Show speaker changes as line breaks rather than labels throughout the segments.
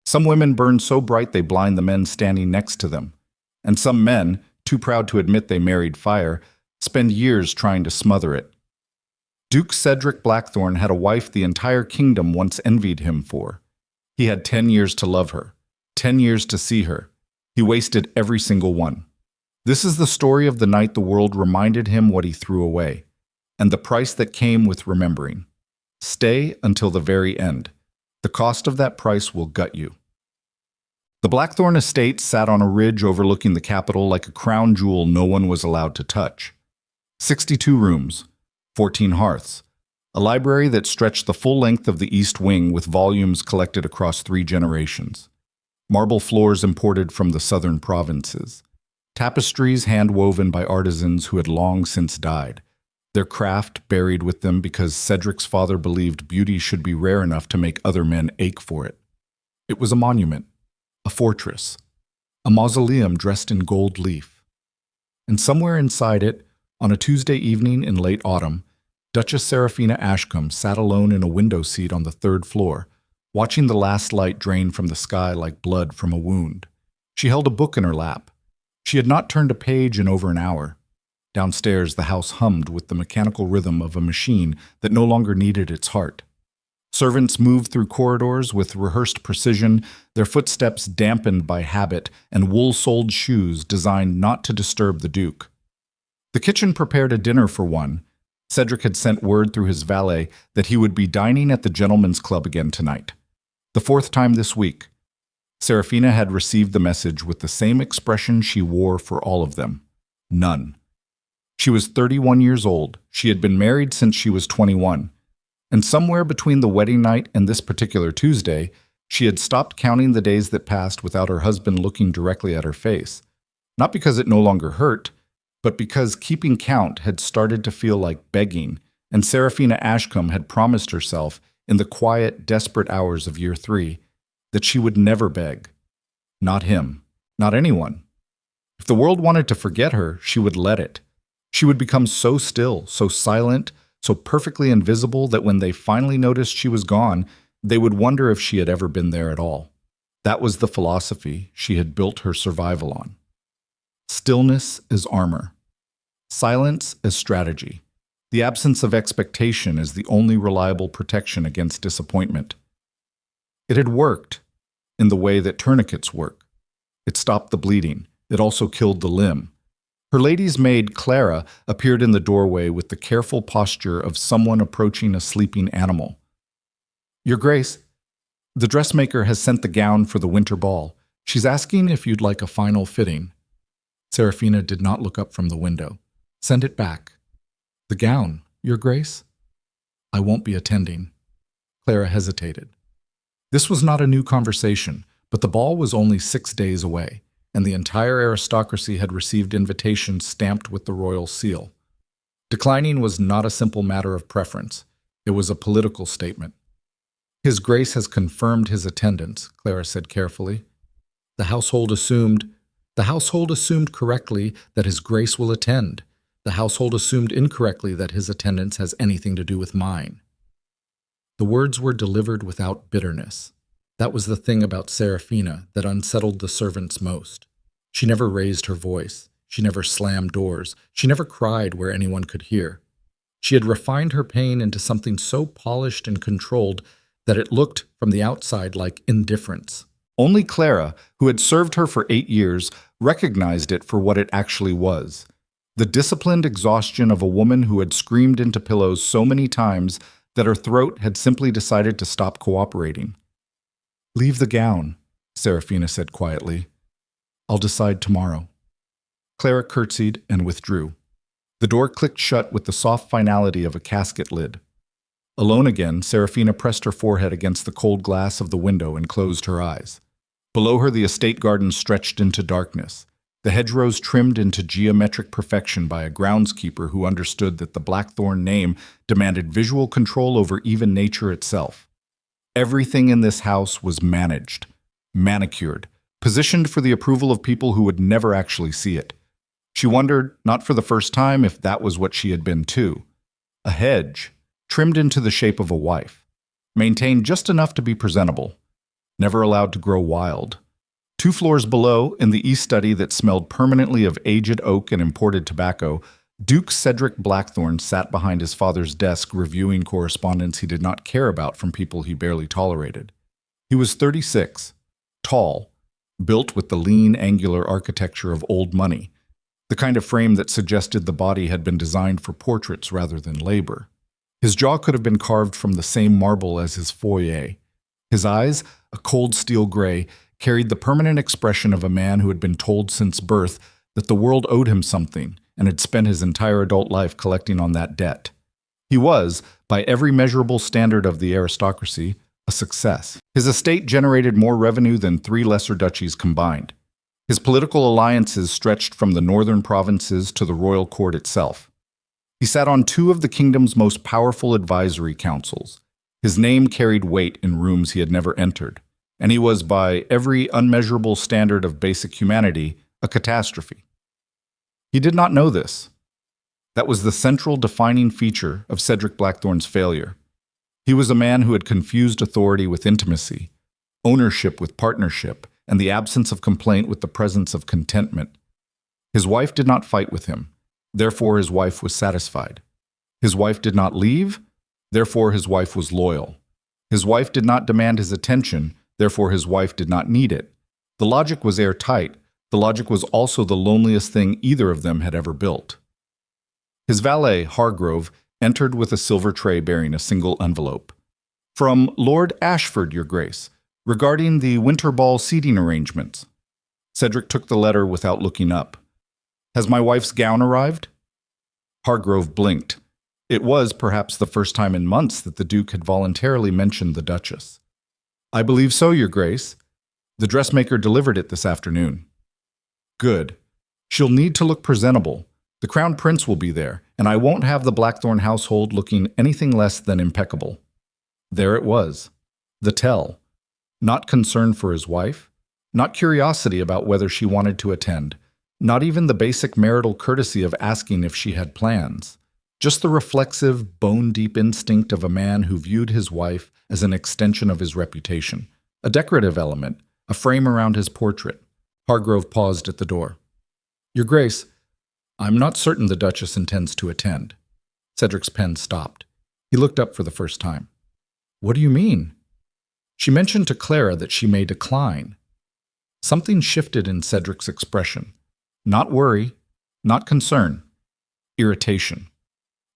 Some women burn so bright they blind the men standing next to them. And some men, too proud to admit they married fire, spend years trying to smother it. Duke Cedric Blackthorne had a wife the entire kingdom once envied him for. He had 10 years to love her, 10 years to see her. He wasted every single one. This is the story of the night the world reminded him what he threw away, and the price that came with remembering. Stay until the very end. The cost of that price will gut you. The Blackthorne estate sat on a ridge overlooking the capital like a crown jewel no one was allowed to touch. 62 rooms, 14 hearths, a library that stretched the full length of the East Wing with volumes collected across 3 generations. Marble floors imported from the southern provinces. Tapestries hand-woven by artisans who had long since died, their craft buried with them because Cedric's father believed beauty should be rare enough to make other men ache for it. It was a monument, a fortress, a mausoleum dressed in gold leaf. And somewhere inside it, on a Tuesday evening in late autumn, Duchess Seraphina Ashcombe sat alone in a window seat on the 3rd floor, watching the last light drain from the sky like blood from a wound. She held a book in her lap. She had not turned a page in over an hour. Downstairs, the house hummed with the mechanical rhythm of a machine that no longer needed its heart. Servants moved through corridors with rehearsed precision, their footsteps dampened by habit and wool-soled shoes designed not to disturb the Duke. The kitchen prepared a dinner for one. Cedric had sent word through his valet that he would be dining at the Gentlemen's Club again tonight. The 4th time this week. Seraphina had received the message with the same expression she wore for all of them. None. She was 31 years old. She had been married since she was 21. And somewhere between the wedding night and this particular Tuesday, she had stopped counting the days that passed without her husband looking directly at her face. Not because it no longer hurt, but because keeping count had started to feel like begging, and Seraphina Ashcombe had promised herself, in the quiet, desperate hours of year 3, that she would never beg. Not him. Not anyone. If the world wanted to forget her, she would let it. She would become so still, so silent, so perfectly invisible that when they finally noticed she was gone, they would wonder if she had ever been there at all. That was the philosophy she had built her survival on. Stillness is armor. Silence is strategy. The absence of expectation is the only reliable protection against disappointment. It had worked, in the way that tourniquets work. It stopped the bleeding. It also killed the limb. Her lady's maid, Clara, appeared in the doorway with the careful posture of someone approaching a sleeping animal. "Your Grace, the dressmaker has sent the gown for the winter ball. She's asking if you'd like a final fitting." Seraphina did not look up from the window. "Send it back." "The gown, Your Grace?" "I won't be attending." Clara hesitated. This was not a new conversation, but the ball was only 6 days away, and the entire aristocracy had received invitations stamped with the royal seal. Declining was not a simple matter of preference. It was a political statement. "His Grace has confirmed his attendance," Clara said carefully. The household assumed correctly that His Grace will attend. The household assumed incorrectly that his attendance has anything to do with mine. The words were delivered without bitterness. That was the thing about Seraphina that unsettled the servants most. She never raised her voice. She never slammed doors. She never cried where anyone could hear. She had refined her pain into something so polished and controlled that it looked, from the outside, like indifference. Only Clara, who had served her for 8 years, recognized it for what it actually was. The disciplined exhaustion of a woman who had screamed into pillows so many times that her throat had simply decided to stop cooperating. "Leave the gown," Seraphina said quietly. "I'll decide tomorrow." Clara curtsied and withdrew. The door clicked shut with the soft finality of a casket lid. Alone again, Seraphina pressed her forehead against the cold glass of the window and closed her eyes. Below her, the estate garden stretched into darkness, the hedgerows trimmed into geometric perfection by a groundskeeper who understood that the Blackthorne name demanded visual control over even nature itself. Everything in this house was managed, manicured, positioned for the approval of people who would never actually see it. She wondered, not for the first time, if that was what she had been too. A hedge, trimmed into the shape of a wife, maintained just enough to be presentable. never allowed to grow wild. 2 floors below, in the east study that smelled permanently of aged oak and imported tobacco, Duke Cedric Blackthorne sat behind his father's desk reviewing correspondence he did not care about from people he barely tolerated. He was 36, tall, built with the lean, angular architecture of old money, the kind of frame that suggested the body had been designed for portraits rather than labor. His jaw could have been carved from the same marble as his foyer. His eyes, a cold steel gray, carried the permanent expression of a man who had been told since birth that the world owed him something and had spent his entire adult life collecting on that debt. He was, by every measurable standard of the aristocracy, a success. His estate generated more revenue than 3 lesser duchies combined. His political alliances stretched from the northern provinces to the royal court itself. He sat on 2 of the kingdom's most powerful advisory councils. His name carried weight in rooms he had never entered, and he was, by every unmeasurable standard of basic humanity, a catastrophe. He did not know this. That was the central defining feature of Cedric Blackthorne's failure. He was a man who had confused authority with intimacy, ownership with partnership, and the absence of complaint with the presence of contentment. His wife did not fight with him, therefore his wife was satisfied. His wife did not leave, therefore his wife was loyal. His wife did not demand his attention, therefore his wife did not need it. The logic was airtight. The logic was also the loneliest thing either of them had ever built. His valet, Hargrove, entered with a silver tray bearing a single envelope. "From Lord Ashford, Your Grace, regarding the winter ball seating arrangements." Cedric took the letter without looking up. "Has my wife's gown arrived?" Hargrove blinked. It was perhaps the first time in months that the Duke had voluntarily mentioned the Duchess. "I believe so, Your Grace. The dressmaker delivered it this afternoon." "Good. She'll need to look presentable. The Crown Prince will be there, and I won't have the Blackthorne household looking anything less than impeccable." There it was. The tell. Not concern for his wife, not curiosity about whether she wanted to attend, not even the basic marital courtesy of asking if she had plans. Just the reflexive, bone-deep instinct of a man who viewed his wife as an extension of his reputation, a decorative element, a frame around his portrait. Hargrove paused at the door. "Your Grace, I'm not certain the Duchess intends to attend." Cedric's pen stopped. He looked up for the first time. "What do you mean?" "She mentioned to Clara that she may decline." Something shifted in Cedric's expression. Not worry, not concern, irritation.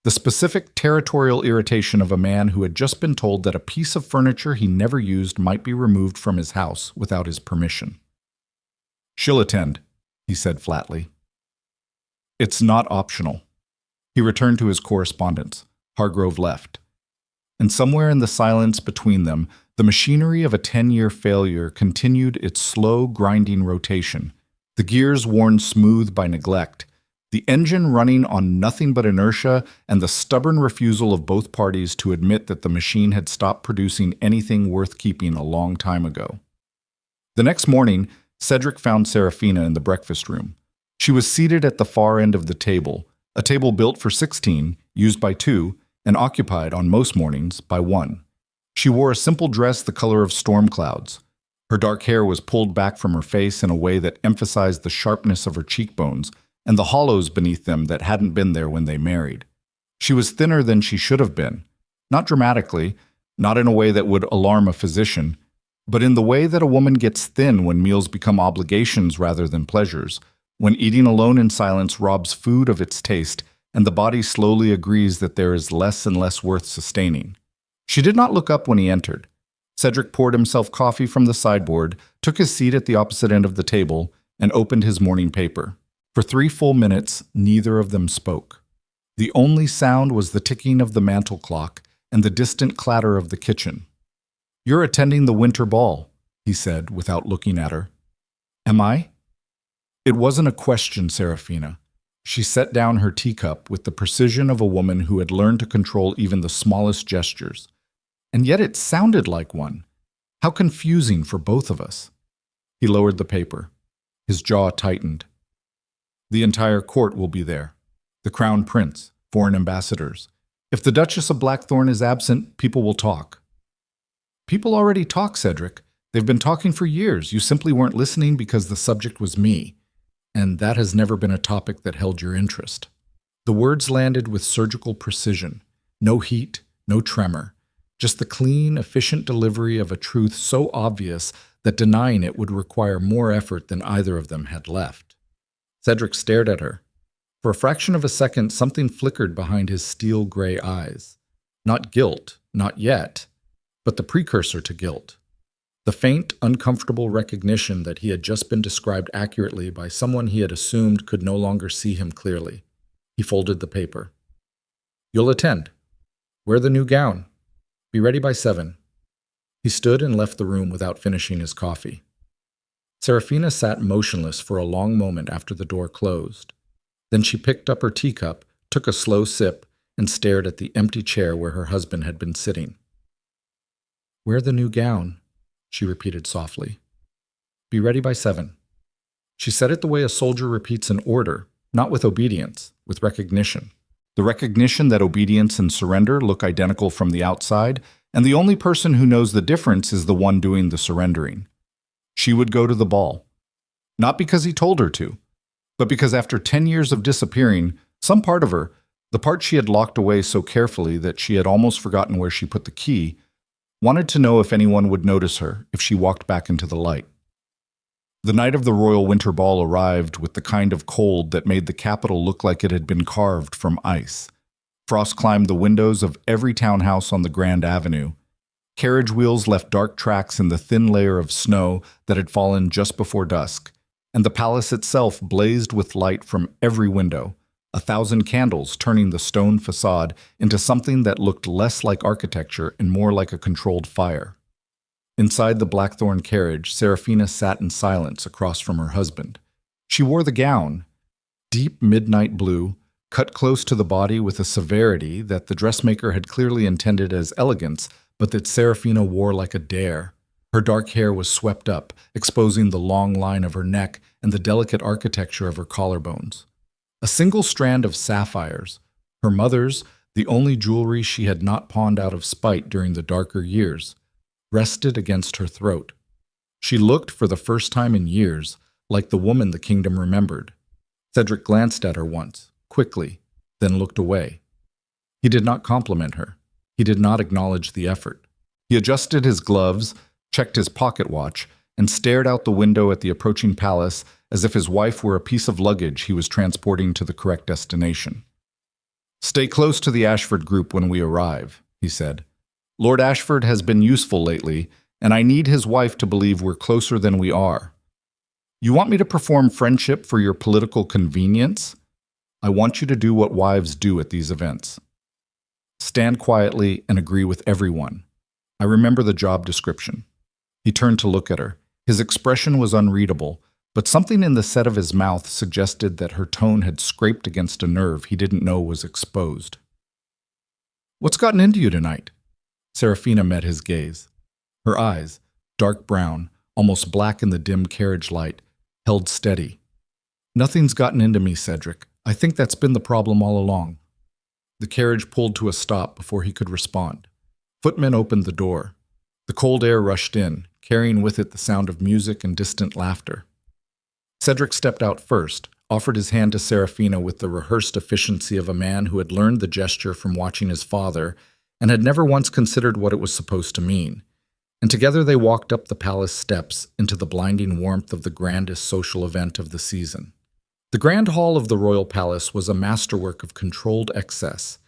The specific territorial irritation of a man who had just been told that a piece of furniture he never used might be removed from his house without his permission. "She'll attend," he said flatly. "It's not optional." He returned to his correspondence. Hargrove left. And somewhere in the silence between them, the machinery of a 10-year failure continued its slow, grinding rotation, the gears worn smooth by neglect, the engine running on nothing but inertia, and the stubborn refusal of both parties to admit that the machine had stopped producing anything worth keeping a long time ago. The next morning, Cedric found Seraphina in the breakfast room. She was seated at the far end of the table, a table built for 16, used by 2, and occupied on most mornings by 1. She wore a simple dress the color of storm clouds. Her dark hair was pulled back from her face in a way that emphasized the sharpness of her cheekbones and the hollows beneath them that hadn't been there when they married. She was thinner than she should have been, not dramatically, not in a way that would alarm a physician, but in the way that a woman gets thin when meals become obligations rather than pleasures, when eating alone in silence robs food of its taste, and the body slowly agrees that there is less and less worth sustaining. She did not look up when he entered. Cedric poured himself coffee from the sideboard, took his seat at the opposite end of the table, and opened his morning paper. For 3 full minutes, neither of them spoke. The only sound was the ticking of the mantel clock and the distant clatter of the kitchen. "You're attending the winter ball," he said, without looking at her. "Am I?" It wasn't a question, Seraphina. She set down her teacup with the precision of a woman who had learned to control even the smallest gestures. And yet it sounded like one. How confusing for both of us. He lowered the paper. His jaw tightened. "The entire court will be there. The Crown Prince, foreign ambassadors. If the Duchess of Blackthorne is absent, people will talk." "People already talk, Cedric. They've been talking for years. You simply weren't listening because the subject was me, and that has never been a topic that held your interest." The words landed with surgical precision. No heat, no tremor. Just the clean, efficient delivery of a truth so obvious that denying it would require more effort than either of them had left. Cedric stared at her. For a fraction of a second, something flickered behind his steel-gray eyes. Not guilt, not yet, but the precursor to guilt. The faint, uncomfortable recognition that he had just been described accurately by someone he had assumed could no longer see him clearly. He folded the paper. "You'll attend. Wear the new gown. Be ready by 7. He stood and left the room without finishing his coffee. Seraphina sat motionless for a long moment after the door closed. Then she picked up her teacup, took a slow sip, and stared at the empty chair where her husband had been sitting. "Wear the new gown," she repeated softly. "Be ready by 7. She said it the way a soldier repeats an order, not with obedience, with recognition. The recognition that obedience and surrender look identical from the outside, and the only person who knows the difference is the one doing the surrendering. She would go to the ball. Not because he told her to, but because after 10 years of disappearing, some part of her, the part she had locked away so carefully that she had almost forgotten where she put the key, wanted to know if anyone would notice her if she walked back into the light. The night of the Royal Winter Ball arrived with the kind of cold that made the capital look like it had been carved from ice. Frost climbed the windows of every townhouse on the Grand Avenue. Carriage wheels left dark tracks in the thin layer of snow that had fallen just before dusk, and the palace itself blazed with light from every window, 1,000 candles turning the stone facade into something that looked less like architecture and more like a controlled fire. Inside the Blackthorne carriage, Seraphina sat in silence across from her husband. She wore the gown, deep midnight blue, cut close to the body with a severity that the dressmaker had clearly intended as elegance, but that Seraphina wore like a dare. Her dark hair was swept up, exposing the long line of her neck and the delicate architecture of her collarbones. A single strand of sapphires, her mother's, the only jewelry she had not pawned out of spite during the darker years, rested against her throat. She looked, for the first time in years, like the woman the kingdom remembered. Cedric glanced at her once, quickly, then looked away. He did not compliment her. He did not acknowledge the effort. He adjusted his gloves, checked his pocket watch, and stared out the window at the approaching palace as if his wife were a piece of luggage he was transporting to the correct destination. "Stay close to the Ashford group when we arrive," he said. "Lord Ashford has been useful lately, and I need his wife to believe we're closer than we are. You want me to perform friendship for your political convenience? I want you to do what wives do at these events. Stand quietly and agree with everyone. I remember the job description." He turned to look at her. His expression was unreadable, but something in the set of his mouth suggested that her tone had scraped against a nerve he didn't know was exposed. "What's gotten into you tonight?" Seraphina met his gaze. Her eyes, dark brown, almost black in the dim carriage light, held steady. "Nothing's gotten into me, Cedric. I think that's been the problem all along." The carriage pulled to a stop before he could respond. Footmen opened the door. The cold air rushed in, carrying with it the sound of music and distant laughter. Cedric stepped out first, offered his hand to Seraphina with the rehearsed efficiency of a man who had learned the gesture from watching his father and had never once considered what it was supposed to mean. And together they walked up the palace steps into the blinding warmth of the grandest social event of the season. The grand hall of the royal palace was a masterwork of controlled excess.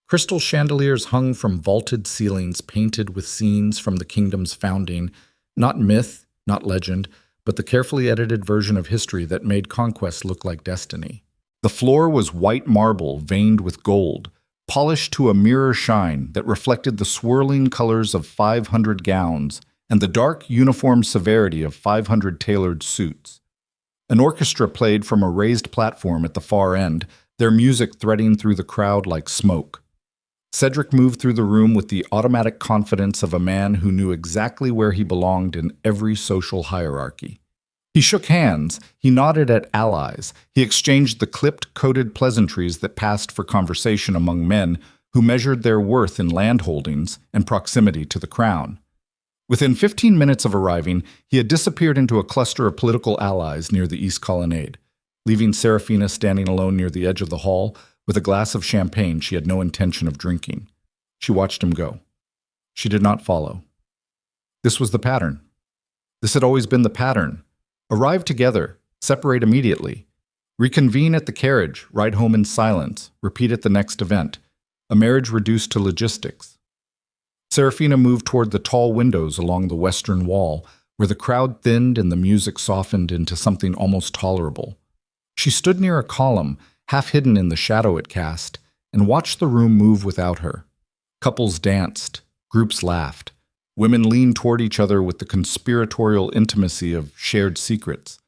Crystal chandeliers hung from vaulted ceilings painted with scenes from the kingdom's founding, not myth, not legend, but the carefully edited version of history that made conquest look like destiny. The floor was white marble veined with gold, polished to a mirror shine that reflected the swirling colors of 500 gowns and the dark uniform severity of 500 tailored suits. An orchestra played from a raised platform at the far end, their music threading through the crowd like smoke. Cedric moved through the room with the automatic confidence of a man who knew exactly where he belonged in every social hierarchy. He shook hands, he nodded at allies, he exchanged the clipped, coded pleasantries that passed for conversation among men who measured their worth in land holdings and proximity to the crown. Within 15 minutes of arriving, he had disappeared into a cluster of political allies near the East Colonnade, leaving Seraphina standing alone near the edge of the hall with a glass of champagne she had no intention of drinking. She watched him go. She did not follow. This was the pattern. This had always been the pattern. Arrive together, separate immediately. Reconvene at the carriage, ride home in silence, repeat at the next event. A marriage reduced to logistics. Seraphina moved toward the tall windows along the western wall, where the crowd thinned and the music softened into something almost tolerable. She stood near a column, half hidden in the shadow it cast, and watched the room move without her. Couples danced, groups laughed. Women leaned toward each other with the conspiratorial intimacy of shared secrets.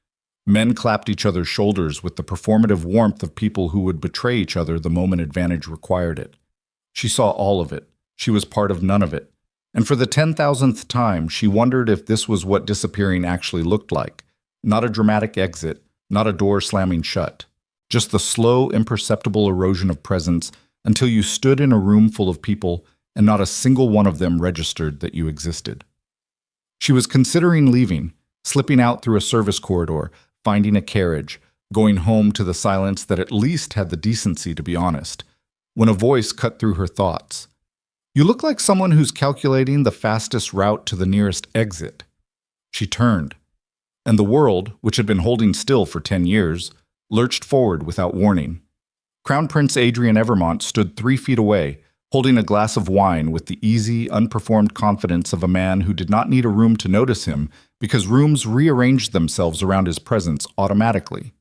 Men clapped each other's shoulders with the performative warmth of people who would betray each other the moment advantage required it. She saw all of it. She was part of none of it. And for the 10,000th time, she wondered if this was what disappearing actually looked like. Not a dramatic exit, not a door slamming shut. Just the slow, imperceptible erosion of presence until you stood in a room full of people and not a single one of them registered that you existed. She was considering leaving, slipping out through a service corridor, finding a carriage, going home to the silence that at least had the decency to be honest, when a voice cut through her thoughts. "You look like someone who's calculating the fastest route to the nearest exit." She turned, and the world, which had been holding still for 10 years, lurched forward without warning. Crown Prince Adrian Evermont stood 3 feet away, holding a glass of wine with the easy, unperformed confidence of a man who did not need a room to notice him because rooms rearranged themselves around his presence automatically.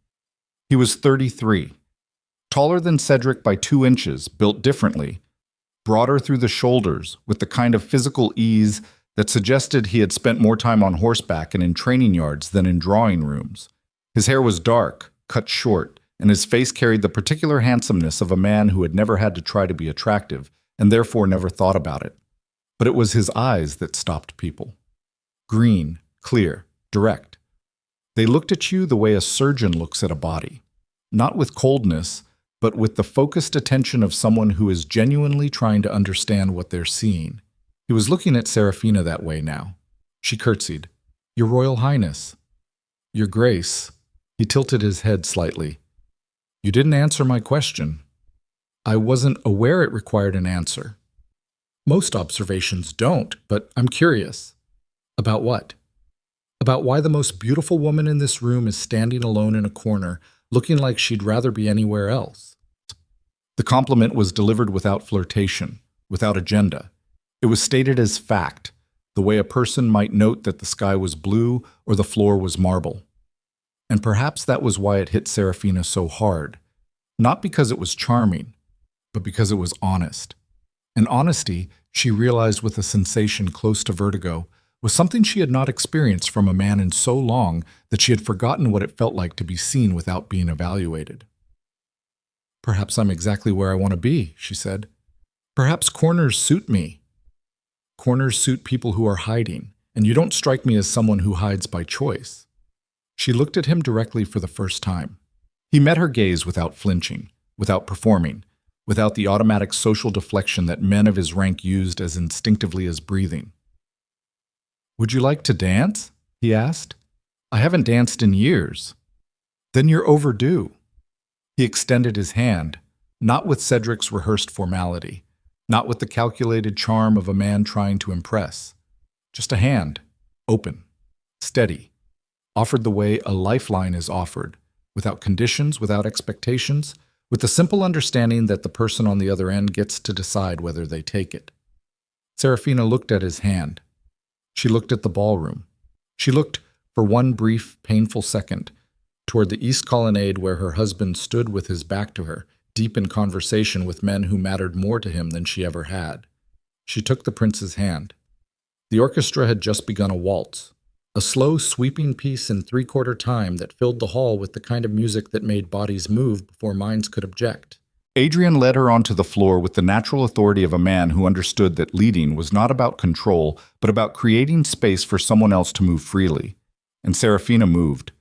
He was 33, taller than Cedric by 2 inches, built differently, broader through the shoulders, with the kind of physical ease that suggested he had spent more time on horseback and in training yards than in drawing rooms. His hair was dark, cut short, and his face carried the particular handsomeness of a man who had never had to try to be attractive, and therefore never thought about it. But it was his eyes that stopped people. Green, clear, direct. They looked at you the way a surgeon looks at a body, not with coldness, but with the focused attention of someone who is genuinely trying to understand what they're seeing. He was looking at Seraphina that way now. She curtsied. "Your Royal Highness." "Your Grace." He tilted his head slightly. "You didn't answer my question." "I wasn't aware it required an answer." "Most observations don't, but I'm curious." "About what?" "About why the most beautiful woman in this room is standing alone in a corner, looking like she'd rather be anywhere else." The compliment was delivered without flirtation, without agenda. It was stated as fact, the way a person might note that the sky was blue or the floor was marble. And perhaps that was why it hit Seraphina so hard. Not because it was charming, but because it was honest. And honesty, she realized with a sensation close to vertigo, was something she had not experienced from a man in so long that she had forgotten what it felt like to be seen without being evaluated. "Perhaps I'm exactly where I want to be," she said. "Perhaps corners suit me. Corners suit people who are hiding, and you don't strike me as someone who hides by choice." She looked at him directly for the first time. He met her gaze without flinching, without performing, without the automatic social deflection that men of his rank used as instinctively as breathing. "Would you like to dance?" he asked. "I haven't danced in years." "Then you're overdue." He extended his hand, not with Cedric's rehearsed formality, not with the calculated charm of a man trying to impress. Just a hand, open, steady, offered the way a lifeline is offered, without conditions, without expectations, with the simple understanding that the person on the other end gets to decide whether they take it. Seraphina looked at his hand. She looked at the ballroom. She looked, for one brief, painful second, toward the East Colonnade where her husband stood with his back to her, deep in conversation with men who mattered more to him than she ever had. She took the prince's hand. The orchestra had just begun a waltz, a slow, sweeping piece in 3/4 time that filled the hall with the kind of music that made bodies move before minds could object. Adrian led her onto the floor with the natural authority of a man who understood that leading was not about control, but about creating space for someone else to move freely. And Seraphina moved.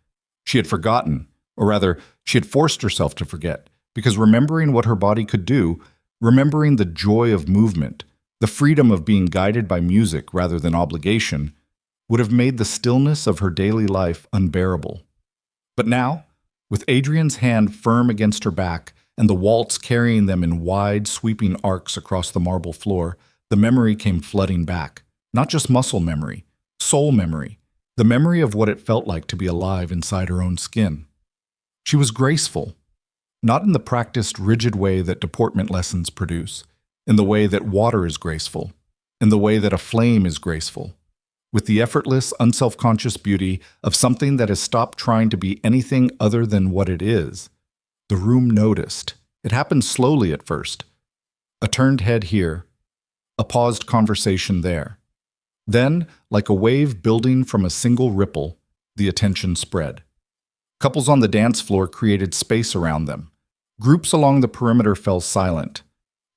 She had forgotten, or rather, she had forced herself to forget, because remembering what her body could do, remembering the joy of movement, The freedom of being guided by music rather than obligation would have made the stillness of her daily life unbearable. But now, with Adrian's hand firm against her back and the waltz carrying them in wide, sweeping arcs across the marble floor, the memory came flooding back. Not just muscle memory, soul memory, the memory of what it felt like to be alive inside her own skin. She was graceful, not in the practiced, rigid way that deportment lessons produce, in the way that water is graceful, in the way that a flame is graceful, with the effortless, unself-conscious beauty of something that has stopped trying to be anything other than what it is. The room noticed. It happened slowly at first. A turned head here, a paused conversation there. Then, like a wave building from a single ripple, the attention spread. Couples on the dance floor created space around them. Groups along the perimeter fell silent.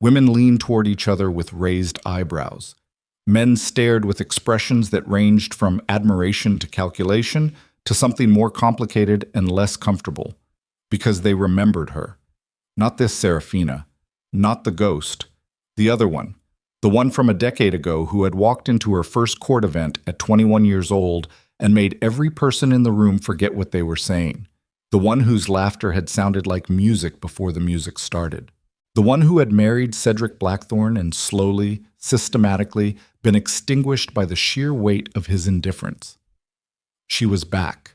Women leaned toward each other with raised eyebrows. Men stared with expressions that ranged from admiration to calculation to something more complicated and less comfortable, because they remembered her. Not this Seraphina, not the ghost, the other one, the one from a decade ago who had walked into her first court event at 21 years old and made every person in the room forget what they were saying, the one whose laughter had sounded like music before the music started. The one who had married Cedric Blackthorne and slowly, systematically, been extinguished by the sheer weight of his indifference. She was back.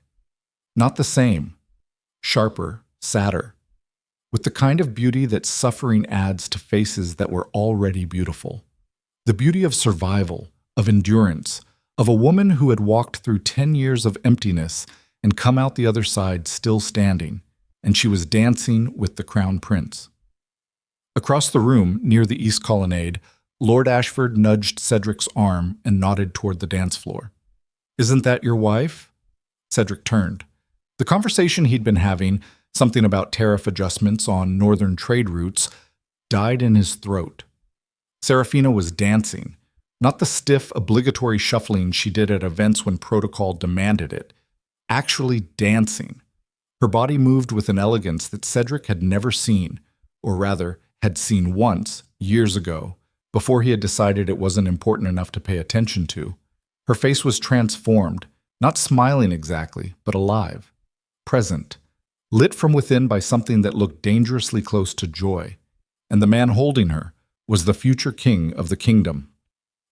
Not the same. Sharper, sadder. With the kind of beauty that suffering adds to faces that were already beautiful. The beauty of survival, of endurance, of a woman who had walked through 10 years of emptiness and come out the other side still standing, and she was dancing with the Crown Prince. Across the room, near the East Colonnade, Lord Ashford nudged Cedric's arm and nodded toward the dance floor. "Isn't that your wife?" Cedric turned. The conversation he'd been having, something about tariff adjustments on northern trade routes, died in his throat. Seraphina was dancing, not the stiff, obligatory shuffling she did at events when protocol demanded it, actually dancing. Her body moved with an elegance that Cedric had never seen, or rather, had seen once, years ago, before he had decided it wasn't important enough to pay attention to. Her face was transformed, not smiling exactly, but alive, present, lit from within by something that looked dangerously close to joy. And the man holding her was the future king of the kingdom.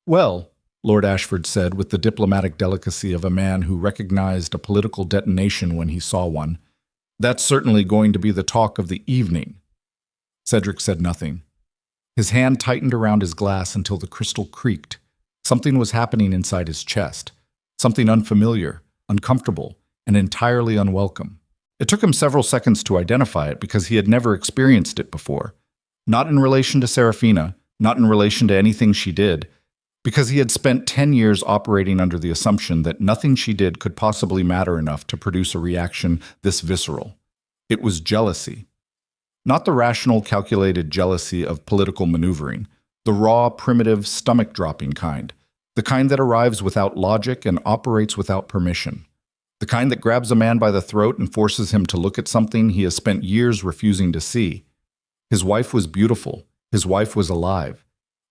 "Well," Lord Ashford said with the diplomatic delicacy of a man who recognized a political detonation when he saw one, "that's certainly going to be the talk of the evening." Cedric said nothing. His hand tightened around his glass until the crystal creaked. Something was happening inside his chest. Something unfamiliar, uncomfortable, and entirely unwelcome. It took him several seconds to identify it because he had never experienced it before. Not in relation to Seraphina, not in relation to anything she did, because he had spent 10 years operating under the assumption that nothing she did could possibly matter enough to produce a reaction this visceral. It was jealousy. Not the rational, calculated jealousy of political maneuvering, the raw, primitive, stomach-dropping kind, the kind that arrives without logic and operates without permission, the kind that grabs a man by the throat and forces him to look at something he has spent years refusing to see. His wife was beautiful. His wife was alive.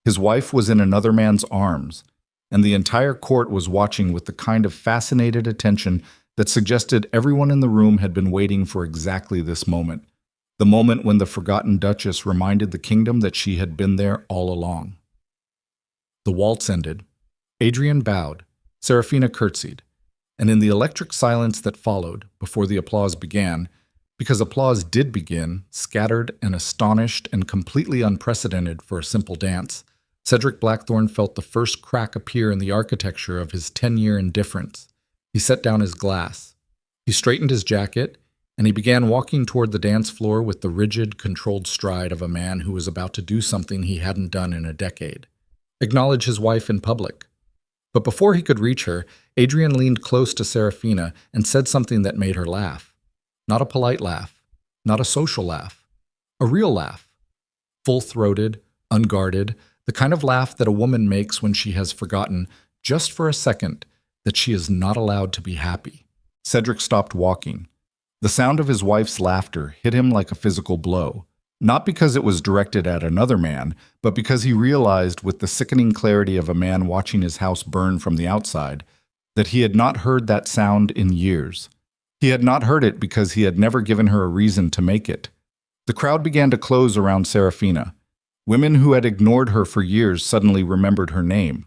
His wife was in another man's arms, and the entire court was watching with the kind of fascinated attention that suggested everyone in the room had been waiting for exactly this moment. The moment when the forgotten Duchess reminded the kingdom that she had been there all along. The waltz ended. Adrian bowed. Seraphina curtsied. And in the electric silence that followed, before the applause began, because applause did begin, scattered and astonished and completely unprecedented for a simple dance, Cedric Blackthorne felt the first crack appear in the architecture of his 10-year indifference. He set down his glass. He straightened his jacket, and he began walking toward the dance floor with the rigid, controlled stride of a man who was about to do something he hadn't done in a decade. Acknowledge his wife in public. But before he could reach her, Adrian leaned close to Seraphina and said something that made her laugh. Not a polite laugh, not a social laugh, a real laugh. Full-throated, unguarded, the kind of laugh that a woman makes when she has forgotten, just for a second, that she is not allowed to be happy. Cedric stopped walking. The sound of his wife's laughter hit him like a physical blow, Not because it was directed at another man, but because he realized with the sickening clarity of a man watching his house burn from the outside that he had not heard that sound in years. He had not heard it because he had never given her a reason to make it. The crowd began to close around Seraphina. Women who had ignored her for years suddenly remembered her name.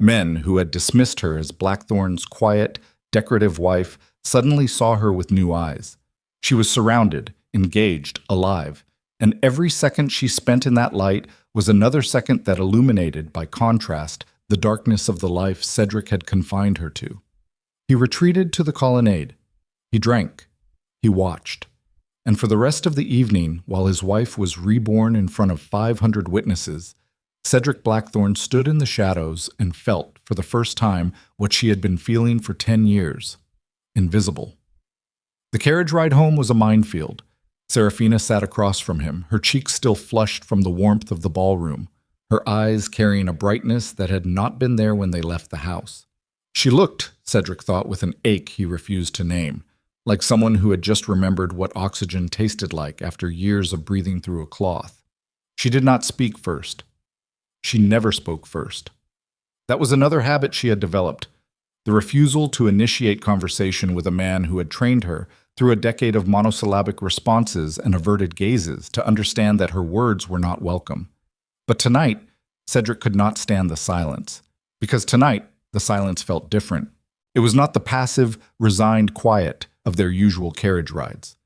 Men who had dismissed her as Blackthorne's quiet, decorative wife suddenly saw her with new eyes. She was surrounded, engaged, alive, and every second she spent in that light was another second that illuminated, by contrast, the darkness of the life Cedric had confined her to. He retreated to the colonnade. He drank. He watched. And for the rest of the evening, while his wife was reborn in front of 500 witnesses, Cedric Blackthorne stood in the shadows and felt, for the first time, what she had been feeling for 10 years. Invisible. The carriage ride home was a minefield. Seraphina sat across from him, her cheeks still flushed from the warmth of the ballroom, her eyes carrying a brightness that had not been there when they left the house. She looked, Cedric thought with an ache he refused to name, like someone who had just remembered what oxygen tasted like after years of breathing through a cloth. She did not speak first. She never spoke first. That was another habit she had developed, the refusal to initiate conversation with a man who had trained her through a decade of monosyllabic responses and averted gazes to understand that her words were not welcome. But tonight, Cedric could not stand the silence, because tonight the silence felt different. It was not the passive, resigned quiet of their usual carriage rides.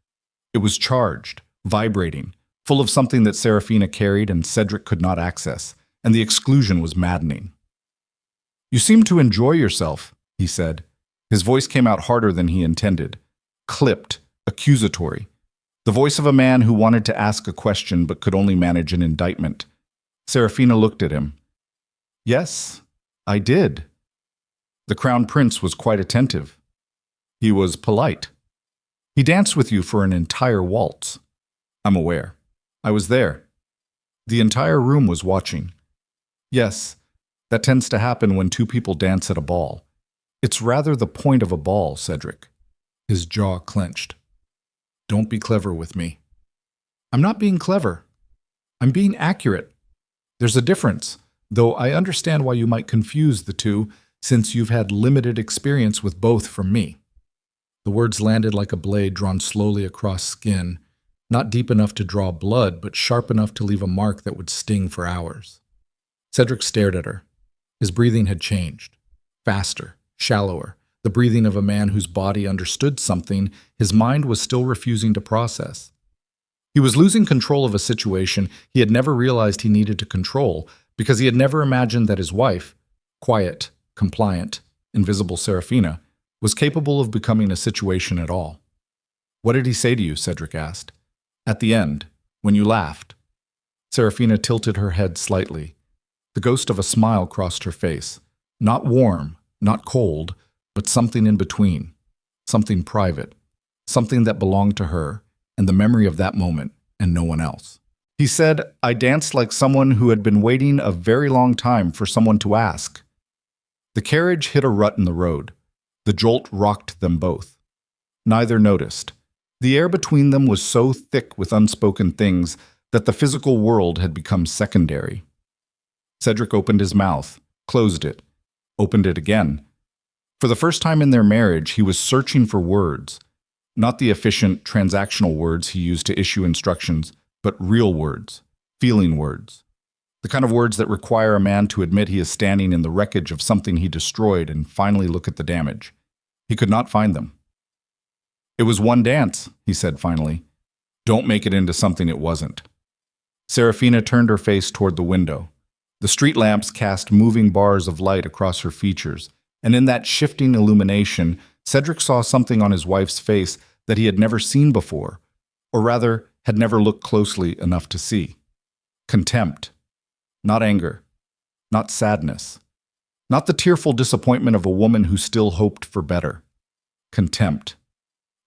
It was charged, vibrating, full of something that Seraphina carried and Cedric could not access, and the exclusion was maddening. "You seem to enjoy yourself," he said. His voice came out harder than he intended, clipped, accusatory, the voice of a man who wanted to ask a question but could only manage an indictment. Seraphina looked at him. "Yes, I did." The crown prince was quite attentive. He was polite. "He danced with you for an entire waltz." "I'm aware. I was there." The entire room was watching. "Yes, that tends to happen when two people dance at a ball. It's rather the point of a ball, Cedric." His jaw clenched. "Don't be clever with me." "I'm not being clever. I'm being accurate. There's a difference, though I understand why you might confuse the two, since you've had limited experience with both from me." The words landed like a blade drawn slowly across skin, not deep enough to draw blood, but sharp enough to leave a mark that would sting for hours. Cedric stared at her. His breathing had changed. Faster, shallower, the breathing of a man whose body understood something his mind was still refusing to process. He was losing control of a situation he had never realized he needed to control, because he had never imagined that his wife, quiet, compliant, invisible Seraphina, was capable of becoming a situation at all. "What did he say to you?" Cedric asked. "At the end, when you laughed." Seraphina tilted her head slightly. The ghost of a smile crossed her face. Not warm, not cold, but something in between. Something private. Something that belonged to her, and the memory of that moment, and no one else. He said, "I danced like someone who had been waiting a very long time for someone to ask." The carriage hit a rut in the road. The jolt rocked them both. Neither noticed. The air between them was so thick with unspoken things that the physical world had become secondary. Cedric opened his mouth, closed it, opened it again. For the first time in their marriage, he was searching for words. Not the efficient, transactional words he used to issue instructions, but real words, feeling words. The kind of words that require a man to admit he is standing in the wreckage of something he destroyed and finally look at the damage. He could not find them. "It was one dance," he said finally. "Don't make it into something it wasn't." Seraphina turned her face toward the window. The street lamps cast moving bars of light across her features, and in that shifting illumination, Cedric saw something on his wife's face that he had never seen before, or rather, had never looked closely enough to see. Contempt. Not anger. Not sadness. Not the tearful disappointment of a woman who still hoped for better. Contempt.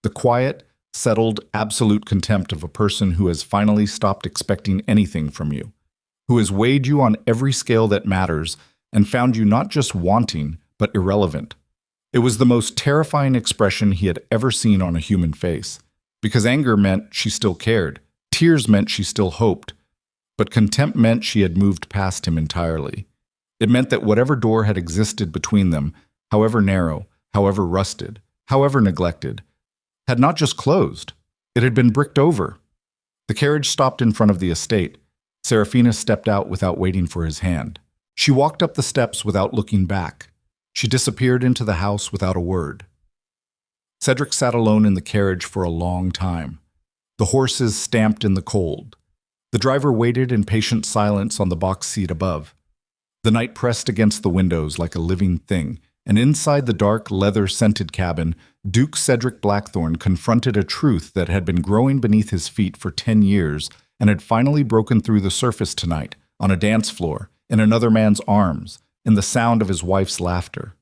The quiet, settled, absolute contempt of a person who has finally stopped expecting anything from you, who has weighed you on every scale that matters and found you not just wanting, but irrelevant. It was the most terrifying expression he had ever seen on a human face, because anger meant she still cared, Tears meant she still hoped, but contempt meant she had moved past him entirely. It meant that whatever door had existed between them, however narrow, however rusted, however neglected, had not just closed, it had been bricked over. The carriage stopped in front of the estate. Seraphina stepped out without waiting for his hand. She walked up the steps without looking back. She disappeared into the house without a word. Cedric sat alone in the carriage for a long time. The horses stamped in the cold. The driver waited in patient silence on the box seat above. The night pressed against the windows like a living thing, and inside the dark, leather-scented cabin, Duke Cedric Blackthorne confronted a truth that had been growing beneath his feet for 10 years and had finally broken through the surface tonight, on a dance floor, in another man's arms, in the sound of his wife's laughter.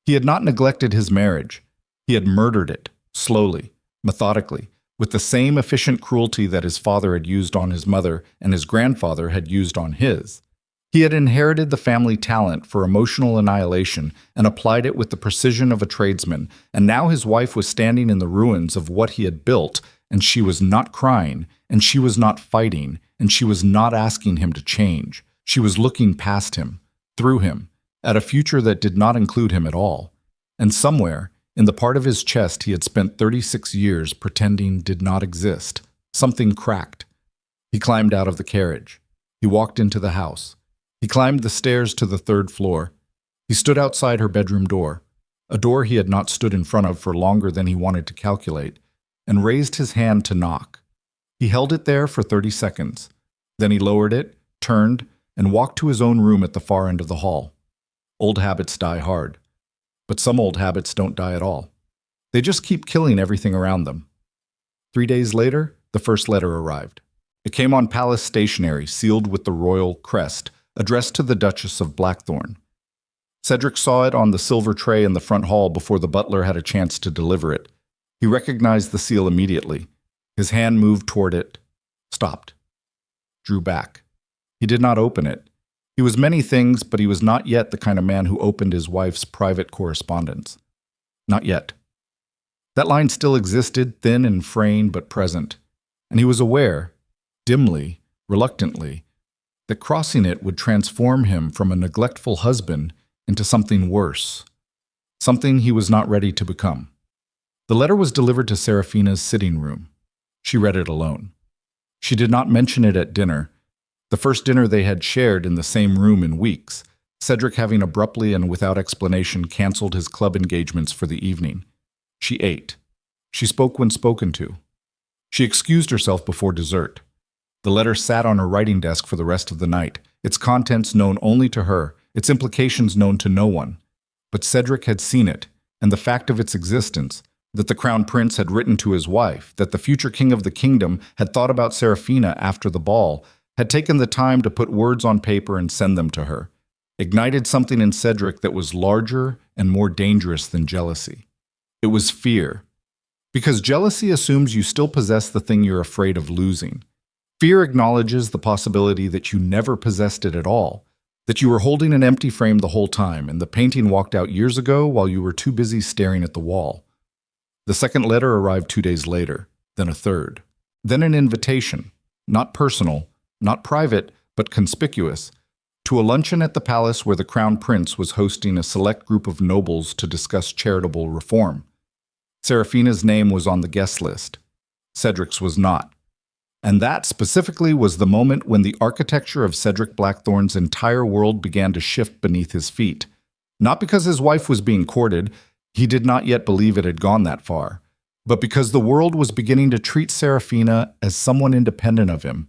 He had not neglected his marriage. He had murdered it, slowly, methodically, with the same efficient cruelty that his father had used on his mother and his grandfather had used on his. He had inherited the family talent for emotional annihilation and applied it with the precision of a tradesman, and now his wife was standing in the ruins of what he had built, and she was not crying, and she was not fighting, and she was not asking him to change. She was looking past him, through him, at a future that did not include him at all. And somewhere, in the part of his chest he had spent 36 years pretending did not exist, something cracked. He climbed out of the carriage. He walked into the house. He climbed the stairs to the 3rd floor. He stood outside her bedroom door, a door he had not stood in front of for longer than he wanted to calculate, and raised his hand to knock. He held it there for 30 seconds. Then he lowered it, turned, and walked to his own room at the far end of the hall. Old habits die hard. But some old habits don't die at all. They just keep killing everything around them. 3 days later, the first letter arrived. It came on palace stationery, sealed with the royal crest, addressed to the Duchess of Blackthorne. Cedric saw it on the silver tray in the front hall before the butler had a chance to deliver it. He recognized the seal immediately. His hand moved toward it, stopped, drew back. He did not open it. He was many things, but he was not yet the kind of man who opened his wife's private correspondence. Not yet. That line still existed, thin and fraying but present, and he was aware, dimly, reluctantly, that crossing it would transform him from a neglectful husband into something worse, something he was not ready to become. The letter was delivered to Seraphina's sitting room. She read it alone. She did not mention it at dinner, the first dinner they had shared in the same room in weeks, Cedric having abruptly and without explanation canceled his club engagements for the evening. She ate. She spoke when spoken to. She excused herself before dessert. The letter sat on her writing desk for the rest of the night, its contents known only to her, its implications known to no one. But Cedric had seen it, and the fact of its existence, that the crown prince had written to his wife, that the future king of the kingdom had thought about Seraphina after the ball, had taken the time to put words on paper and send them to her, ignited something in Cedric that was larger and more dangerous than jealousy. It was fear. Because jealousy assumes you still possess the thing you're afraid of losing. Fear acknowledges the possibility that you never possessed it at all, that you were holding an empty frame the whole time and the painting walked out years ago while you were too busy staring at the wall. The second letter arrived 2 days later, then a third. Then an invitation, not personal, not private, but conspicuous, to a luncheon at the palace where the crown prince was hosting a select group of nobles to discuss charitable reform. Seraphina's name was on the guest list. Cedric's was not. And that specifically was the moment when the architecture of Cedric Blackthorne's entire world began to shift beneath his feet. Not because his wife was being courted, he did not yet believe it had gone that far, but because the world was beginning to treat Seraphina as someone independent of him,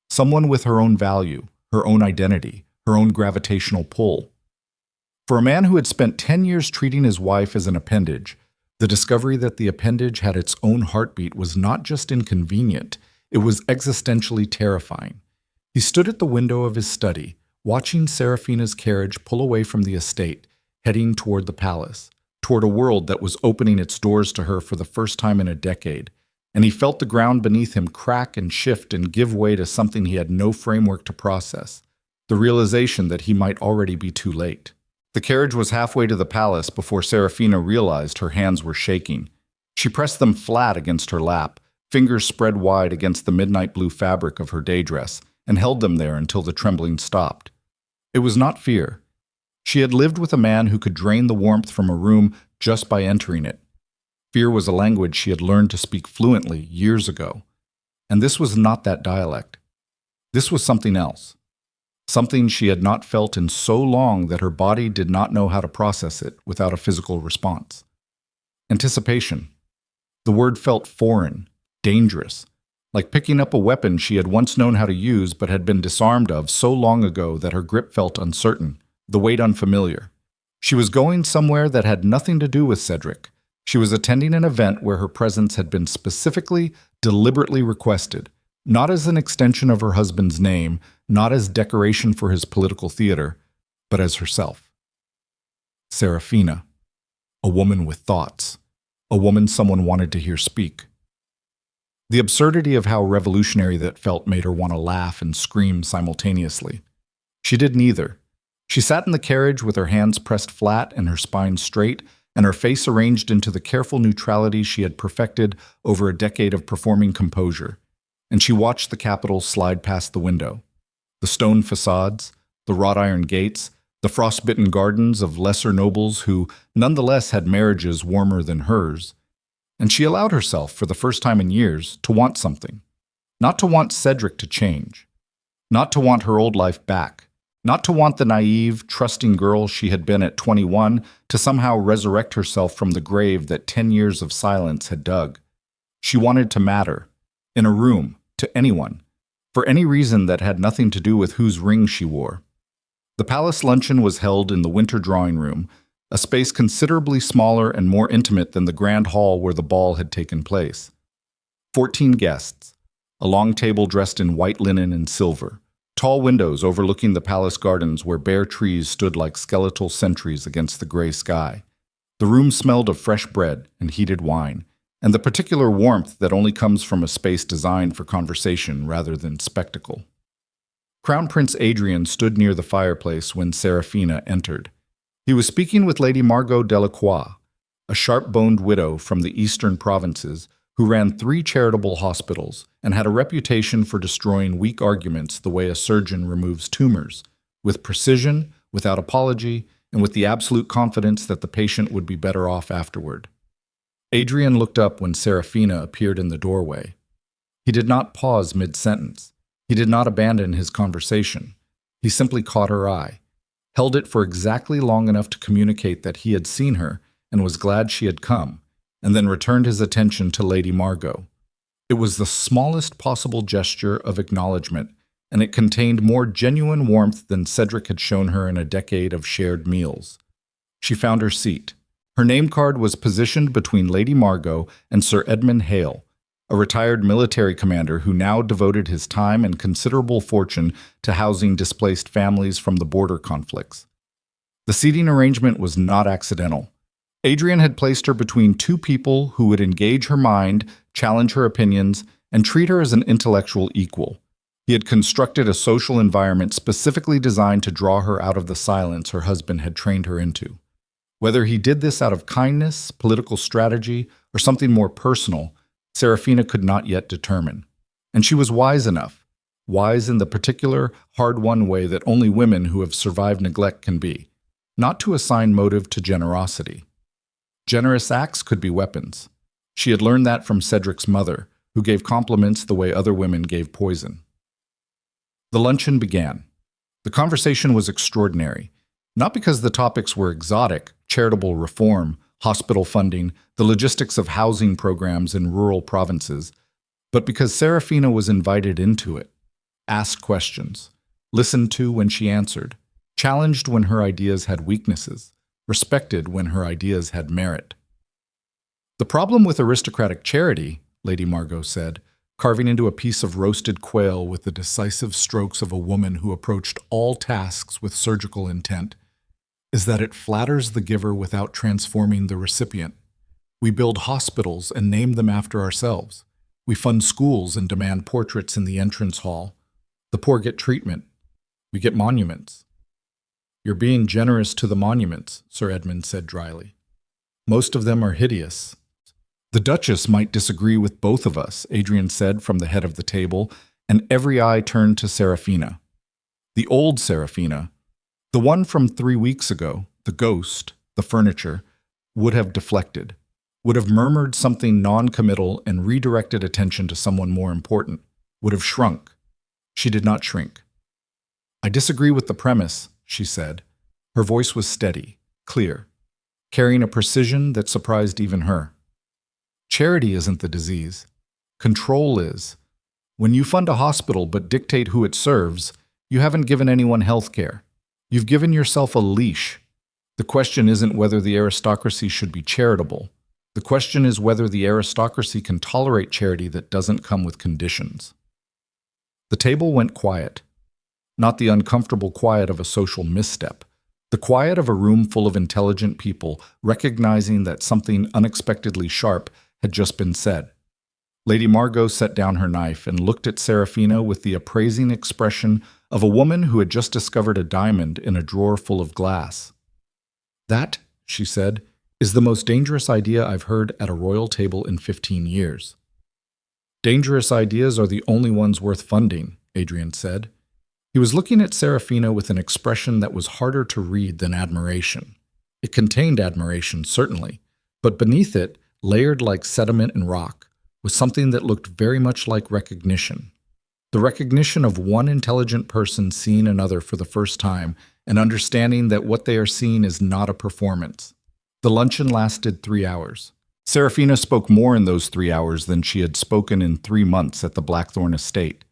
someone with her own value, her own identity, her own gravitational pull. For a man who had spent 10 years treating his wife as an appendage, the discovery that the appendage had its own heartbeat was not just inconvenient, it was existentially terrifying. He stood at the window of his study, watching Seraphina's carriage pull away from the estate, heading toward the palace, toward a world that was opening its doors to her for the first time in a decade, and he felt the ground beneath him crack and shift and give way to something he had no framework to process, the realization that he might already be too late. The carriage was halfway to the palace before Seraphina realized her hands were shaking. She pressed them flat against her lap, fingers spread wide against the midnight blue fabric of her day dress, and held them there until the trembling stopped. It was not fear. She had lived with a man who could drain the warmth from a room just by entering it. Fear was a language she had learned to speak fluently years ago. And this was not that dialect. This was something else. Something she had not felt in so long that her body did not know how to process it without a physical response. Anticipation. The word felt foreign, dangerous, like picking up a weapon she had once known how to use but had been disarmed of so long ago that her grip felt uncertain, the weight unfamiliar. She was going somewhere that had nothing to do with Cedric. She was attending an event where her presence had been specifically, deliberately requested, not as an extension of her husband's name, not as decoration for his political theater, but as herself. Seraphina, a woman with thoughts, a woman someone wanted to hear speak. The absurdity of how revolutionary that felt made her want to laugh and scream simultaneously. She did neither. She sat in the carriage with her hands pressed flat and her spine straight, and her face arranged into the careful neutrality she had perfected over a decade of performing composure, and she watched the Capitol slide past the window. The stone facades, the wrought iron gates, the frostbitten gardens of lesser nobles who nonetheless had marriages warmer than hers, and she allowed herself, for the first time in years, to want something. Not to want Cedric to change. Not to want her old life back. Not to want the naive, trusting girl she had been at 21 to somehow resurrect herself from the grave that 10 years of silence had dug. She wanted to matter, in a room, to anyone, for any reason that had nothing to do with whose ring she wore. The palace luncheon was held in the winter drawing room, a space considerably smaller and more intimate than the grand hall where the ball had taken place. 14 guests, a long table dressed in white linen and silver, tall windows overlooking the palace gardens where bare trees stood like skeletal sentries against the gray sky. The room smelled of fresh bread and heated wine, and the particular warmth that only comes from a space designed for conversation rather than spectacle. Crown Prince Adrian stood near the fireplace when Seraphina entered. He was speaking with Lady Margot Delacroix, a sharp-boned widow from the eastern provinces who ran 3 charitable hospitals and had a reputation for destroying weak arguments the way a surgeon removes tumors, with precision, without apology, and with the absolute confidence that the patient would be better off afterward. Adrian looked up when Seraphina appeared in the doorway. He did not pause mid-sentence. He did not abandon his conversation. He simply caught her eye, held it for exactly long enough to communicate that he had seen her and was glad she had come, and then returned his attention to Lady Margot. It was the smallest possible gesture of acknowledgement, and it contained more genuine warmth than Cedric had shown her in a decade of shared meals. She found her seat. Her name card was positioned between Lady Margot and Sir Edmund Hale, a retired military commander who now devoted his time and considerable fortune to housing displaced families from the border conflicts. The seating arrangement was not accidental. Adrian had placed her between 2 people who would engage her mind, challenge her opinions, and treat her as an intellectual equal. He had constructed a social environment specifically designed to draw her out of the silence her husband had trained her into. Whether he did this out of kindness, political strategy, or something more personal, Seraphina could not yet determine. And she was wise enough, wise in the particular, hard-won way that only women who have survived neglect can be, not to assign motive to generosity. Generous acts could be weapons. She had learned that from Cedric's mother, who gave compliments the way other women gave poison. The luncheon began. The conversation was extraordinary, not because the topics were exotic, charitable reform, hospital funding, the logistics of housing programs in rural provinces, but because Seraphina was invited into it, asked questions, listened to when she answered, challenged when her ideas had weaknesses, respected when her ideas had merit. The problem with aristocratic charity, Lady Margot said, carving into a piece of roasted quail with the decisive strokes of a woman who approached all tasks with surgical intent, is that it flatters the giver without transforming the recipient. We build hospitals and name them after ourselves. We fund schools and demand portraits in the entrance hall. The poor get treatment. We get monuments. You're being generous to the monuments, Sir Edmund said dryly. Most of them are hideous. The Duchess might disagree with both of us, Adrian said from the head of the table, and every eye turned to Seraphina. The old Seraphina, the one from 3 weeks ago, the ghost, the furniture, would have deflected, would have murmured something non-committal and redirected attention to someone more important, would have shrunk. She did not shrink. I disagree with the premise, she said. Her voice was steady, clear, carrying a precision that surprised even her. Charity isn't the disease. Control is. When you fund a hospital but dictate who it serves, you haven't given anyone health care. You've given yourself a leash. The question isn't whether the aristocracy should be charitable. The question is whether the aristocracy can tolerate charity that doesn't come with conditions. The table went quiet. Not the uncomfortable quiet of a social misstep. The quiet of a room full of intelligent people recognizing that something unexpectedly sharp had just been said. Lady Margot set down her knife and looked at Seraphina with the appraising expression of a woman who had just discovered a diamond in a drawer full of glass. That, she said, is the most dangerous idea I've heard at a royal table in 15 years. Dangerous ideas are the only ones worth funding, Adrian said. He was looking at Seraphina with an expression that was harder to read than admiration. It contained admiration, certainly, but beneath it, layered like sediment and rock, was something that looked very much like recognition. The recognition of one intelligent person seeing another for the first time and understanding that what they are seeing is not a performance. The luncheon lasted 3 hours. Seraphina spoke more in those 3 hours than she had spoken in 3 months at the Blackthorne estate.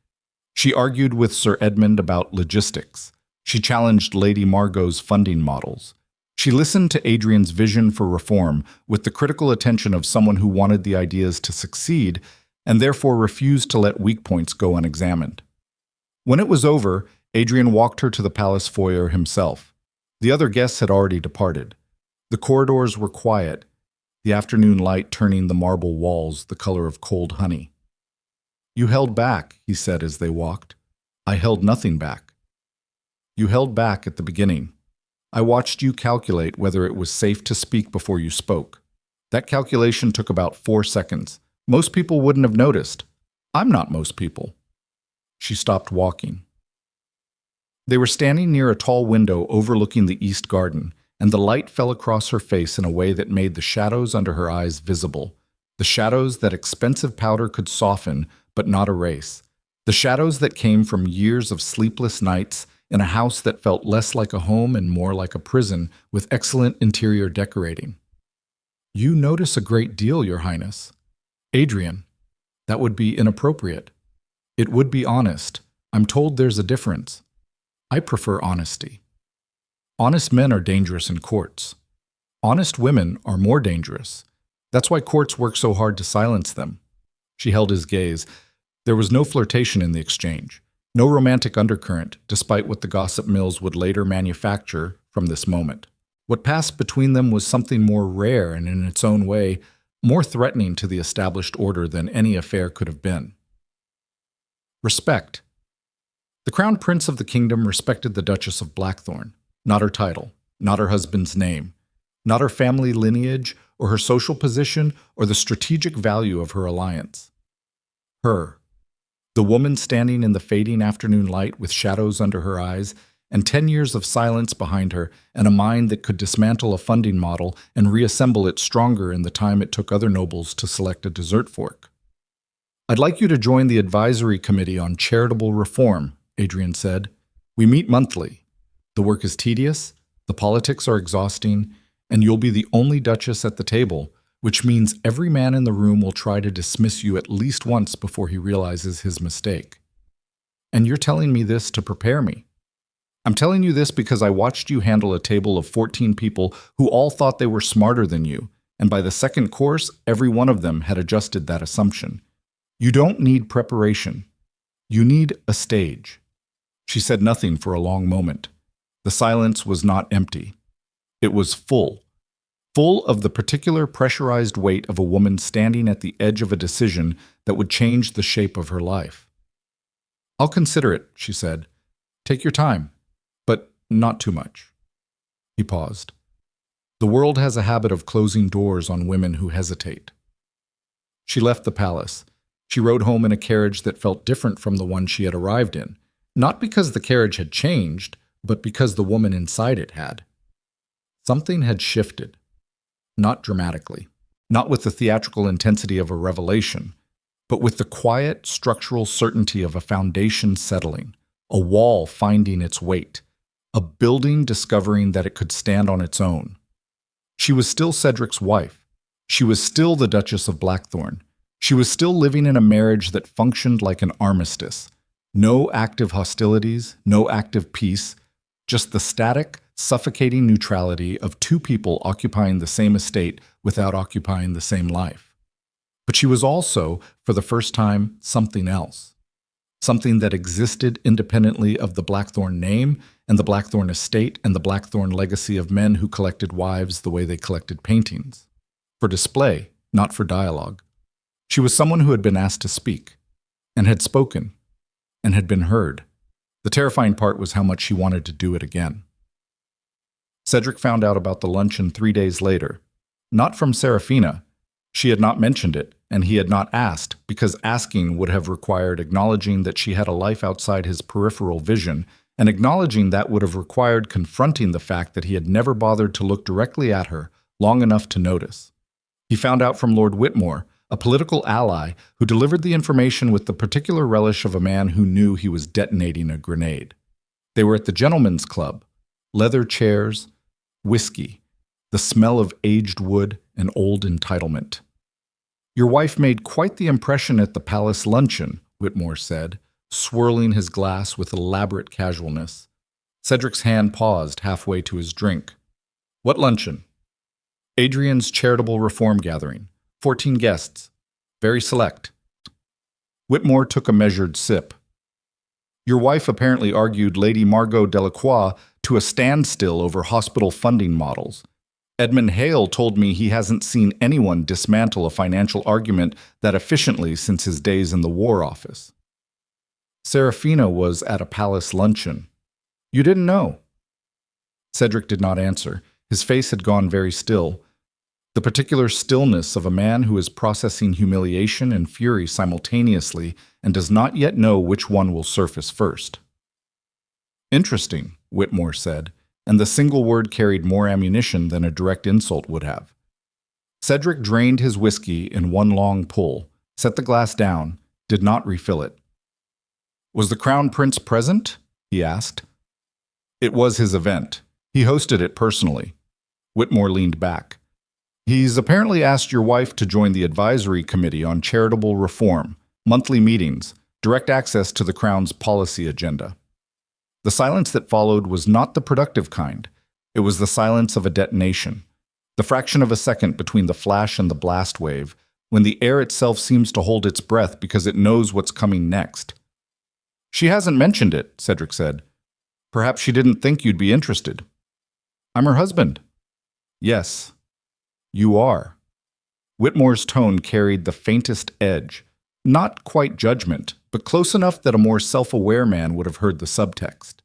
She argued with Sir Edmund about logistics. She challenged Lady Margot's funding models. She listened to Adrian's vision for reform with the critical attention of someone who wanted the ideas to succeed and therefore refused to let weak points go unexamined. When it was over, Adrian walked her to the palace foyer himself. The other guests had already departed. The corridors were quiet, the afternoon light turning the marble walls the color of cold honey. "You held back," he said as they walked. "I held nothing back." "You held back at the beginning. I watched you calculate whether it was safe to speak before you spoke. That calculation took about 4 seconds. Most people wouldn't have noticed. I'm not most people." She stopped walking. They were standing near a tall window overlooking the east garden, and the light fell across her face in a way that made the shadows under her eyes visible, the shadows that expensive powder could soften but not erase, the shadows that came from years of sleepless nights in a house that felt less like a home and more like a prison with excellent interior decorating. "You notice a great deal, Your Highness." "Adrian, that would be inappropriate. It would be honest. I'm told there's a difference. I prefer honesty. Honest men are dangerous in courts. Honest women are more dangerous. That's why courts work so hard to silence them." She held his gaze. There was no flirtation in the exchange, no romantic undercurrent, despite what the gossip mills would later manufacture from this moment. What passed between them was something more rare and, in its own way, more threatening to the established order than any affair could have been. Respect. The crown prince of the kingdom respected the Duchess of Blackthorne, not her title, not her husband's name, not her family lineage or her social position or the strategic value of her alliance. Her, the woman standing in the fading afternoon light with shadows under her eyes and 10 years of silence behind her and a mind that could dismantle a funding model and reassemble it stronger in the time it took other nobles to select a dessert fork. "I'd like you to join the advisory committee on charitable reform," Adrian said. "We meet monthly. The work is tedious, the politics are exhausting, and you'll be the only duchess at the table, which means every man in the room will try to dismiss you at least once before he realizes his mistake. And you're telling me this to prepare me. I'm telling you this because I watched you handle a table of 14 people who all thought they were smarter than you, and by the second course, every one of them had adjusted that assumption. You don't need preparation. You need a stage." She said nothing for a long moment. The silence was not empty. It was full of the particular pressurized weight of a woman standing at the edge of a decision that would change the shape of her life. "I'll consider it," she said. "Take your time, but not too much." He paused. "The world has a habit of closing doors on women who hesitate." She left the palace. She rode home in a carriage that felt different from the one she had arrived in, not because the carriage had changed, but because the woman inside it had. Something had shifted, not dramatically, not with the theatrical intensity of a revelation, but with the quiet, structural certainty of a foundation settling, a wall finding its weight, a building discovering that it could stand on its own. She was still Cedric's wife. She was still the Duchess of Blackthorne. She was still living in a marriage that functioned like an armistice. No active hostilities, no active peace, just the static, suffocating neutrality of two people occupying the same estate without occupying the same life. But she was also, for the first time, something else. Something that existed independently of the Blackthorne name and the Blackthorne estate and the Blackthorne legacy of men who collected wives the way they collected paintings. For display, not for dialogue. She was someone who had been asked to speak, and had spoken, and had been heard. The terrifying part was how much she wanted to do it again. Cedric found out about the luncheon 3 days later. Not from Seraphina. She had not mentioned it, and he had not asked, because asking would have required acknowledging that she had a life outside his peripheral vision, and acknowledging that would have required confronting the fact that he had never bothered to look directly at her long enough to notice. He found out from Lord Whitmore, a political ally who delivered the information with the particular relish of a man who knew he was detonating a grenade. They were at the gentlemen's club. Leather chairs, whiskey, the smell of aged wood and old entitlement. "Your wife made quite the impression at the palace luncheon," Whitmore said, swirling his glass with elaborate casualness. Cedric's hand paused halfway to his drink. "What luncheon?" "Adrian's charitable reform gathering. 14 guests. Very select." Whitmore took a measured sip. "Your wife apparently argued Lady Margot Delacroix to a standstill over hospital funding models. Edmund Hale told me he hasn't seen anyone dismantle a financial argument that efficiently since his days in the War Office." "Seraphina was at a palace luncheon. You didn't know?" Cedric did not answer. His face had gone very still. The particular stillness of a man who is processing humiliation and fury simultaneously and does not yet know which one will surface first. "Interesting," Whitmore said, and the single word carried more ammunition than a direct insult would have. Cedric drained his whiskey in one long pull, set the glass down, did not refill it. "Was the Crown Prince present?" he asked. "It was his event. He hosted it personally." Whitmore leaned back. "He's apparently asked your wife to join the advisory committee on charitable reform, monthly meetings, direct access to the Crown's policy agenda." The silence that followed was not the productive kind. It was the silence of a detonation, the fraction of a second between the flash and the blast wave, when the air itself seems to hold its breath because it knows what's coming next. "She hasn't mentioned it," Cedric said. "Perhaps she didn't think you'd be interested." "I'm her husband." "Yes, you are." Whitmore's tone carried the faintest edge, not quite judgment, but close enough that a more self-aware man would have heard the subtext.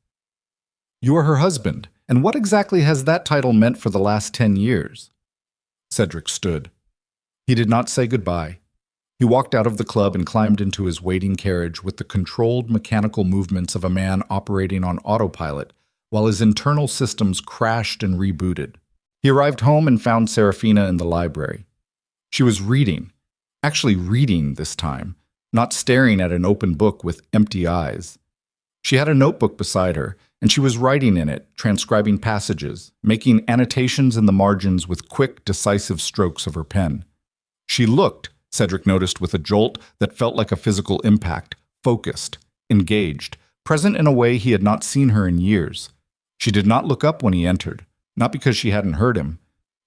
"You are her husband, and what exactly has that title meant for the last 10 years? Cedric stood. He did not say goodbye. He walked out of the club and climbed into his waiting carriage with the controlled mechanical movements of a man operating on autopilot, while his internal systems crashed and rebooted. He arrived home and found Seraphina in the library. She was reading, actually reading this time, not staring at an open book with empty eyes. She had a notebook beside her, and she was writing in it, transcribing passages, making annotations in the margins with quick, decisive strokes of her pen. She looked, Cedric noticed with a jolt that felt like a physical impact, focused, engaged, present in a way he had not seen her in years. She did not look up when he entered, not because she hadn't heard him,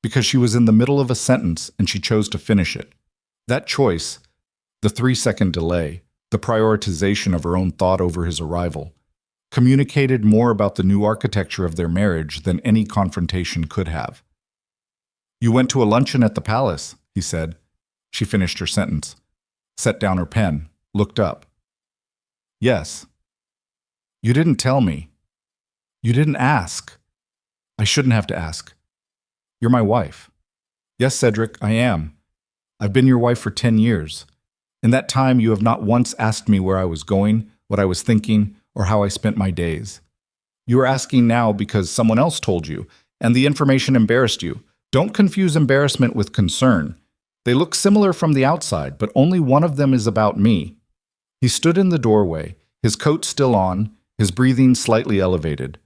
because she was in the middle of a sentence and she chose to finish it. That choice, the 3-second delay, the prioritization of her own thought over his arrival, communicated more about the new architecture of their marriage than any confrontation could have. "You went to a luncheon at the palace," he said. She finished her sentence, set down her pen, looked up. "Yes." "You didn't tell me. You didn't ask." "I shouldn't have to ask. You're my wife." "Yes, Cedric, I am. I've been your wife for 10 years. In that time, you have not once asked me where I was going, what I was thinking, or how I spent my days. You are asking now because someone else told you, and the information embarrassed you. Don't confuse embarrassment with concern. They look similar from the outside, but only one of them is about me. He stood in the doorway, his coat still on, his breathing slightly elevated.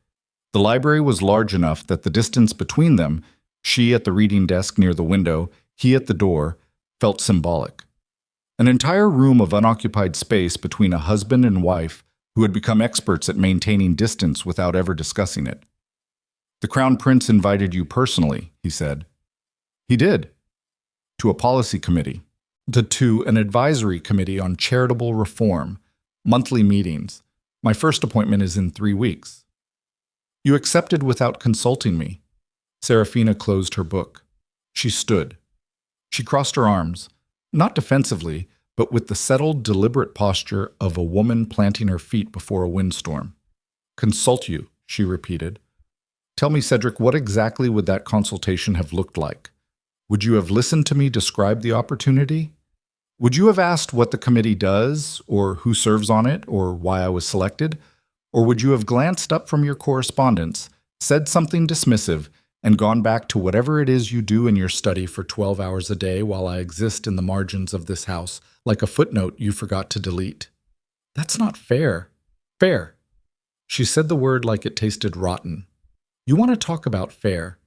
The library was large enough that the distance between them, she at the reading desk near the window, he at the door, felt symbolic. An entire room of unoccupied space between a husband and wife who had become experts at maintaining distance without ever discussing it. The Crown Prince invited you personally, he said. He did. To a policy committee. To an advisory committee on charitable reform. Monthly meetings. My first appointment is in 3 weeks. You accepted without consulting me. Seraphina closed her book. She stood. She crossed her arms, not defensively, but with the settled, deliberate posture of a woman planting her feet before a windstorm. Consult you, she repeated. Tell me, Cedric, what exactly would that consultation have looked like? Would you have listened to me describe the opportunity? Would you have asked what the committee does, or who serves on it, or why I was selected? Or would you have glanced up from your correspondence, said something dismissive, and gone back to whatever it is you do in your study for 12 hours a day while I exist in the margins of this house, like a footnote you forgot to delete? That's not fair. Fair. She said the word like it tasted rotten. You want to talk about fair?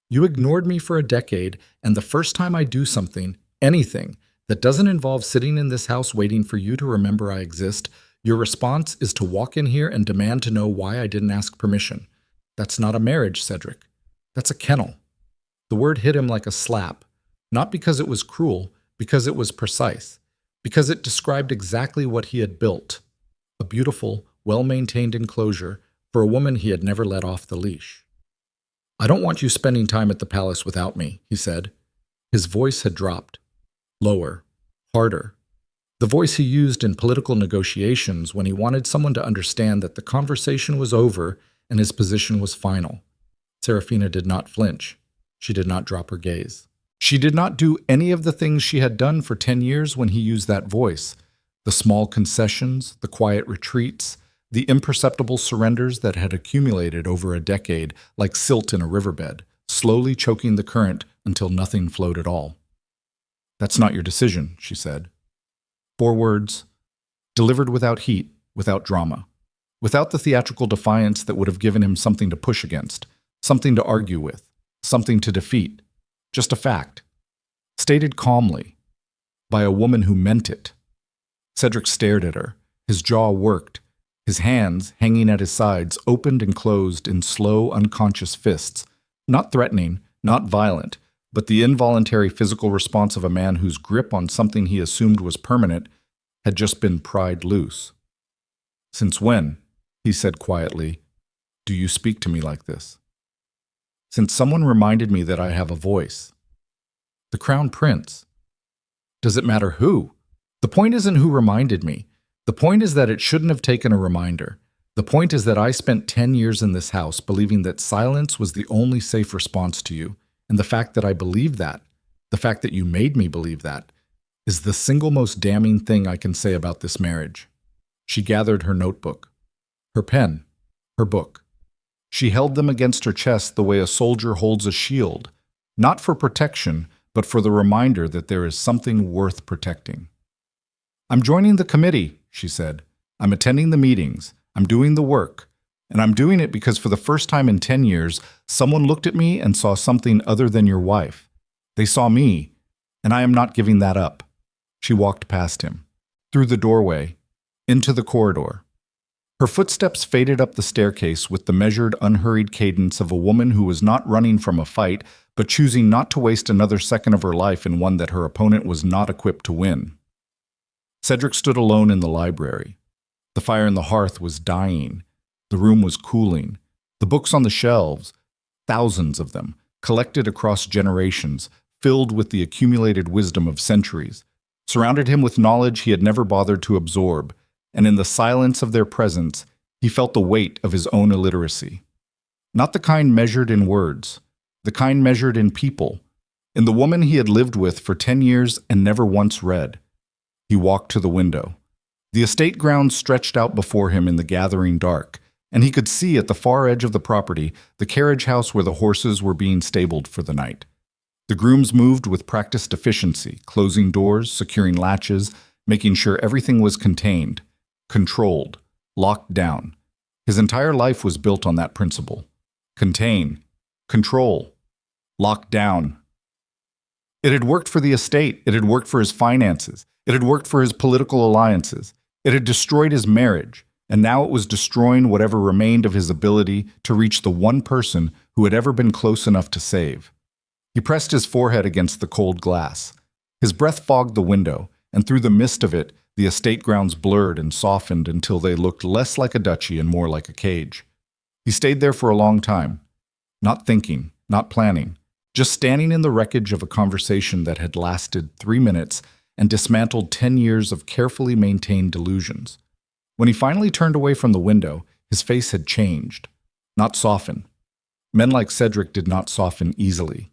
You ignored me for a decade, and the first time I do something, anything, that doesn't involve sitting in this house waiting for you to remember I exist, your response is to walk in here and demand to know why I didn't ask permission. That's not a marriage, Cedric. That's a kennel. The word hit him like a slap, not because it was cruel, because it was precise, because it described exactly what he had built, a beautiful, well-maintained enclosure for a woman he had never let off the leash. I don't want you spending time at the palace without me, he said. His voice had dropped. Lower, harder. The voice he used in political negotiations when he wanted someone to understand that the conversation was over and his position was final. Seraphina did not flinch. She did not drop her gaze. She did not do any of the things she had done for 10 years when he used that voice. The small concessions, the quiet retreats, the imperceptible surrenders that had accumulated over a decade like silt in a riverbed, slowly choking the current until nothing flowed at all. That's not your decision, she said. 4 words, delivered without heat, without drama, without the theatrical defiance that would have given him something to push against, something to argue with, something to defeat. Just a fact. Stated calmly, by a woman who meant it. Cedric stared at her. His jaw worked. His hands, hanging at his sides, opened and closed in slow, unconscious fists. Not threatening, not violent, but the involuntary physical response of a man whose grip on something he assumed was permanent had just been pried loose. Since when, he said quietly, do you speak to me like this? Since someone reminded me that I have a voice. The Crown Prince. Does it matter who? The point isn't who reminded me. The point is that it shouldn't have taken a reminder. The point is that I spent 10 years in this house believing that silence was the only safe response to you, and the fact that I believed that, the fact that you made me believe that, is the single most damning thing I can say about this marriage. She gathered her notebook, her pen, her book. She held them against her chest the way a soldier holds a shield, not for protection, but for the reminder that there is something worth protecting. I'm joining the committee, she said. I'm attending the meetings. I'm doing the work. And I'm doing it because for the first time in 10 years, someone looked at me and saw something other than your wife. They saw me, and I am not giving that up. She walked past him, through the doorway, into the corridor. Her footsteps faded up the staircase with the measured, unhurried cadence of a woman who was not running from a fight, but choosing not to waste another second of her life in one that her opponent was not equipped to win. Cedric stood alone in the library. The fire in the hearth was dying. The room was cooling. The books on the shelves, thousands of them, collected across generations, filled with the accumulated wisdom of centuries, surrounded him with knowledge he had never bothered to absorb, and in the silence of their presence, he felt the weight of his own illiteracy. Not the kind measured in words, the kind measured in people, in the woman he had lived with for 10 years and never once read. He walked to the window. The estate grounds stretched out before him in the gathering dark, and he could see at the far edge of the property the carriage house where the horses were being stabled for the night. The grooms moved with practiced efficiency, closing doors, securing latches, making sure everything was contained, controlled, locked down. His entire life was built on that principle. Contain, control, lock down. It had worked for the estate. It had worked for his finances. It had worked for his political alliances. It had destroyed his marriage, and now it was destroying whatever remained of his ability to reach the one person who had ever been close enough to save. He pressed his forehead against the cold glass. His breath fogged the window, and through the mist of it, the estate grounds blurred and softened until they looked less like a duchy and more like a cage. He stayed there for a long time, not thinking, not planning, just standing in the wreckage of a conversation that had lasted 3 minutes and dismantled 10 years of carefully maintained delusions. When he finally turned away from the window, his face had changed, not softened. Men like Cedric did not soften easily,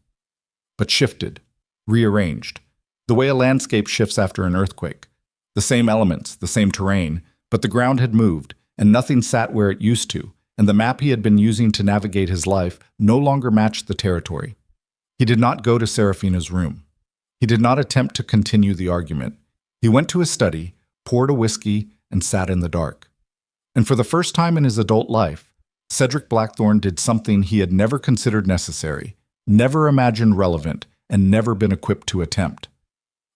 but shifted, rearranged, the way a landscape shifts after an earthquake. The same elements, the same terrain, but the ground had moved, and nothing sat where it used to, and the map he had been using to navigate his life no longer matched the territory. He did not go to Seraphina's room. He did not attempt to continue the argument. He went to his study, poured a whiskey, and sat in the dark. And for the first time in his adult life, Cedric Blackthorne did something he had never considered necessary, never imagined relevant, and never been equipped to attempt.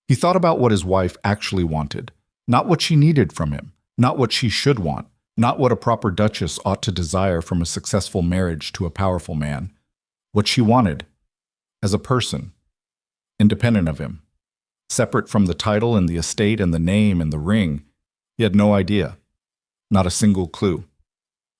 He thought about what his wife actually wanted, not what she needed from him, not what she should want, not what a proper duchess ought to desire from a successful marriage to a powerful man. What she wanted, as a person, independent of him, separate from the title and the estate and the name and the ring. He had no idea, not a single clue.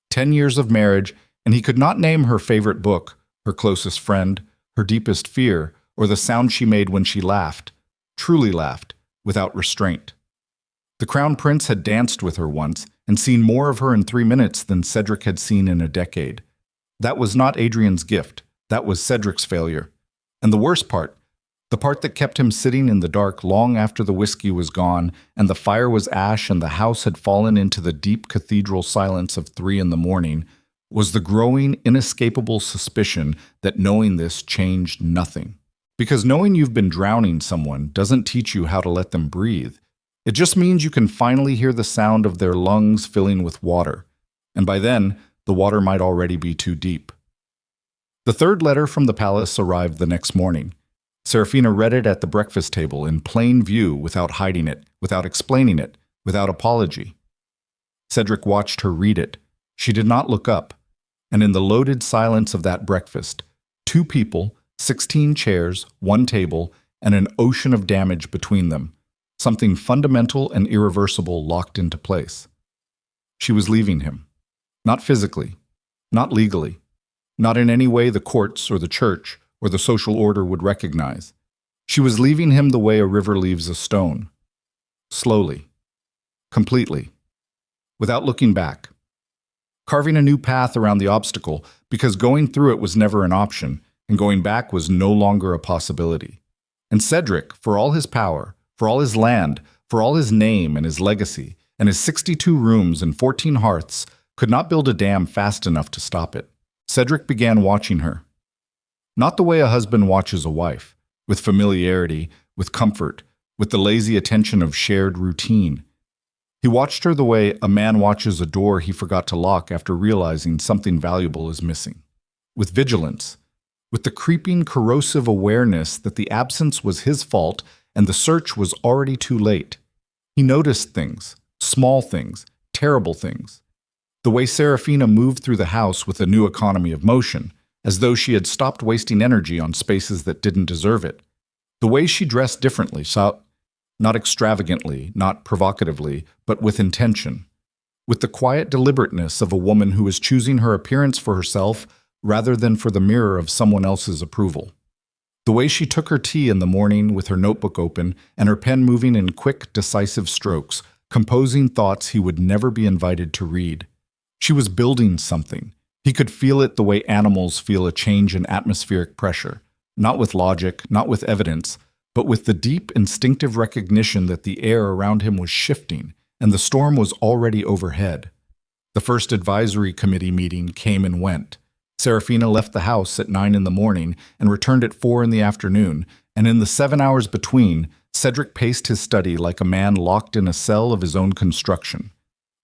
10 years of marriage, and he could not name her favorite book, her closest friend, her deepest fear, or the sound she made when she laughed, truly laughed, without restraint. The Crown Prince had danced with her once and seen more of her in 3 minutes than Cedric had seen in a decade. That was not Adrian's gift. That was Cedric's failure. And the worst part, the part that kept him sitting in the dark long after the whiskey was gone and the fire was ash and the house had fallen into the deep cathedral silence of 3 a.m, was the growing, inescapable suspicion that knowing this changed nothing. Because knowing you've been drowning someone doesn't teach you how to let them breathe. It just means you can finally hear the sound of their lungs filling with water. And by then, the water might already be too deep. The third letter from the palace arrived the next morning. Seraphina read it at the breakfast table in plain view without hiding it, without explaining it, without apology. Cedric watched her read it. She did not look up. And in the loaded silence of that breakfast, 2 people, 16 chairs, 1 table, and an ocean of damage between them, something fundamental and irreversible locked into place. She was leaving him. Not physically, not legally, not in any way the courts or the church or the social order would recognize. She was leaving him the way a river leaves a stone. Slowly. Completely. Without looking back. Carving a new path around the obstacle because going through it was never an option and going back was no longer a possibility. And Cedric, for all his power, for all his land, for all his name and his legacy, and his 62 rooms and 14 hearths, could not build a dam fast enough to stop it. Cedric began watching her. Not the way a husband watches a wife, with familiarity, with comfort, with the lazy attention of shared routine. He watched her the way a man watches a door he forgot to lock after realizing something valuable is missing. With vigilance, with the creeping, corrosive awareness that the absence was his fault and the search was already too late. He noticed things, small things, terrible things. The way Seraphina moved through the house with a new economy of motion, as though she had stopped wasting energy on spaces that didn't deserve it. The way she dressed differently, not extravagantly, not provocatively, but with intention. With the quiet deliberateness of a woman who is choosing her appearance for herself rather than for the mirror of someone else's approval. The way she took her tea in the morning with her notebook open and her pen moving in quick, decisive strokes, composing thoughts he would never be invited to read. She was building something. He could feel it the way animals feel a change in atmospheric pressure. not with logic, not with evidence, but with the deep instinctive recognition that the air around him was shifting and the storm was already overhead. The first advisory committee meeting came and went. Seraphina left the house at 9 in the morning and returned at 4 in the afternoon, and in the 7 hours between, Cedric paced his study like a man locked in a cell of his own construction.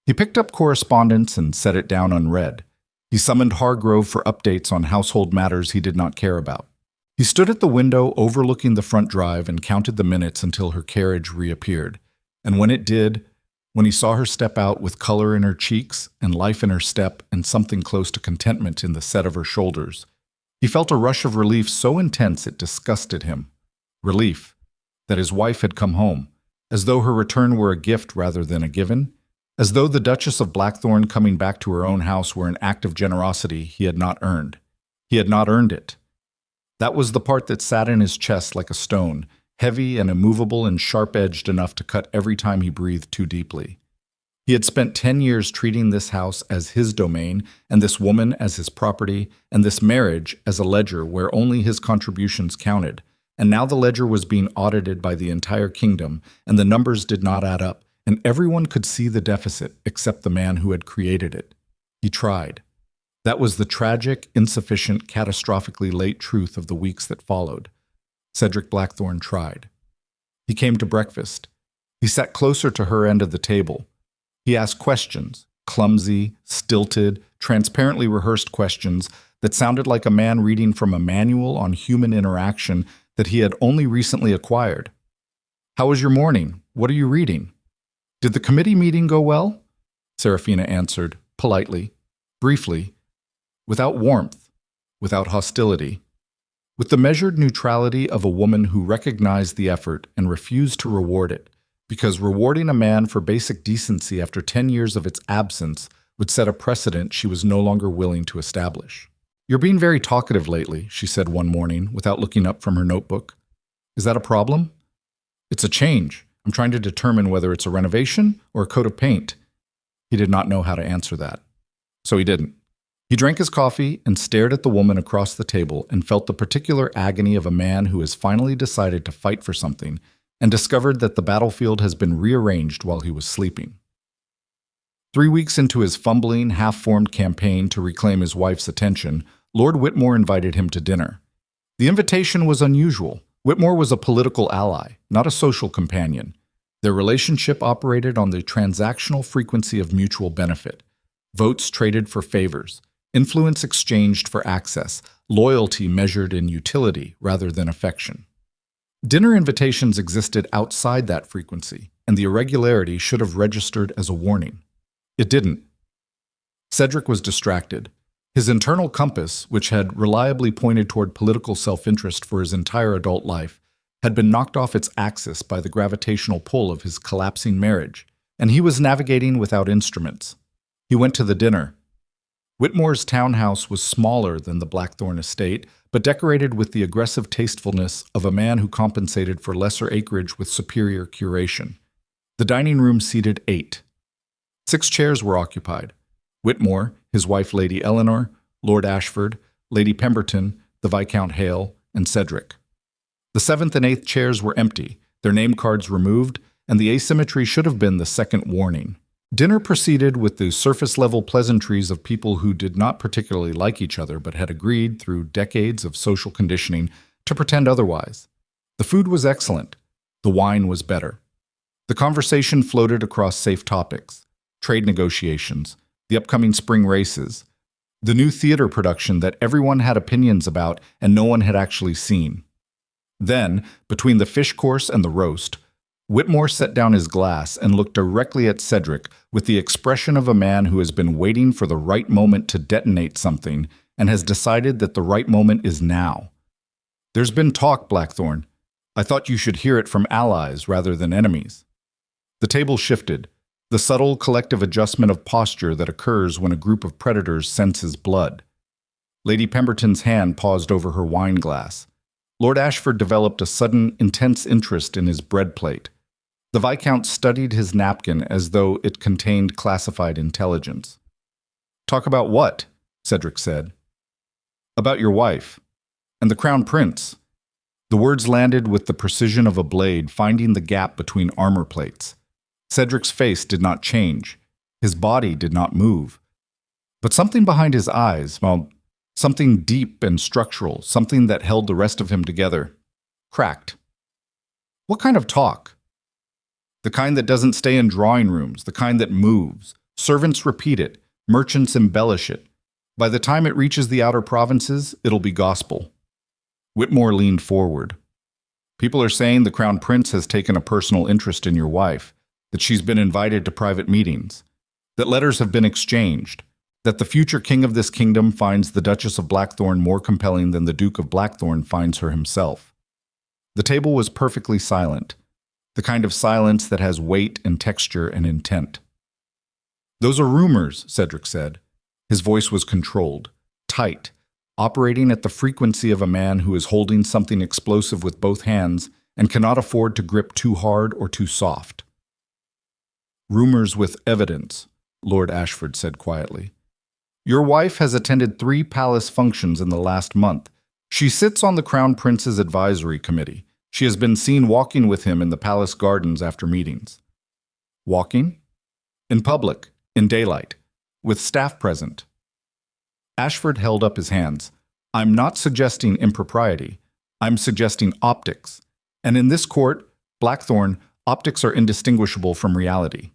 He picked up correspondence and set it down unread. He summoned Hargrove for updates on household matters he did not care about. He stood at the window overlooking the front drive and counted the minutes until her carriage reappeared. And when it did, when he saw her step out with color in her cheeks and life in her step and something close to contentment in the set of her shoulders, he felt a rush of relief so intense it disgusted him. Relief that his wife had come home, as though her return were a gift rather than a given, as though the Duchess of Blackthorne coming back to her own house were an act of generosity he had not earned. He had not earned it. That was the part that sat in his chest like a stone, heavy and immovable and sharp-edged enough to cut every time he breathed too deeply. He had spent 10 years treating this house as his domain, and this woman as his property, and this marriage as a ledger where only his contributions counted. And now the ledger was being audited by the entire kingdom, and the numbers did not add up, and everyone could see the deficit except the man who had created it. He tried. That was the tragic, insufficient, catastrophically late truth of the weeks that followed. Cedric Blackthorne tried. He came to breakfast. He sat closer to her end of the table. He asked questions, clumsy, stilted, transparently rehearsed questions that sounded like a man reading from a manual on human interaction that he had only recently acquired. "How was your morning? What are you reading?" "Did the committee meeting go well?" Seraphina answered, politely, briefly, without warmth, without hostility, with the measured neutrality of a woman who recognized the effort and refused to reward it, because rewarding a man for basic decency after 10 years of its absence would set a precedent she was no longer willing to establish. "You're being very talkative lately," she said one morning, without looking up from her notebook. "Is that a problem?" "It's a change. I'm trying to determine whether it's a renovation or a coat of paint." He did not know how to answer that, so he didn't. He drank his coffee and stared at the woman across the table and felt the particular agony of a man who has finally decided to fight for something and discovered that the battlefield has been rearranged while he was sleeping. 3 weeks into his fumbling, half-formed campaign to reclaim his wife's attention, Lord Whitmore invited him to dinner. The invitation was unusual. Whitmore was a political ally, not a social companion. Their relationship operated on the transactional frequency of mutual benefit. Votes traded for favors, influence exchanged for access, loyalty measured in utility rather than affection. Dinner invitations existed outside that frequency, and the irregularity should have registered as a warning. It didn't. Cedric was distracted. His internal compass, which had reliably pointed toward political self-interest for his entire adult life, had been knocked off its axis by the gravitational pull of his collapsing marriage, and he was navigating without instruments. He went to the dinner. Whitmore's townhouse was smaller than the Blackthorne estate, but decorated with the aggressive tastefulness of a man who compensated for lesser acreage with superior curation. The dining room seated 8. 6 chairs were occupied. Whitmore, his wife Lady Eleanor, Lord Ashford, Lady Pemberton, the Viscount Hale, and Cedric. The 7th and 8th chairs were empty, their name cards removed, and the asymmetry should have been the second warning. Dinner proceeded with the surface-level pleasantries of people who did not particularly like each other but had agreed through decades of social conditioning to pretend otherwise. The food was excellent. The wine was better. The conversation floated across safe topics: trade negotiations, the upcoming spring races, the new theater production that everyone had opinions about and no one had actually seen. Then, between the fish course and the roast, Whitmore set down his glass and looked directly at Cedric with the expression of a man who has been waiting for the right moment to detonate something and has decided that the right moment is now. "There's been talk, Blackthorne. I thought you should hear it from allies rather than enemies." The table shifted, the subtle collective adjustment of posture that occurs when a group of predators senses blood. Lady Pemberton's hand paused over her wine glass. Lord Ashford developed a sudden, intense interest in his bread plate. The Viscount studied his napkin as though it contained classified intelligence. "Talk about what?" Cedric said. "About your wife." And the Crown Prince. The words landed with the precision of a blade, finding the gap between armor plates. Cedric's face did not change. His body did not move. But something behind his eyes, well, something deep and structural, something that held the rest of him together, cracked. What kind of talk? The kind that doesn't stay in drawing rooms, the kind that moves. Servants repeat it, merchants embellish it. By the time it reaches the outer provinces, it'll be gospel. Whitmore leaned forward. People are saying the Crown Prince has taken a personal interest in your wife, that she's been invited to private meetings, that letters have been exchanged, that the future king of this kingdom finds the Duchess of Blackthorne more compelling than the Duke of Blackthorne finds her himself. The table was perfectly silent, the kind of silence that has weight and texture and intent. Those are rumors, Cedric said. His voice was controlled, tight, operating at the frequency of a man who is holding something explosive with both hands and cannot afford to grip too hard or too soft. Rumors with evidence, Lord Ashford said quietly. Your wife has attended 3 palace functions in the last month. She sits on the Crown Prince's advisory committee. She has been seen walking with him in the palace gardens after meetings. Walking? In public, in daylight, with staff present. Ashford held up his hands. I'm not suggesting impropriety. I'm suggesting optics. And in this court, Blackthorne, optics are indistinguishable from reality.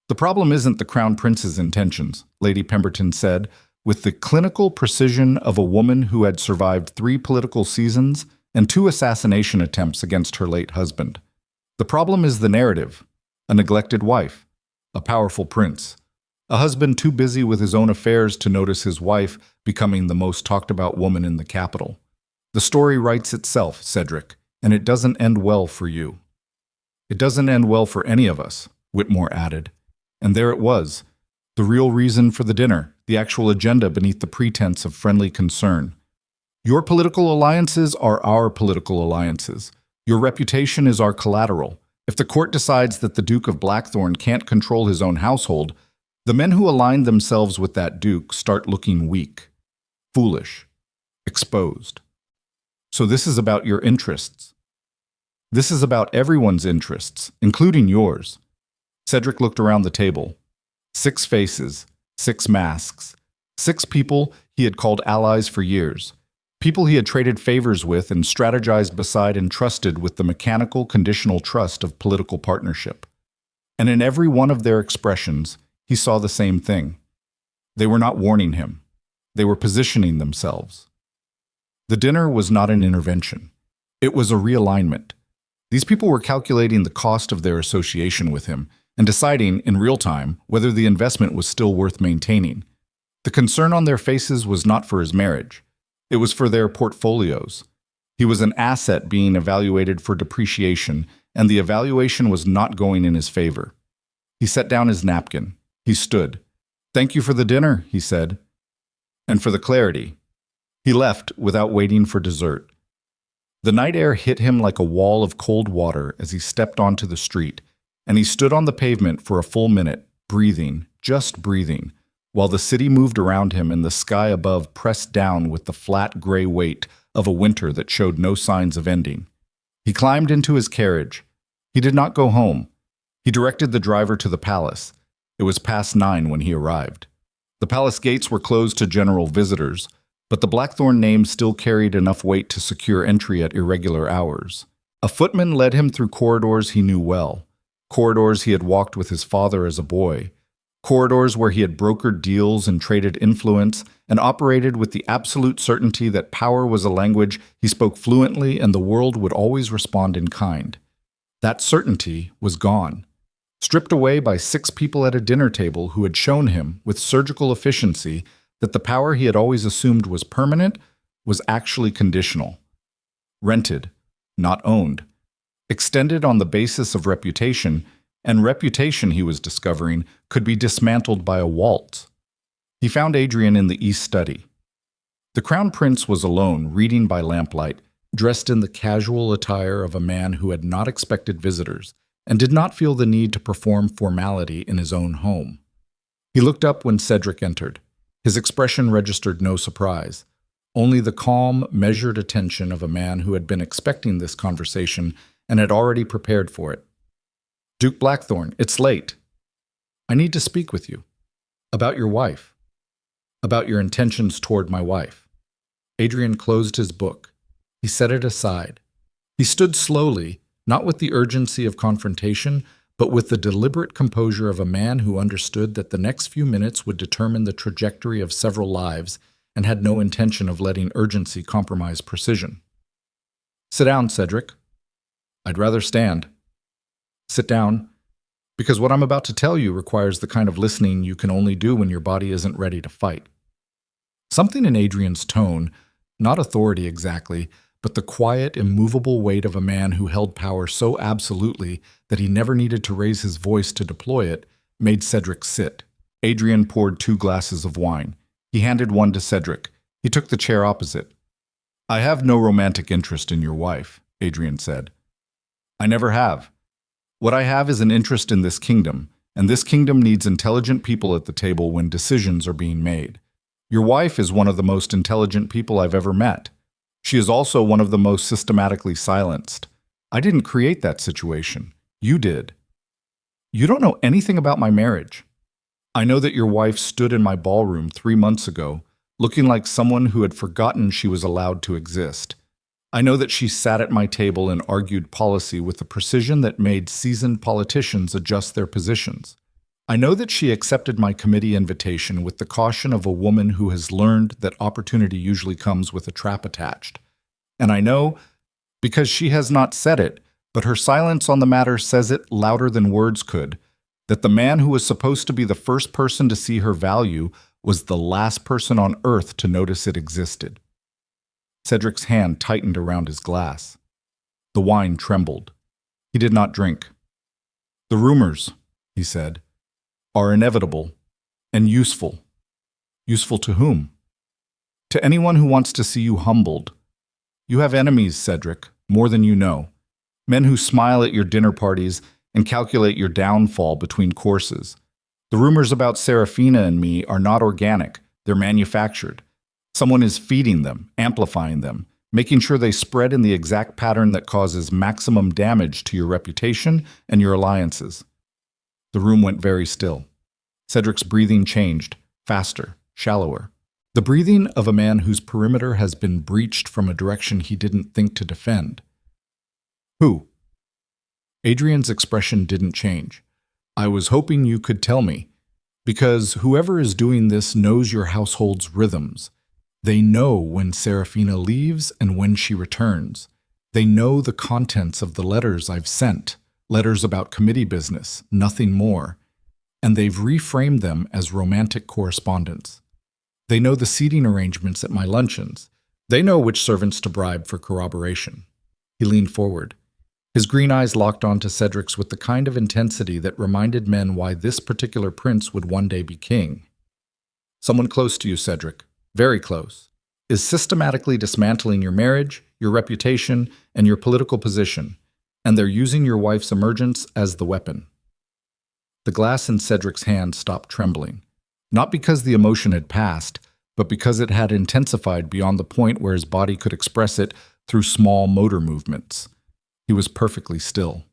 The problem isn't the Crown Prince's intentions, Lady Pemberton said, with the clinical precision of a woman who had survived 3 political seasons and 2 assassination attempts against her late husband. The problem is the narrative. A neglected wife, a powerful prince, a husband too busy with his own affairs to notice his wife becoming the most talked about woman in the capital. The story writes itself, Cedric, and it doesn't end well for you. It doesn't end well for any of us, Whitmore added. And there it was, the real reason for the dinner, the actual agenda beneath the pretense of friendly concern. Your political alliances are our political alliances. Your reputation is our collateral. If the court decides that the Duke of Blackthorne can't control his own household, the men who align themselves with that duke start looking weak, foolish, exposed. So this is about your interests. This is about everyone's interests, including yours. Cedric looked around the table. 6 faces, 6 masks, 6 people he had called allies for years, people he had traded favors with and strategized beside and trusted with the mechanical, conditional trust of political partnership. And in every one of their expressions, he saw the same thing. They were not warning him. They were positioning themselves. The dinner was not an intervention. It was a realignment. These people were calculating the cost of their association with him and deciding in real time whether the investment was still worth maintaining. The concern on their faces was not for his marriage. It was for their portfolios. He was an asset being evaluated for depreciation, and the evaluation was not going in his favor. He set down his napkin. He stood. Thank you for the dinner, he said, and for the clarity. He left without waiting for dessert. The night air hit him like a wall of cold water as he stepped onto the street, and he stood on the pavement for a full minute, breathing, just breathing, while the city moved around him and the sky above pressed down with the flat gray weight of a winter that showed no signs of ending. He climbed into his carriage. He did not go home. He directed the driver to the palace. It was past 9 when he arrived. The palace gates were closed to general visitors, but the Blackthorne name still carried enough weight to secure entry at irregular hours. A footman led him through corridors he knew well, corridors he had walked with his father as a boy, corridors where he had brokered deals and traded influence and operated with the absolute certainty that power was a language he spoke fluently and the world would always respond in kind. That certainty was gone, stripped away by 6 people at a dinner table who had shown him, with surgical efficiency, that the power he had always assumed was permanent was actually conditional. Rented, not owned. Extended on the basis of reputation, and reputation, he was discovering, could be dismantled by a waltz. He found Adrian in the East Study. The Crown Prince was alone, reading by lamplight, dressed in the casual attire of a man who had not expected visitors, and did not feel the need to perform formality in his own home. He looked up when Cedric entered. His expression registered no surprise. only the calm, measured attention of a man who had been expecting this conversation and had already prepared for it. "Duke Blackthorne, it's late. I need to speak with you. About your wife. About your intentions toward my wife." Adrian closed his book. He set it aside. He stood slowly, not with the urgency of confrontation, but with the deliberate composure of a man who understood that the next few minutes would determine the trajectory of several lives and had no intention of letting urgency compromise precision. "Sit down, Cedric." "I'd rather stand." "Sit down, because what I'm about to tell you requires the kind of listening you can only do when your body isn't ready to fight." Something in Adrian's tone, not authority exactly, but the quiet, immovable weight of a man who held power so absolutely that he never needed to raise his voice to deploy it, made Cedric sit. Adrian poured 2 glasses of wine. He handed one to Cedric. He took the chair opposite. "I have no romantic interest in your wife," Adrian said. "I never have. What I have is an interest in this kingdom, and this kingdom needs intelligent people at the table when decisions are being made. Your wife is one of the most intelligent people I've ever met. She is also one of the most systematically silenced. I didn't create that situation. You did. You don't know anything about my marriage. I know that your wife stood in my ballroom 3 months ago, looking like someone who had forgotten she was allowed to exist. I know that she sat at my table and argued policy with a precision that made seasoned politicians adjust their positions. I know that she accepted my committee invitation with the caution of a woman who has learned that opportunity usually comes with a trap attached. And I know, because she has not said it, but her silence on the matter says it louder than words could, that the man who was supposed to be the first person to see her value was the last person on earth to notice it existed." Cedric's hand tightened around his glass. The wine trembled. He did not drink. "The rumors," he said, "are inevitable and useful." "Useful to whom?" "To anyone who wants to see you humbled. You have enemies, Cedric, more than you know. Men who smile at your dinner parties and calculate your downfall between courses. The rumors about Seraphina and me are not organic, they're manufactured. Someone is feeding them, amplifying them, making sure they spread in the exact pattern that causes maximum damage to your reputation and your alliances." The room went very still. Cedric's breathing changed, faster, shallower. The breathing of a man whose perimeter has been breached from a direction he didn't think to defend. "Who?" Adrian's expression didn't change. "I was hoping you could tell me, because whoever is doing this knows your household's rhythms. They know when Seraphina leaves and when she returns. They know the contents of the letters I've sent. Letters about committee business, nothing more, and they've reframed them as romantic correspondence. They know the seating arrangements at my luncheons. They know which servants to bribe for corroboration." He leaned forward. His green eyes locked onto Cedric's with the kind of intensity that reminded men why this particular prince would one day be king. "Someone close to you, Cedric, very close, is systematically dismantling your marriage, your reputation, and your political position. And they're using your wife's emergence as the weapon." The glass in Cedric's hand stopped trembling, not because the emotion had passed, but because it had intensified beyond the point where his body could express it through small motor movements. He was perfectly still.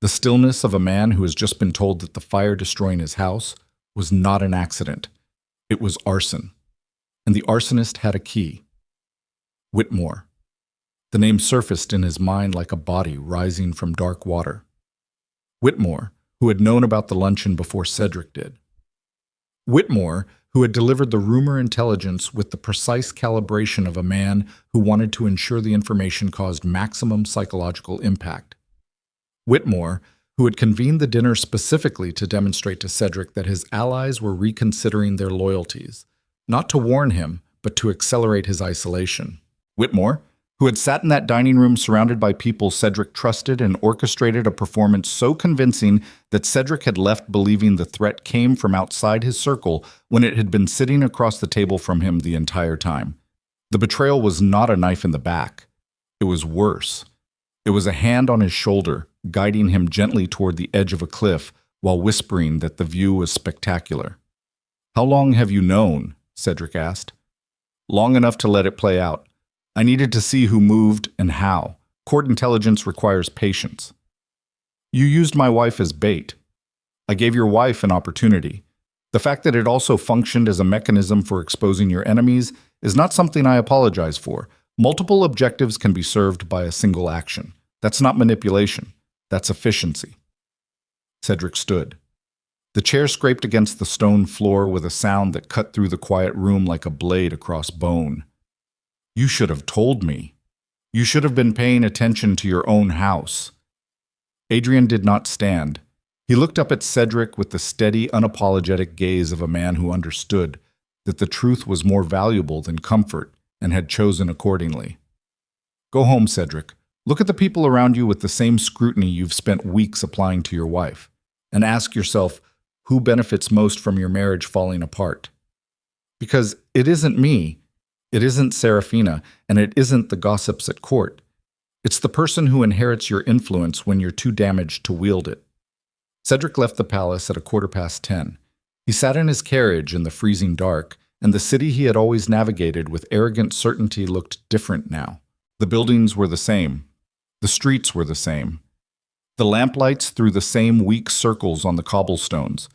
The stillness of a man who has just been told that the fire destroying his house was not an accident. It was arson. And the arsonist had a key. Whitmore. The name surfaced in his mind like a body rising from dark water. Whitmore, who had known about the luncheon before Cedric did. Whitmore, who had delivered the rumor intelligence with the precise calibration of a man who wanted to ensure the information caused maximum psychological impact. Whitmore, who had convened the dinner specifically to demonstrate to Cedric that his allies were reconsidering their loyalties, not to warn him, but to accelerate his isolation. Whitmore, who had sat in that dining room surrounded by people Cedric trusted and orchestrated a performance so convincing that Cedric had left believing the threat came from outside his circle when it had been sitting across the table from him the entire time. The betrayal was not a knife in the back. It was worse. It was a hand on his shoulder, guiding him gently toward the edge of a cliff while whispering that the view was spectacular. "How long have you known?" Cedric asked. long enough to let it play out. I needed to see who moved and how. Court intelligence requires patience. You used my wife as bait. I gave your wife an opportunity. The fact that it also functioned as a mechanism for exposing your enemies is not something I apologize for. Multiple objectives can be served by a single action. That's not manipulation. That's efficiency. Cedric stood. The chair scraped against the stone floor with a sound that cut through the quiet room like a blade across bone. You should have told me. You should have been paying attention to your own house. Adrian did not stand. He looked up at Cedric with the steady, unapologetic gaze of a man who understood that the truth was more valuable than comfort and had chosen accordingly. Go home, Cedric. Look at the people around you with the same scrutiny you've spent weeks applying to your wife, and ask yourself who benefits most from your marriage falling apart. Because it isn't me, it isn't Seraphina, and it isn't the gossips at court. It's the person who inherits your influence when you're too damaged to wield it. Cedric left the palace at 10:15. He sat in his carriage in the freezing dark, and the city he had always navigated with arrogant certainty looked different now. The buildings were the same. The streets were the same. The lamplights threw the same weak circles on the cobblestones.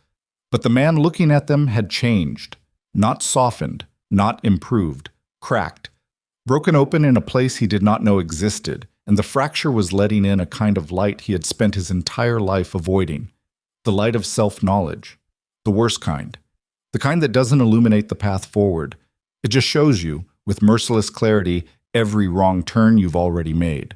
But the man looking at them had changed, not softened, not improved, cracked, broken open in a place he did not know existed, and the fracture was letting in a kind of light he had spent his entire life avoiding. The light of self-knowledge. The worst kind. The kind that doesn't illuminate the path forward. It just shows you, with merciless clarity, every wrong turn you've already made.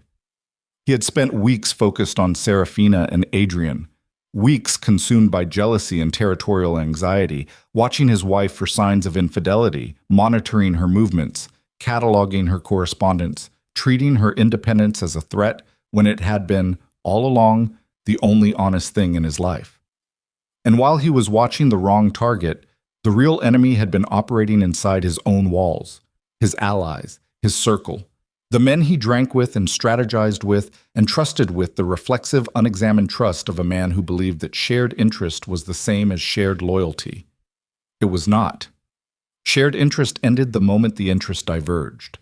He had spent weeks focused on Seraphina and Adrian, weeks consumed by jealousy and territorial anxiety, watching his wife for signs of infidelity, monitoring her movements, cataloging her correspondence, treating her independence as a threat when it had been, all along, the only honest thing in his life. And while he was watching the wrong target, the real enemy had been operating inside his own walls, his allies, his circle, the men he drank with and strategized with and trusted with the reflexive, unexamined trust of a man who believed that shared interest was the same as shared loyalty. It was not. Shared interest ended the moment the interest diverged.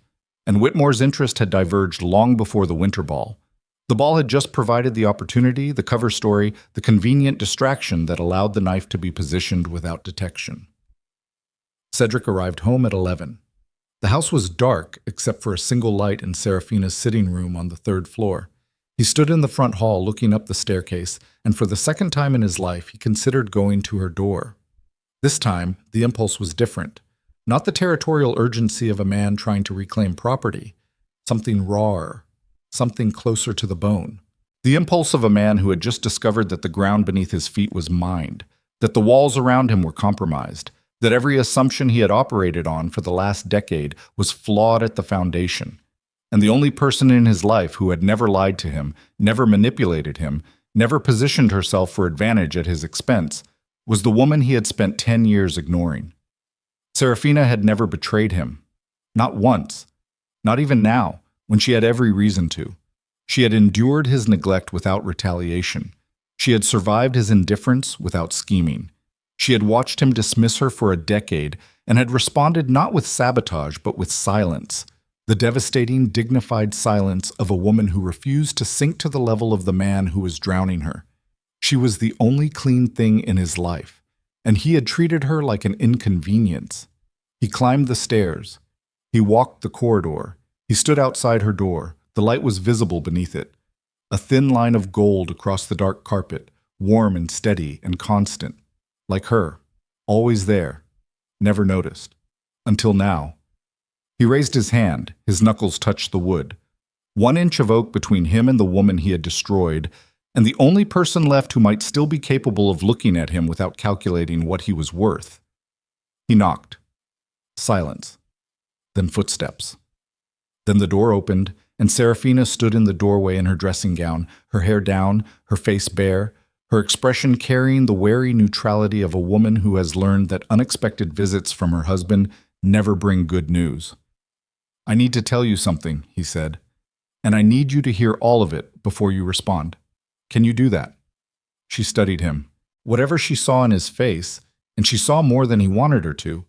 And Whitmore's interest had diverged long before the winter ball. The ball had just provided the opportunity, the cover story, the convenient distraction that allowed the knife to be positioned without detection. Cedric arrived home at 11. The house was dark except for a single light in Seraphina's sitting room on the 3rd floor. He stood in the front hall looking up the staircase, and for the second time in his life he considered going to her door. This time, the impulse was different. Not the territorial urgency of a man trying to reclaim property. Something rawer, something closer to the bone. The impulse of a man who had just discovered that the ground beneath his feet was mined, that the walls around him were compromised, that every assumption he had operated on for the last decade was flawed at the foundation. And the only person in his life who had never lied to him, never manipulated him, never positioned herself for advantage at his expense, was the woman he had spent 10 years ignoring. Seraphina had never betrayed him. Not once. Not even now, when she had every reason to. She had endured his neglect without retaliation. She had survived his indifference without scheming. She had watched him dismiss her for a decade and had responded not with sabotage but with silence, the devastating, dignified silence of a woman who refused to sink to the level of the man who was drowning her. She was the only clean thing in his life, and he had treated her like an inconvenience. He climbed the stairs. He walked the corridor. He stood outside her door. The light was visible beneath it. A thin line of gold across the dark carpet, warm and steady and constant. Like her, always there, never noticed. Until now. He raised his hand, his knuckles touched the wood. 1 inch of oak between him and the woman he had destroyed, and the only person left who might still be capable of looking at him without calculating what he was worth. He knocked. Silence. Then footsteps. Then the door opened, and Seraphina stood in the doorway in her dressing gown, her hair down, her face bare, her expression carrying the wary neutrality of a woman who has learned that unexpected visits from her husband never bring good news. "I need to tell you something," he said, "and I need you to hear all of it before you respond. Can you do that?" She studied him. Whatever she saw in his face, and she saw more than he wanted her to,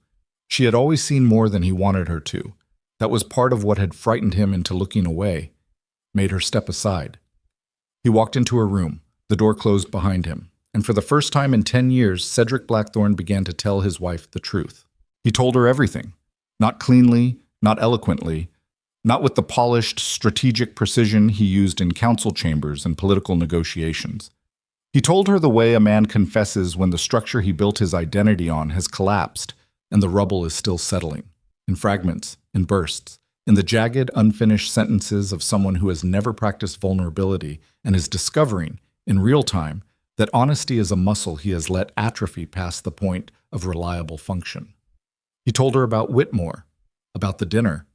She had always seen more than he wanted her to. That was part of what had frightened him into looking away, made her step aside. He walked into her room, the door closed behind him, and for the first time in 10 years, Cedric Blackthorne began to tell his wife the truth. He told her everything, not cleanly, not eloquently, not with the polished, strategic precision he used in council chambers and political negotiations. He told her the way a man confesses when the structure he built his identity on has collapsed and the rubble is still settling, in fragments, in bursts, in the jagged, unfinished sentences of someone who has never practiced vulnerability and is discovering, in real time, that honesty is a muscle he has let atrophy past the point of reliable function. He told her about Whitmore, about the dinner,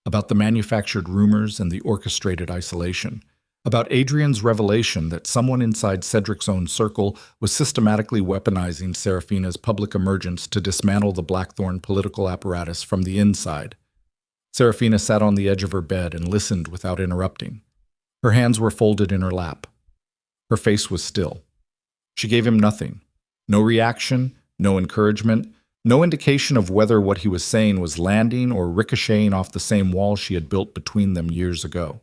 about the manufactured rumors and the orchestrated isolation, about Adrian's revelation that someone inside Cedric's own circle was systematically weaponizing Seraphina's public emergence to dismantle the Blackthorne political apparatus from the inside. Seraphina sat on the edge of her bed and listened without interrupting. Her hands were folded in her lap. Her face was still. She gave him nothing. No reaction, no encouragement, no indication of whether what he was saying was landing or ricocheting off the same wall she had built between them years ago.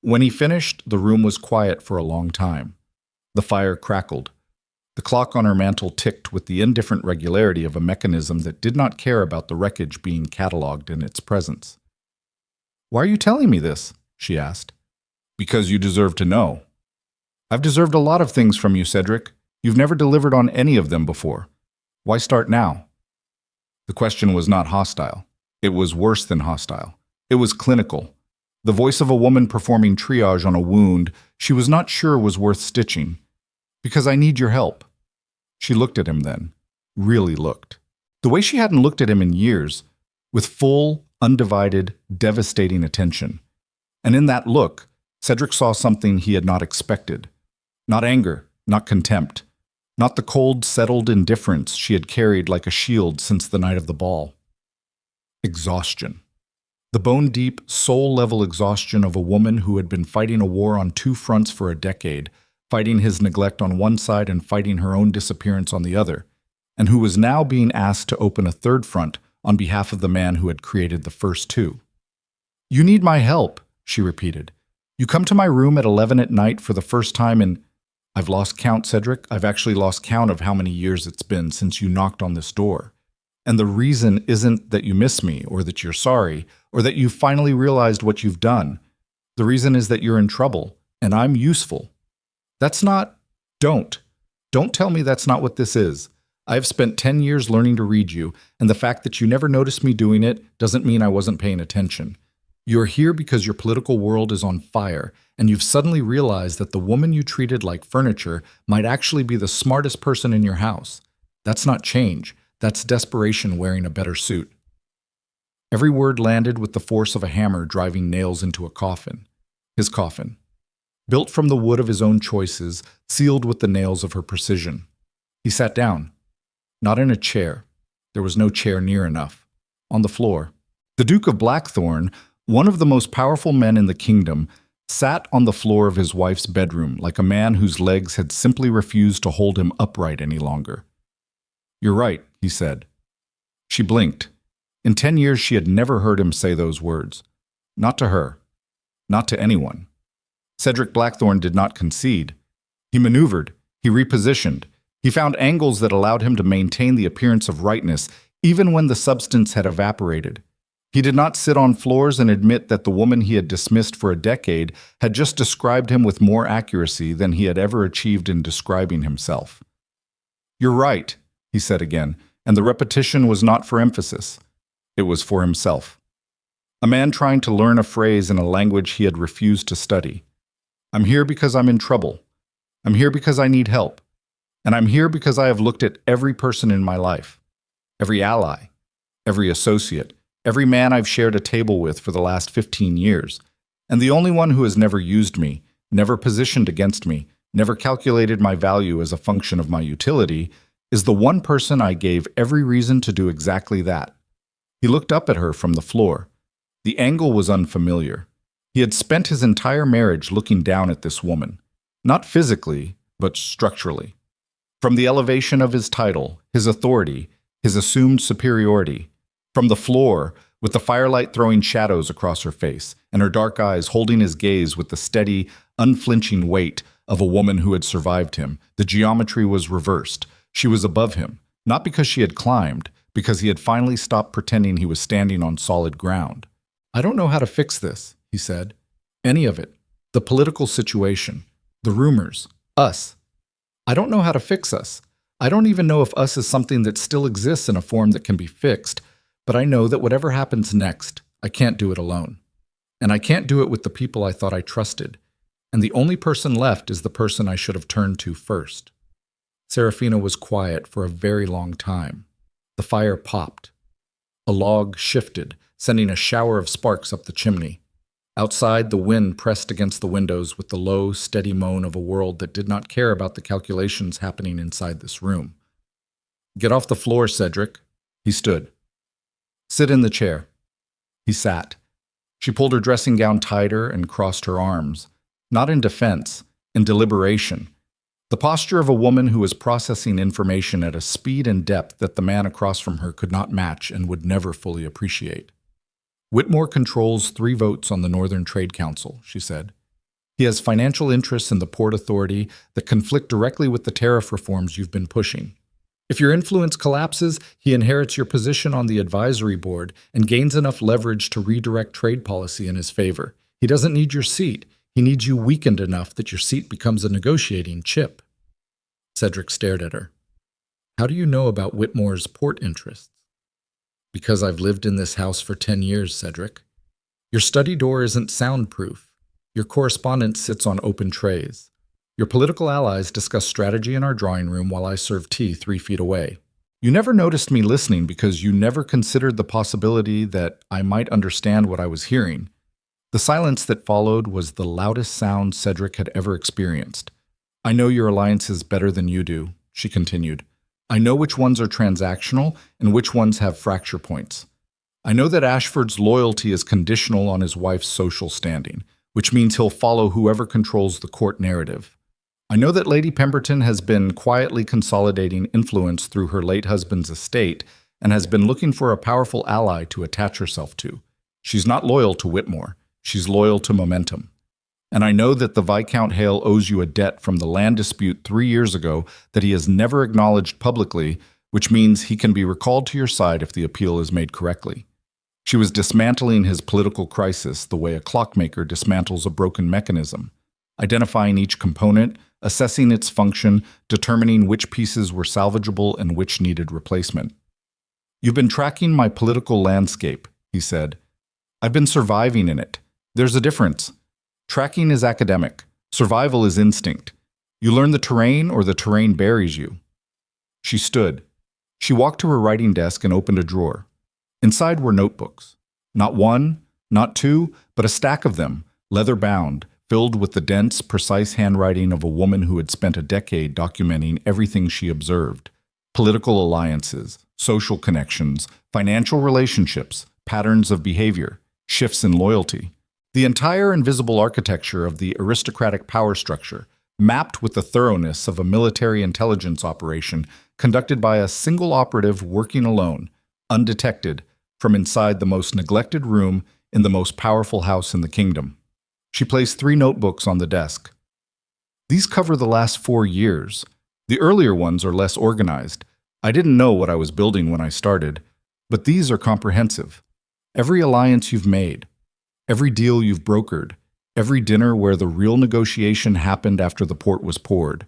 When he finished, the room was quiet for a long time. The fire crackled. The clock on her mantel ticked with the indifferent regularity of a mechanism that did not care about the wreckage being catalogued in its presence. "Why are you telling me this?" she asked. "Because you deserve to know." "I've deserved a lot of things from you, Cedric. You've never delivered on any of them before. Why start now?" The question was not hostile. It was worse than hostile. It was clinical. The voice of a woman performing triage on a wound she was not sure was worth stitching. "Because I need your help." She looked at him then. Really looked. The way she hadn't looked at him in years, with full, undivided, devastating attention. And in that look, Cedric saw something he had not expected. Not anger, not contempt. Not the cold, settled indifference she had carried like a shield since the night of the ball. Exhaustion. The bone-deep, soul-level exhaustion of a woman who had been fighting a war on two fronts for a decade, fighting his neglect on one side and fighting her own disappearance on the other, and who was now being asked to open a third front on behalf of the man who had created the first two. "You need my help," she repeated. "You come to my room at 11 at night for the first time in— I've lost count, Cedric. I've actually lost count of how many years it's been since you knocked on this door. And the reason isn't that you miss me, or that you're sorry, or that you've finally realized what you've done. The reason is that you're in trouble, and I'm useful. That's not— Don't tell me that's not what this is. I have spent 10 years learning to read you, and the fact that you never noticed me doing it doesn't mean I wasn't paying attention. You're here because your political world is on fire, and you've suddenly realized that the woman you treated like furniture might actually be the smartest person in your house. That's not change. That's desperation wearing a better suit." Every word landed with the force of a hammer driving nails into a coffin. His coffin. Built from the wood of his own choices, sealed with the nails of her precision. He sat down. Not in a chair. There was no chair near enough. On the floor. The Duke of Blackthorne, one of the most powerful men in the kingdom, sat on the floor of his wife's bedroom like a man whose legs had simply refused to hold him upright any longer. "You're right," he said. She blinked. In 10 years she had never heard him say those words. Not to her. Not to anyone. Cedric Blackthorne did not concede. He maneuvered. He repositioned. He found angles that allowed him to maintain the appearance of rightness, even when the substance had evaporated. He did not sit on floors and admit that the woman he had dismissed for a decade had just described him with more accuracy than he had ever achieved in describing himself. "You're right," he said again, and the repetition was not for emphasis. It was for himself. A man trying to learn a phrase in a language he had refused to study. "I'm here because I'm in trouble. I'm here because I need help. And I'm here because I have looked at every person in my life. Every ally. Every associate. Every man I've shared a table with for the last 15 years. And the only one who has never used me, never positioned against me, never calculated my value as a function of my utility, is the one person I gave every reason to do exactly that." He looked up at her from the floor. The angle was unfamiliar. He had spent his entire marriage looking down at this woman. Not physically, but structurally. From the elevation of his title, his authority, his assumed superiority, From the floor, with the firelight throwing shadows across her face, and her dark eyes holding his gaze with the steady, unflinching weight of a woman who had survived him, the geometry was reversed. She was above him, not because she had climbed, because he had finally stopped pretending he was standing on solid ground. "I don't know how to fix this," he said. "Any of it. The political situation. The rumors. Us. I don't know how to fix us. I don't even know if us is something that still exists in a form that can be fixed, but I know that whatever happens next, I can't do it alone. And I can't do it with the people I thought I trusted. And the only person left is the person I should have turned to first." Seraphina was quiet for a very long time. The fire popped. A log shifted, sending a shower of sparks up the chimney. Outside, the wind pressed against the windows with the low, steady moan of a world that did not care about the calculations happening inside this room. "Get off the floor, Cedric." He stood. "Sit in the chair." He sat. She pulled her dressing gown tighter and crossed her arms, not in defense, in deliberation. The posture of a woman who was processing information at a speed and depth that the man across from her could not match and would never fully appreciate. "Whitmore controls 3 votes on the Northern Trade Council," she said. "He has financial interests in the Port Authority that conflict directly with the tariff reforms you've been pushing. If your influence collapses, he inherits your position on the advisory board and gains enough leverage to redirect trade policy in his favor. He doesn't need your seat. He needs you weakened enough that your seat becomes a negotiating chip." Cedric stared at her. "How do you know about Whitmore's port interests?" "Because I've lived in this house for 10 years, Cedric. Your study door isn't soundproof. Your correspondence sits on open trays. Your political allies discuss strategy in our drawing room while I serve tea 3 feet away. You never noticed me listening because you never considered the possibility that I might understand what I was hearing." The silence that followed was the loudest sound Cedric had ever experienced. "I know your alliances better than you do," she continued. "I know which ones are transactional and which ones have fracture points. I know that Ashford's loyalty is conditional on his wife's social standing, which means he'll follow whoever controls the court narrative. I know that Lady Pemberton has been quietly consolidating influence through her late husband's estate and has been looking for a powerful ally to attach herself to. She's not loyal to Whitmore. She's loyal to momentum. And I know that the Viscount Hale owes you a debt from the land dispute 3 years ago that he has never acknowledged publicly, which means he can be recalled to your side if the appeal is made correctly." She was dismantling his political crisis the way a clockmaker dismantles a broken mechanism, identifying each component, assessing its function, determining which pieces were salvageable and which needed replacement. "You've been tracking my political landscape," he said. "I've been surviving in it. There's a difference. Tracking is academic. Survival is instinct. You learn the terrain or the terrain buries you." She stood. She walked to her writing desk and opened a drawer. Inside were notebooks. Not 1, not 2, but a stack of them, leather-bound, filled with the dense, precise handwriting of a woman who had spent a decade documenting everything she observed. Political alliances, social connections, financial relationships, patterns of behavior, shifts in loyalty. The entire invisible architecture of the aristocratic power structure, mapped with the thoroughness of a military intelligence operation conducted by a single operative working alone, undetected, from inside the most neglected room in the most powerful house in the kingdom. She placed 3 notebooks on the desk. "These cover the last 4 years. The earlier ones are less organized. I didn't know what I was building when I started, but these are comprehensive. Every alliance you've made, every deal you've brokered, every dinner where the real negotiation happened after the port was poured.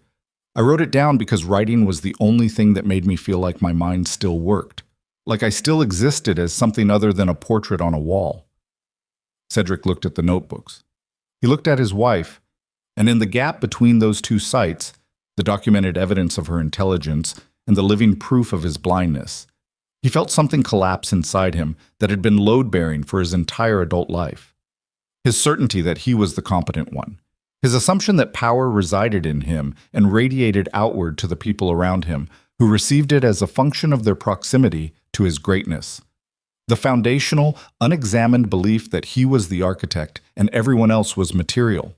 I wrote it down because writing was the only thing that made me feel like my mind still worked, like I still existed as something other than a portrait on a wall." Cedric looked at the notebooks. He looked at his wife, and in the gap between those 2 sites, the documented evidence of her intelligence and the living proof of his blindness, he felt something collapse inside him that had been load-bearing for his entire adult life. His certainty that he was the competent one. His assumption that power resided in him and radiated outward to the people around him, who received it as a function of their proximity to his greatness. The foundational, unexamined belief that he was the architect and everyone else was material.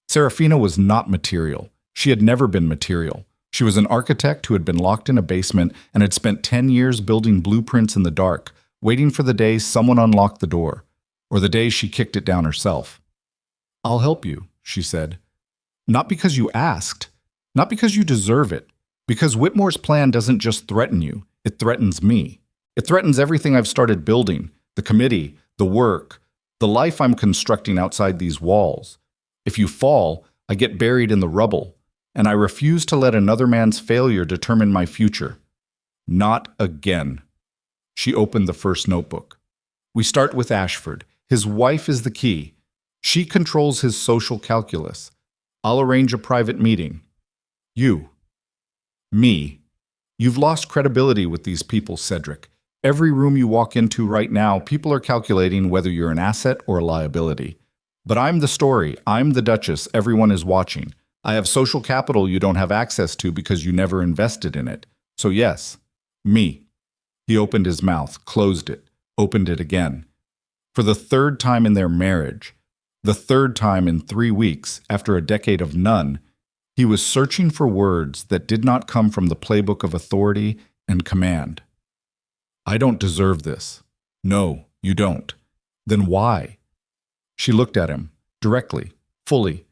Seraphina was not material. She had never been material. She was an architect who had been locked in a basement and had spent 10 years building blueprints in the dark, waiting for the day someone unlocked the door, or the day she kicked it down herself. "I'll help you," she said. "Not because you asked, not because you deserve it, because Whitmore's plan doesn't just threaten you, it threatens me. It threatens everything I've started building, the committee, the work, the life I'm constructing outside these walls. If you fall, I get buried in the rubble, and I refuse to let another man's failure determine my future. Not again." She opened the first notebook. "We start with Ashford. His wife is the key. She controls his social calculus. I'll arrange a private meeting. You. Me. You've lost credibility with these people, Cedric. Every room you walk into right now, people are calculating whether you're an asset or a liability. But I'm the story. I'm the Duchess everyone is watching. I have social capital you don't have access to because you never invested in it. So yes, me." He opened his mouth, closed it, opened it again. For the third time in their marriage, the third time in 3 weeks after a decade of none, he was searching for words that did not come from the playbook of authority and command. "I don't deserve this." "No, you don't." "Then why?" She looked at him, directly, fully,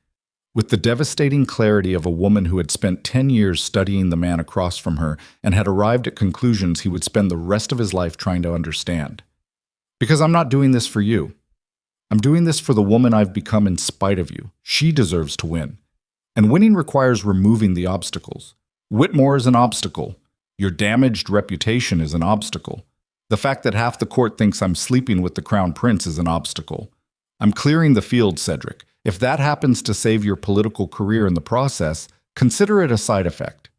with the devastating clarity of a woman who had spent 10 years studying the man across from her and had arrived at conclusions he would spend the rest of his life trying to understand. "Because I'm not doing this for you. I'm doing this for the woman I've become in spite of you. She deserves to win. And winning requires removing the obstacles. Whitmore is an obstacle. Your damaged reputation is an obstacle. The fact that half the court thinks I'm sleeping with the crown prince is an obstacle. I'm clearing the field, Cedric. If that happens to save your political career in the process, consider it a side effect."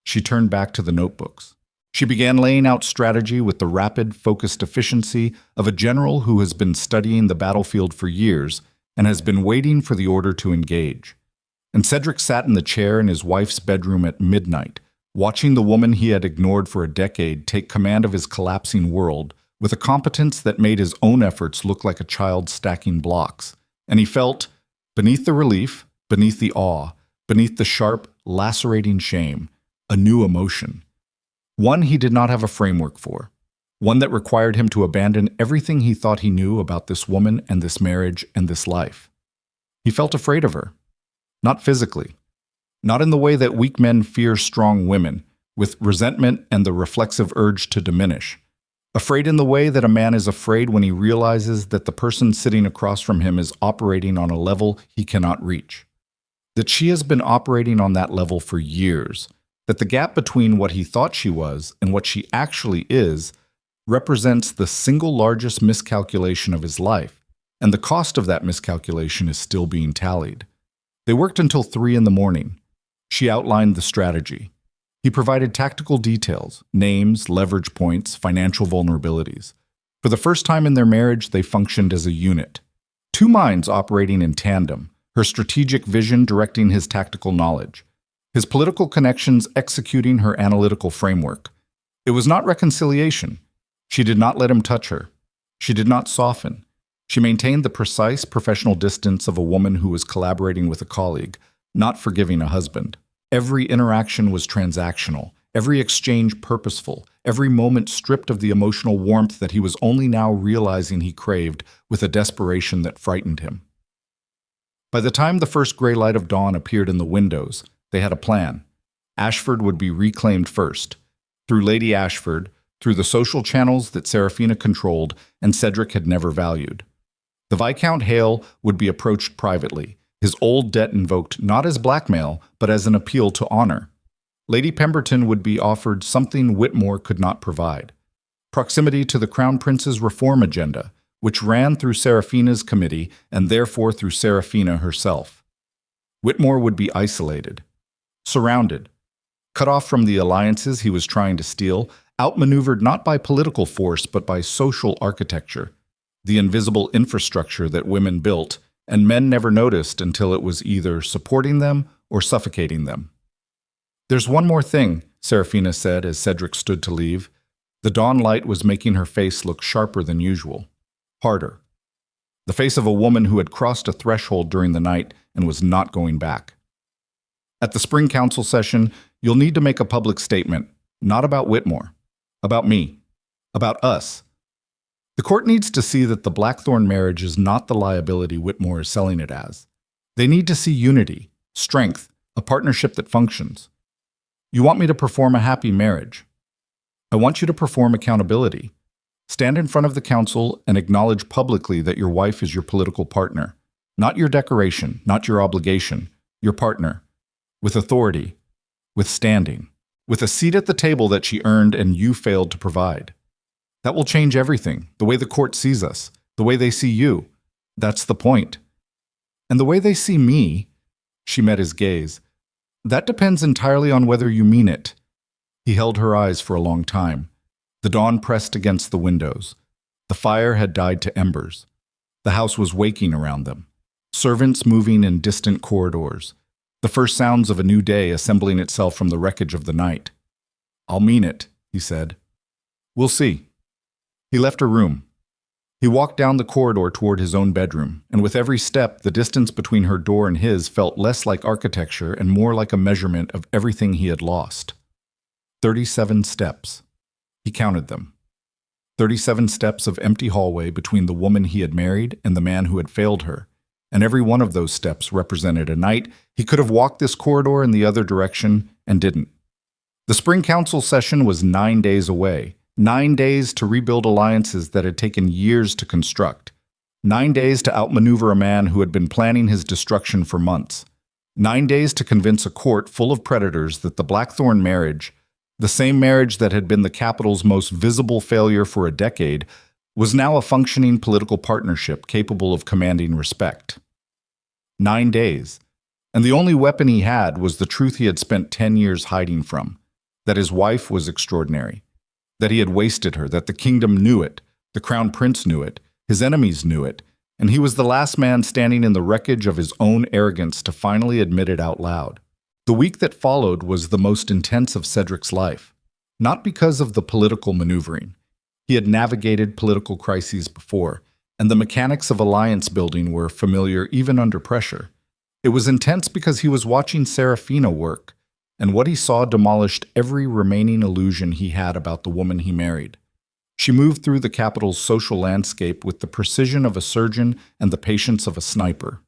She turned back to the notebooks. She began laying out strategy with the rapid, focused efficiency of a general who has been studying the battlefield for years and has been waiting for the order to engage. And Cedric sat in the chair in his wife's bedroom at midnight, watching the woman he had ignored for a decade take command of his collapsing world with a competence that made his own efforts look like a child stacking blocks. And he felt, beneath the relief, beneath the awe, beneath the sharp, lacerating shame, a new emotion. One he did not have a framework for. One that required him to abandon everything he thought he knew about this woman and this marriage and this life. He felt afraid of her. Not physically. Not in the way that weak men fear strong women, with resentment and the reflexive urge to diminish. Afraid in the way that a man is afraid when he realizes that the person sitting across from him is operating on a level he cannot reach. That she has been operating on that level for years. That the gap between what he thought she was and what she actually is represents the single largest miscalculation of his life, and the cost of that miscalculation is still being tallied. They worked until 3 a.m. She outlined the strategy. He provided tactical details, names, leverage points, financial vulnerabilities. For the first time in their marriage, they functioned as a unit. 2 minds operating in tandem, her strategic vision directing his tactical knowledge, his political connections executing her analytical framework. It was not reconciliation. She did not let him touch her. She did not soften. She maintained the precise professional distance of a woman who was collaborating with a colleague, not forgiving a husband. Every interaction was transactional, every exchange purposeful, every moment stripped of the emotional warmth that he was only now realizing he craved with a desperation that frightened him. By the time the first gray light of dawn appeared in the windows, they had a plan. Ashford would be reclaimed first, through Lady Ashford, through the social channels that Seraphina controlled and Cedric had never valued. The Viscount Hale would be approached privately, his old debt invoked not as blackmail, but as an appeal to honor. Lady Pemberton would be offered something Whitmore could not provide: proximity to the Crown Prince's reform agenda, which ran through Seraphina's committee and therefore through Seraphina herself. Whitmore would be isolated, surrounded, cut off from the alliances he was trying to steal, outmaneuvered not by political force but by social architecture, the invisible infrastructure that women built and men never noticed until it was either supporting them or suffocating them. "There's one more thing," Seraphina said as Cedric stood to leave. The dawn light was making her face look sharper than usual, harder. The face of a woman who had crossed a threshold during the night and was not going back. "At the spring council session, you'll need to make a public statement, not about Whitmore, about me, about us. The court needs to see that the Blackthorne marriage is not the liability Whitmore is selling it as. They need to see unity, strength, a partnership that functions. You want me to perform a happy marriage. I want you to perform accountability. Stand in front of the council and acknowledge publicly that your wife is your political partner. Not your decoration, not your obligation, your partner. With authority, with standing, with a seat at the table that she earned and you failed to provide. That will change everything, the way the court sees us, the way they see you. That's the point. And the way they see me, she met his gaze, that depends entirely on whether you mean it. He held her eyes for a long time. The dawn pressed against the windows. The fire had died to embers. The house was waking around them. Servants moving in distant corridors. The first sounds of a new day assembling itself from the wreckage of the night. I'll mean it, he said. We'll see. He left her room. He walked down the corridor toward his own bedroom, and with every step, the distance between her door and his felt less like architecture and more like a measurement of everything he had lost. 37 steps. He counted them. 37 steps of empty hallway between the woman he had married and the man who had failed her, and every one of those steps represented a night he could have walked this corridor in the other direction and didn't. The spring council session was 9 days away. 9 days to rebuild alliances that had taken years to construct. 9 days to outmaneuver a man who had been planning his destruction for months. 9 days to convince a court full of predators that the Blackthorne marriage, the same marriage that had been the capital's most visible failure for a decade, was now a functioning political partnership capable of commanding respect. 9 days. And the only weapon he had was the truth he had spent 10 years hiding from, that his wife was extraordinary. That he had wasted her, that the kingdom knew it, the crown prince knew it, his enemies knew it, and he was the last man standing in the wreckage of his own arrogance to finally admit it out loud. The week that followed was the most intense of Cedric's life, not because of the political maneuvering. He had navigated political crises before, and the mechanics of alliance building were familiar even under pressure. It was intense because he was watching Seraphina work, and what he saw demolished every remaining illusion he had about the woman he married. She moved through the capital's social landscape with the precision of a surgeon and the patience of a sniper.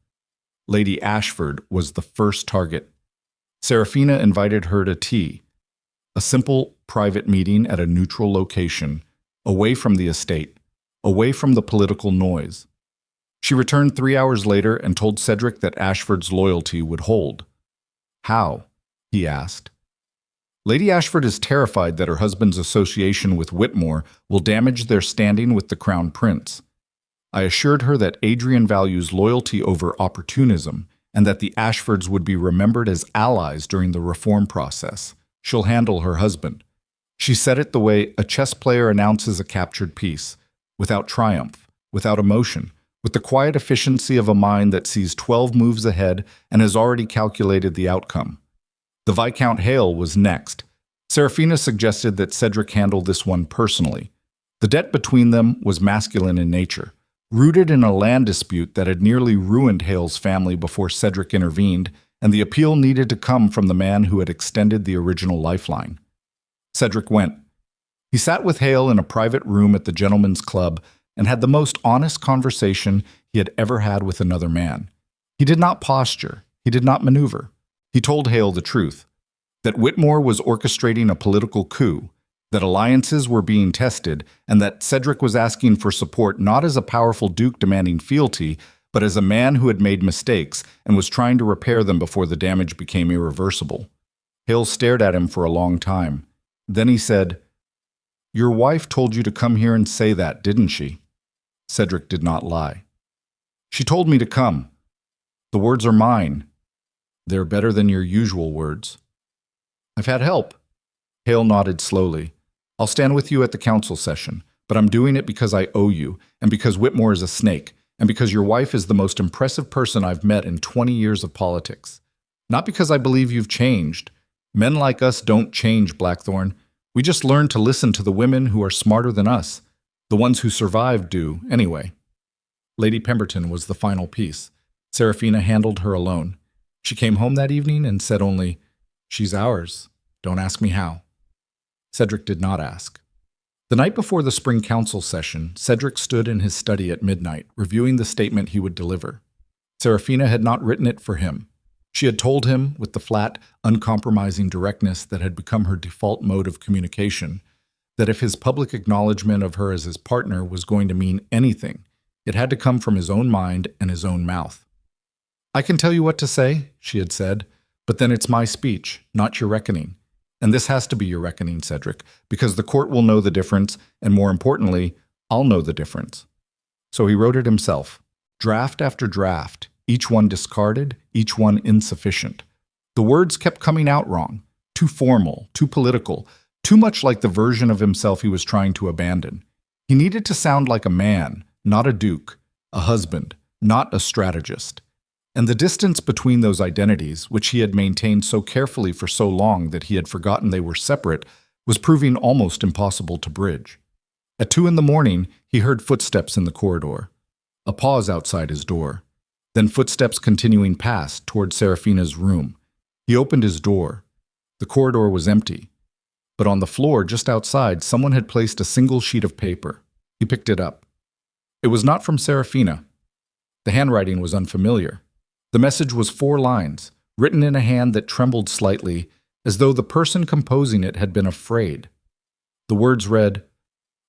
Lady Ashford was the first target. Seraphina invited her to tea, a simple, private meeting at a neutral location, away from the estate, away from the political noise. She returned 3 hours later and told Cedric that Ashford's loyalty would hold. How? He asked. Lady Ashford is terrified that her husband's association with Whitmore will damage their standing with the crown prince. I assured her that Adrian values loyalty over opportunism and that the Ashfords would be remembered as allies during the reform process. She'll handle her husband. She said it the way a chess player announces a captured piece, without triumph, without emotion, with the quiet efficiency of a mind that sees 12 moves ahead and has already calculated the outcome. The Viscount Hale was next. Seraphina suggested that Cedric handle this one personally. The debt between them was masculine in nature, rooted in a land dispute that had nearly ruined Hale's family before Cedric intervened, and the appeal needed to come from the man who had extended the original lifeline. Cedric went. He sat with Hale in a private room at the Gentlemen's Club and had the most honest conversation he had ever had with another man. He did not posture. He did not maneuver. He told Hale the truth, that Whitmore was orchestrating a political coup, that alliances were being tested, and that Cedric was asking for support not as a powerful duke demanding fealty, but as a man who had made mistakes and was trying to repair them before the damage became irreversible. Hale stared at him for a long time. Then he said, "Your wife told you to come here and say that, didn't she?" Cedric did not lie. "She told me to come. The words are mine. They're better than your usual words." "I've had help." Hale nodded slowly. "I'll stand with you at the council session, but I'm doing it because I owe you, and because Whitmore is a snake, and because your wife is the most impressive person I've met in 20 years of politics. Not because I believe you've changed. Men like us don't change, Blackthorne. We just learn to listen to the women who are smarter than us. The ones who survived do, anyway." Lady Pemberton was the final piece. Seraphina handled her alone. She came home that evening and said only, "She's ours. Don't ask me how." Cedric did not ask. The night before the spring council session, Cedric stood in his study at midnight, reviewing the statement he would deliver. Seraphina had not written it for him. She had told him, with the flat, uncompromising directness that had become her default mode of communication, that if his public acknowledgement of her as his partner was going to mean anything, it had to come from his own mind and his own mouth. "I can tell you what to say," she had said, "but then it's my speech, not your reckoning. And this has to be your reckoning, Cedric, because the court will know the difference, and more importantly, I'll know the difference." So he wrote it himself, draft after draft, each one discarded, each one insufficient. The words kept coming out wrong, too formal, too political, too much like the version of himself he was trying to abandon. He needed to sound like a man, not a duke, a husband, not a strategist. And the distance between those identities, which he had maintained so carefully for so long that he had forgotten they were separate, was proving almost impossible to bridge. At 2 a.m, he heard footsteps in the corridor, a pause outside his door, then footsteps continuing past toward Seraphina's room. He opened his door. The corridor was empty, but on the floor just outside, someone had placed a single sheet of paper. He picked it up. It was not from Seraphina. The handwriting was unfamiliar. The message was 4 lines, written in a hand that trembled slightly, as though the person composing it had been afraid. The words read,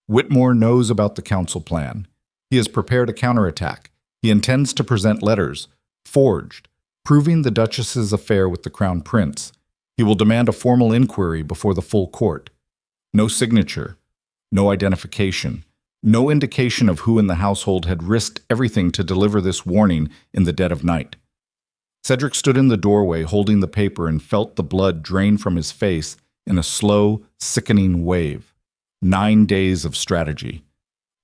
"Whitmore knows about the council plan. He has prepared a counterattack. He intends to present letters, forged, proving the Duchess's affair with the Crown Prince. He will demand a formal inquiry before the full court. No signature, no identification, no indication of who in the household had risked everything to deliver this warning in the dead of night." Cedric stood in the doorway holding the paper and felt the blood drain from his face in a slow, sickening wave. 9 days of strategy.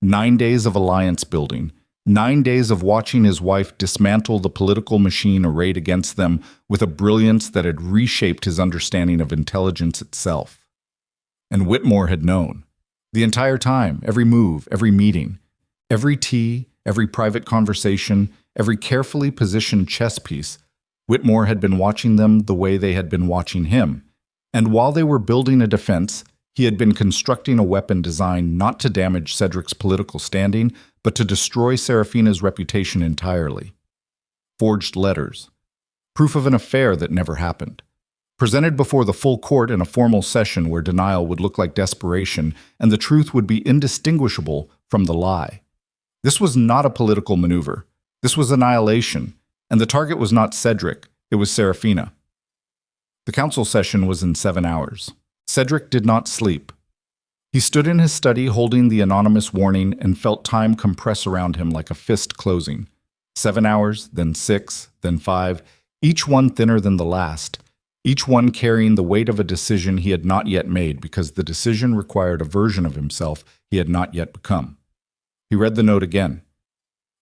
9 days of alliance building. 9 days of watching his wife dismantle the political machine arrayed against them with a brilliance that had reshaped his understanding of intelligence itself. And Whitmore had known. The entire time, every move, every meeting, every tea, every private conversation, every carefully positioned chess piece, Whitmore had been watching them the way they had been watching him. And while they were building a defense, he had been constructing a weapon designed not to damage Cedric's political standing, but to destroy Seraphina's reputation entirely. Forged letters. Proof of an affair that never happened. Presented before the full court in a formal session where denial would look like desperation and the truth would be indistinguishable from the lie. This was not a political maneuver. This was annihilation. And the target was not Cedric, it was Seraphina. The council session was in 7 hours. Cedric did not sleep. He stood in his study holding the anonymous warning and felt time compress around him like a fist closing. 7 hours, then 6, then 5, each one thinner than the last, each one carrying the weight of a decision he had not yet made because the decision required a version of himself he had not yet become. He read the note again.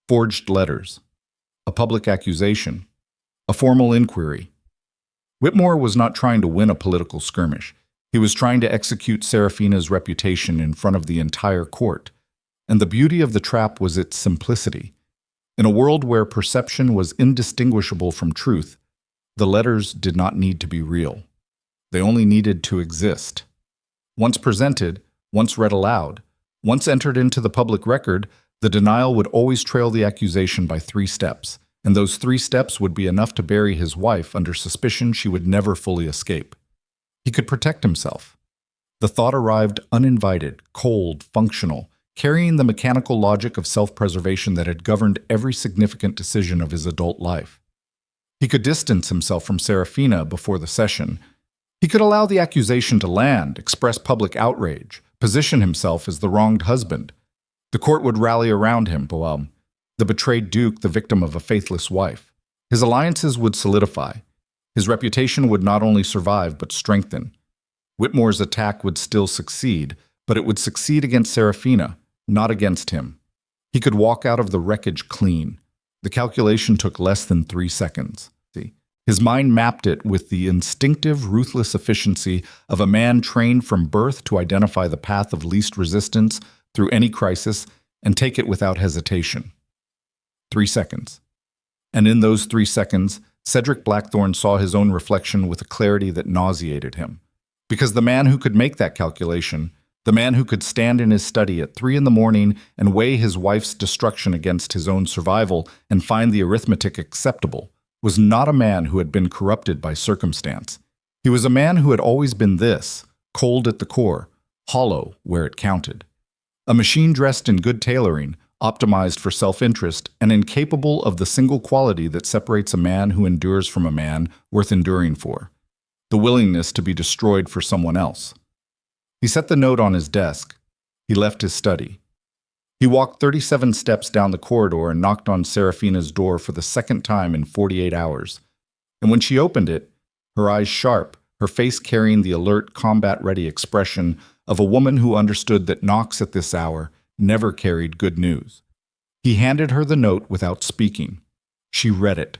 Forged letters. A public accusation, a formal inquiry. Whitmore was not trying to win a political skirmish. He was trying to execute Seraphina's reputation in front of the entire court. And the beauty of the trap was its simplicity. In a world where perception was indistinguishable from truth, the letters did not need to be real. They only needed to exist. Once presented, once read aloud, once entered into the public record, the denial would always trail the accusation by 3 steps, and those 3 steps would be enough to bury his wife under suspicion she would never fully escape. He could protect himself. The thought arrived uninvited, cold, functional, carrying the mechanical logic of self-preservation that had governed every significant decision of his adult life. He could distance himself from Seraphina before the session. He could allow the accusation to land, express public outrage, position himself as the wronged husband. The court would rally around him, the betrayed duke, the victim of a faithless wife. His alliances would solidify. His reputation would not only survive, but strengthen. Whitmore's attack would still succeed, but it would succeed against Seraphina, not against him. He could walk out of the wreckage clean. The calculation took less than 3 seconds. His mind mapped it with the instinctive, ruthless efficiency of a man trained from birth to identify the path of least resistance through any crisis and take it without hesitation. 3 seconds. And in those 3 seconds, Cedric Blackthorne saw his own reflection with a clarity that nauseated him. Because the man who could make that calculation, The man who could stand in his study at 3 in the morning and weigh his wife's destruction against his own survival and find the arithmetic acceptable was not a man who had been corrupted by circumstance. He was a man who had always been this, cold at the core, hollow where it counted. A machine dressed in good tailoring, optimized for self-interest, and incapable of the single quality that separates a man who endures from a man worth enduring for: the willingness to be destroyed for someone else. He set the note on his desk. He left his study. He walked 37 steps down the corridor and knocked on Seraphina's door for the second time in 48 hours. And when she opened it, her eyes sharp, her face carrying the alert, combat-ready expression of a woman who understood that knocks at this hour never carried good news. He handed her the note without speaking. She read it.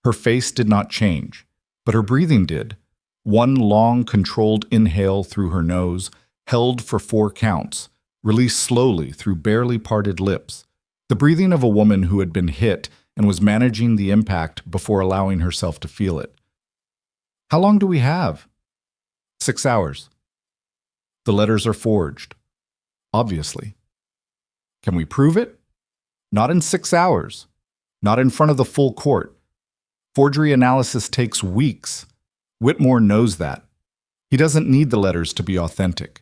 Her face did not change, but her breathing did. One long, controlled inhale through her nose, held for 4 counts, released slowly through barely parted lips. The breathing of a woman who had been hit and was managing the impact before allowing herself to feel it. "How long do we have?" 6 hours. "The letters are forged." "Obviously." "Can we prove it?" "Not in 6 hours. Not in front of the full court. Forgery analysis takes weeks. Whitmore knows that. He doesn't need the letters to be authentic.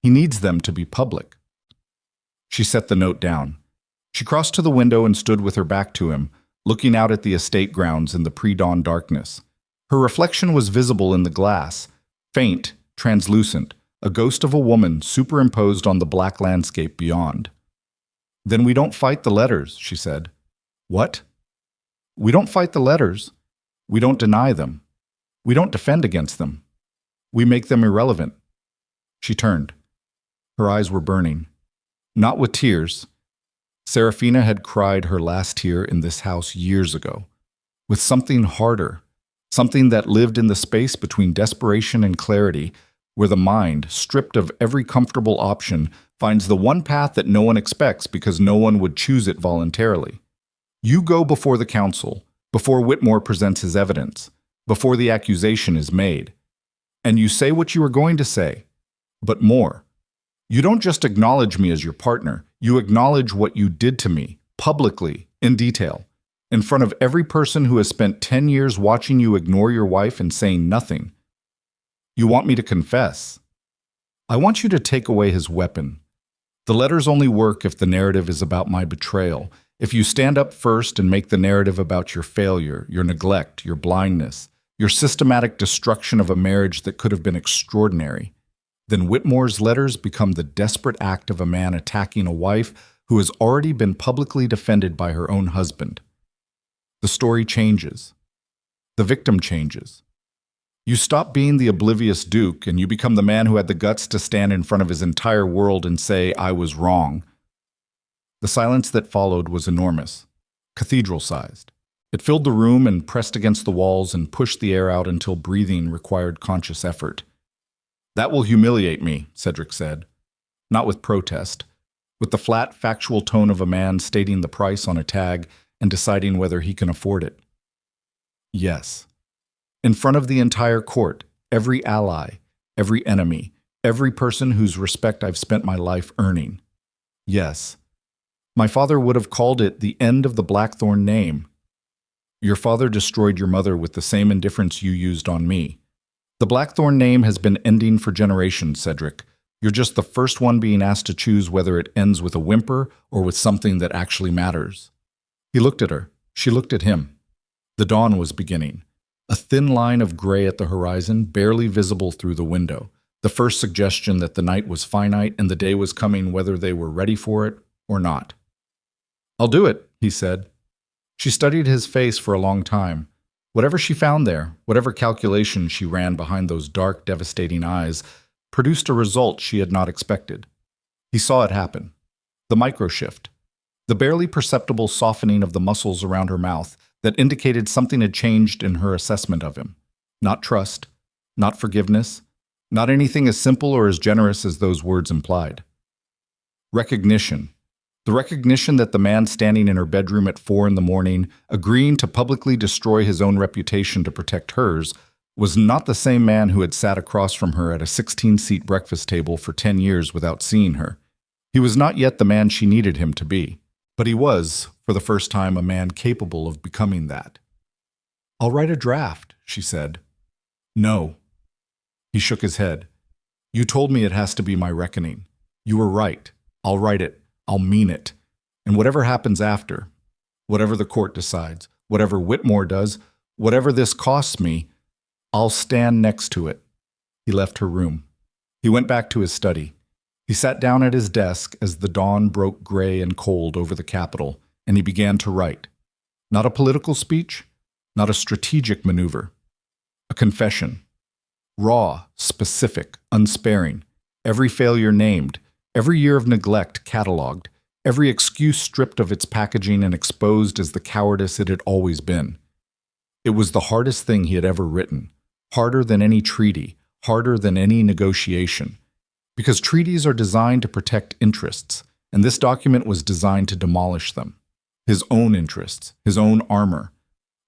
He needs them to be public." She set the note down. She crossed to the window and stood with her back to him, looking out at the estate grounds in the pre-dawn darkness. Her reflection was visible in the glass, faint, translucent, a ghost of a woman superimposed on the black landscape beyond. "Then we don't fight the letters," she said. "What?" "We don't fight the letters. We don't deny them. We don't defend against them. We make them irrelevant." She turned. Her eyes were burning. Not with tears. Seraphina had cried her last tear in this house years ago. With something harder, something that lived in the space between desperation and clarity, where the mind, stripped of every comfortable option, finds the one path that no one expects because no one would choose it voluntarily. You go before the council, before Whitmore presents his evidence, before the accusation is made, and you say what you are going to say, but more. You don't just acknowledge me as your partner, you acknowledge what you did to me, publicly, in detail, in front of every person who has spent 10 years watching you ignore your wife and saying nothing. You want me to confess. I want you to take away his weapon. The letters only work if the narrative is about my betrayal, if you stand up first and make the narrative about your failure, your neglect, your blindness, your systematic destruction of a marriage that could have been extraordinary. Then Whitmore's letters become the desperate act of a man attacking a wife who has already been publicly defended by her own husband. The story changes. The victim changes. You stop being the oblivious Duke and you become the man who had the guts to stand in front of his entire world and say, "I was wrong." The silence that followed was enormous, cathedral-sized. It filled the room and pressed against the walls and pushed the air out until breathing required conscious effort. "That will humiliate me," Cedric said. Not with protest, with the flat, factual tone of a man stating the price on a tag and deciding whether he can afford it. "Yes." In front of the entire court, every ally, every enemy, every person whose respect I've spent my life earning. "Yes." My father would have called it the end of the Blackthorne name. Your father destroyed your mother with the same indifference you used on me. The Blackthorne name has been ending for generations, Cedric. You're just the first one being asked to choose whether it ends with a whimper or with something that actually matters. He looked at her. She looked at him. The dawn was beginning. A thin line of gray at the horizon, barely visible through the window. The first suggestion that the night was finite and the day was coming whether they were ready for it or not. "I'll do it," he said. She studied his face for a long time. Whatever she found there, whatever calculation she ran behind those dark, devastating eyes, produced a result she had not expected. He saw it happen. The microshift. The barely perceptible softening of the muscles around her mouth that indicated something had changed in her assessment of him. Not trust, not forgiveness, not anything as simple or as generous as those words implied. Recognition. The recognition that the man standing in her bedroom at 4 in the morning, agreeing to publicly destroy his own reputation to protect hers, was not the same man who had sat across from her at a 16-seat breakfast table for 10 years without seeing her. He was not yet the man she needed him to be, but he was, for the first time, a man capable of becoming that. "I'll write a draft," she said. "No." He shook his head. "You told me it has to be my reckoning. You were right. I'll write it. I'll mean it. And whatever happens after, whatever the court decides, whatever Whitmore does, whatever this costs me, I'll stand next to it." He left her room. He went back to his study. He sat down at his desk as the dawn broke gray and cold over the Capitol, and he began to write. Not a political speech, not a strategic maneuver. A confession. Raw, specific, unsparing. Every failure named, every year of neglect cataloged, every excuse stripped of its packaging and exposed as the cowardice it had always been. It was the hardest thing he had ever written, harder than any treaty, harder than any negotiation. Because treaties are designed to protect interests, and this document was designed to demolish them. His own interests, his own armor.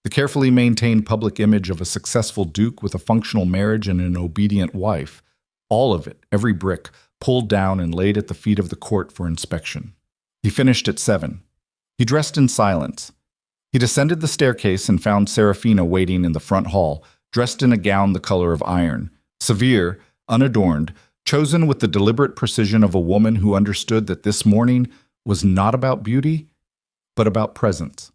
The carefully maintained public image of a successful duke with a functional marriage and an obedient wife. All of it, every brick, pulled down and laid at the feet of the court for inspection. He finished at 7. He dressed in silence. He descended the staircase and found Seraphina waiting in the front hall, dressed in a gown the color of iron, severe, unadorned, chosen with the deliberate precision of a woman who understood that this morning was not about beauty, but about presence.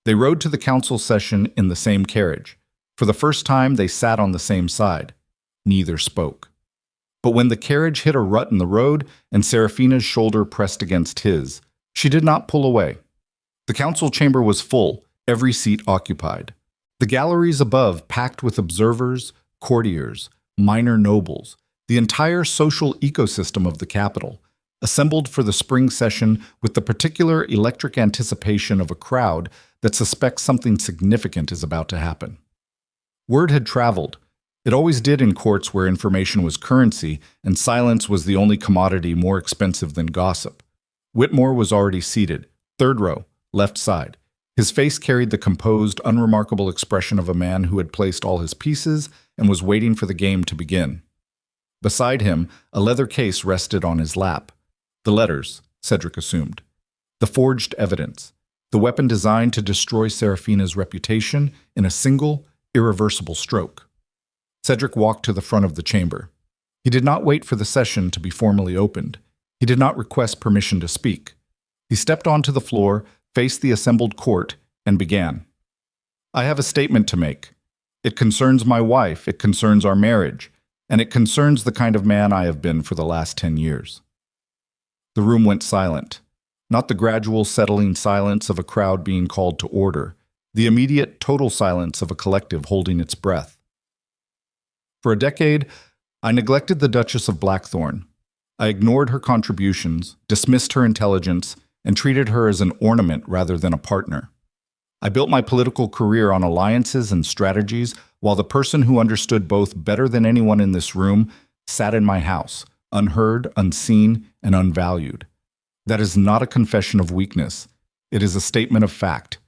They rode to the council session in the same carriage. For the first time, they sat on the same side. Neither spoke. But when the carriage hit a rut in the road and Seraphina's shoulder pressed against his, she did not pull away. The council chamber was full, every seat occupied. The galleries above packed with observers, courtiers, minor nobles, the entire social ecosystem of the capital, assembled for the spring session with the particular electric anticipation of a crowd that suspects something significant is about to happen. Word had traveled. It always did in courts where information was currency and silence was the only commodity more expensive than gossip. Whitmore was already seated, third row, left side. His face carried the composed, unremarkable expression of a man who had placed all his pieces and was waiting for the game to begin. Beside him, a leather case rested on his lap. The letters, Cedric assumed. The forged evidence. The weapon designed to destroy Seraphina's reputation in a single, irreversible stroke. Cedric walked to the front of the chamber. He did not wait for the session to be formally opened. He did not request permission to speak. He stepped onto the floor, faced the assembled court, and began. "I have a statement to make. It concerns my wife, it concerns our marriage, and it concerns the kind of man I have been for the last 10 years. The room went silent. Not the gradual settling silence of a crowd being called to order, the immediate total silence of a collective holding its breath. For a decade, I neglected the Duchess of Blackthorne. I ignored her contributions, dismissed her intelligence, and treated her as an ornament rather than a partner. I built my political career on alliances and strategies, while the person who understood both better than anyone in this room sat in my house, unheard, unseen, and unvalued. That is not a confession of weakness. It is a statement of fact.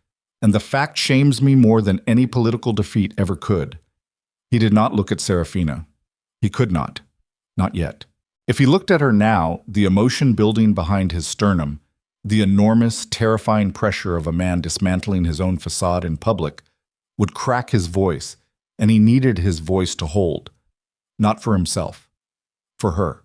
And the fact shames me more than any political defeat ever could." He did not look at Seraphina. He could not. Not yet. If he looked at her now, the emotion building behind his sternum, the enormous, terrifying pressure of a man dismantling his own facade in public, would crack his voice, and he needed his voice to hold. Not for himself. For her.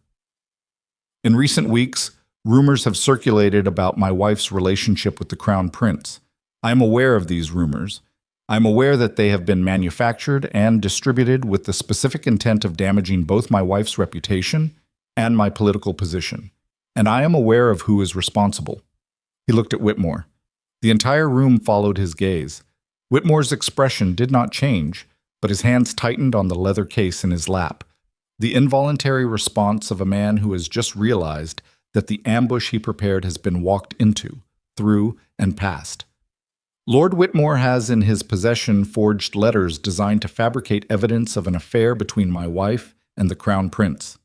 In recent weeks, rumors have circulated about my wife's relationship with the Crown Prince. I am aware of these rumors. I am aware that they have been manufactured and distributed with the specific intent of damaging both my wife's reputation and my political position. And I am aware of who is responsible. He looked at Whitmore. The entire room followed his gaze. Whitmore's expression did not change, but his hands tightened on the leather case in his lap, the involuntary response of a man who has just realized that the ambush he prepared has been walked into, through, and past. Lord Whitmore has in his possession forged letters designed to fabricate evidence of an affair between my wife and the Crown Prince.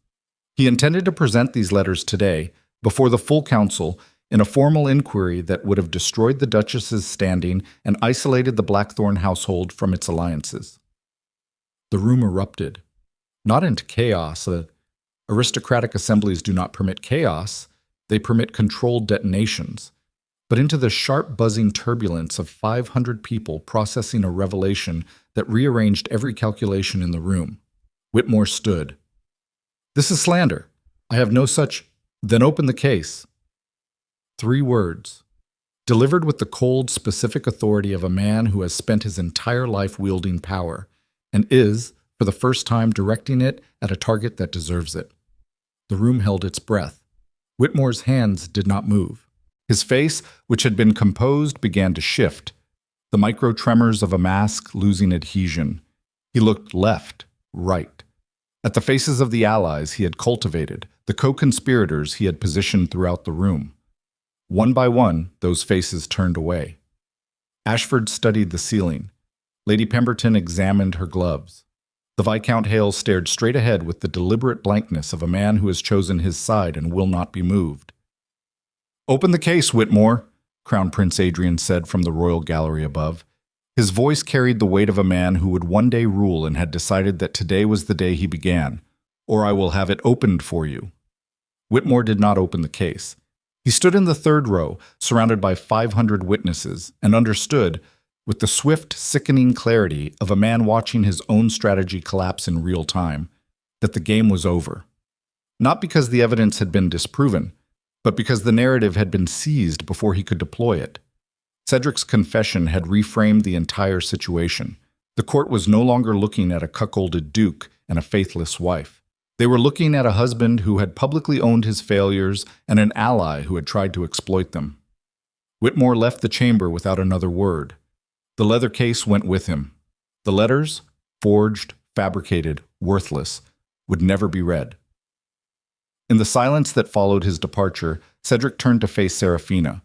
He intended to present these letters today, before the full council, in a formal inquiry that would have destroyed the Duchess's standing and isolated the Blackthorne household from its alliances. The room erupted. Not into chaos. Aristocratic assemblies do not permit chaos, they permit controlled detonations. But into the sharp buzzing turbulence of 500 people processing a revelation that rearranged every calculation in the room. Whitmore stood. "This is slander. I have no such—" "Then open the case." 3 words, delivered with the cold, specific authority of a man who has spent his entire life wielding power, and is, for the first time, directing it at a target that deserves it. The room held its breath. Whitmore's hands did not move. His face, which had been composed, began to shift, the micro-tremors of a mask losing adhesion. He looked left, right, at the faces of the allies he had cultivated, the co-conspirators he had positioned throughout the room. One by one, those faces turned away. Ashford studied the ceiling. Lady Pemberton examined her gloves. The Viscount Hale stared straight ahead with the deliberate blankness of a man who has chosen his side and will not be moved. "Open the case, Whitmore," Crown Prince Adrian said from the royal gallery above. His voice carried the weight of a man who would one day rule and had decided that today was the day he began, "or I will have it opened for you." Whitmore did not open the case. He stood in the 3rd row, surrounded by 500 witnesses, and understood, with the swift, sickening clarity of a man watching his own strategy collapse in real time, that the game was over. Not because the evidence had been disproven, but because the narrative had been seized before he could deploy it. Cedric's confession had reframed the entire situation. The court was no longer looking at a cuckolded duke and a faithless wife. They were looking at a husband who had publicly owned his failures and an ally who had tried to exploit them. Whitmore left the chamber without another word. The leather case went with him. The letters, forged, fabricated, worthless, would never be read. In the silence that followed his departure, Cedric turned to face Seraphina.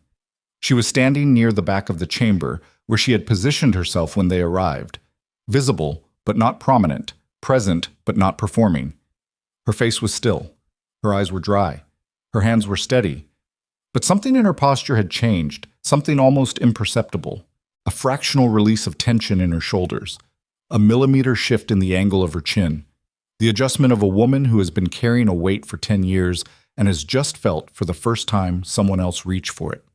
She was standing near the back of the chamber, where she had positioned herself when they arrived. Visible, but not prominent, present, but not performing. Her face was still. Her eyes were dry. Her hands were steady. But something in her posture had changed, something almost imperceptible. A fractional release of tension in her shoulders. A millimeter shift in the angle of her chin. The adjustment of a woman who has been carrying a weight for 10 years and has just felt, for the first time, someone else reach for it.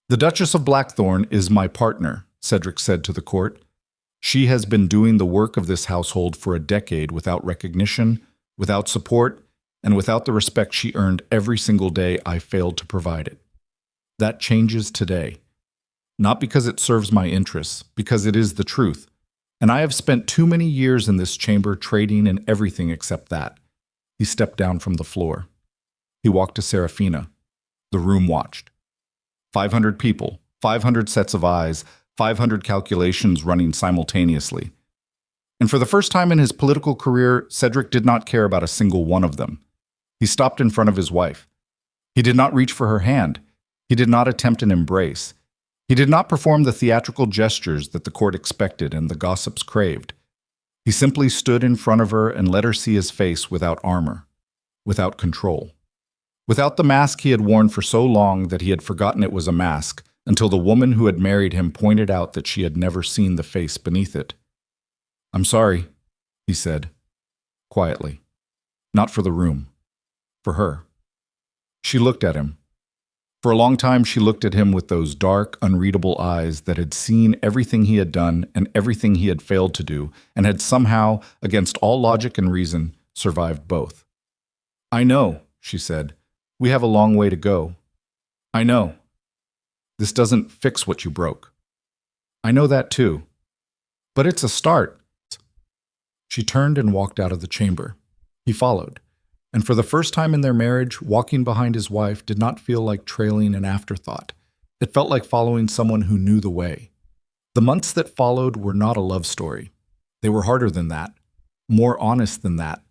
"The Duchess of Blackthorne is my partner," Cedric said to the court. "She has been doing the work of this household for a decade without recognition, without support, and without the respect she earned every single day I failed to provide it. That changes today. Not because it serves my interests, because it is the truth. And I have spent too many years in this chamber trading in everything except that." He stepped down from the floor. He walked to Seraphina. The room watched. 500 people, 500 sets of eyes, 500 calculations running simultaneously. And for the first time in his political career, Cedric did not care about a single one of them. He stopped in front of his wife. He did not reach for her hand. He did not attempt an embrace. He did not perform the theatrical gestures that the court expected and the gossips craved. He simply stood in front of her and let her see his face without armor, without control. Without the mask he had worn for so long that he had forgotten it was a mask, until the woman who had married him pointed out that she had never seen the face beneath it. "I'm sorry," he said, quietly. Not for the room. For her. She looked at him. For a long time she looked at him with those dark, unreadable eyes that had seen everything he had done and everything he had failed to do, and had somehow, against all logic and reason, survived both. "I know," she said. "We have a long way to go. I know. This doesn't fix what you broke. I know that too. But it's a start." She turned and walked out of the chamber. He followed. And for the first time in their marriage, walking behind his wife did not feel like trailing an afterthought. It felt like following someone who knew the way. The months that followed were not a love story. They were harder than that, more honest than that.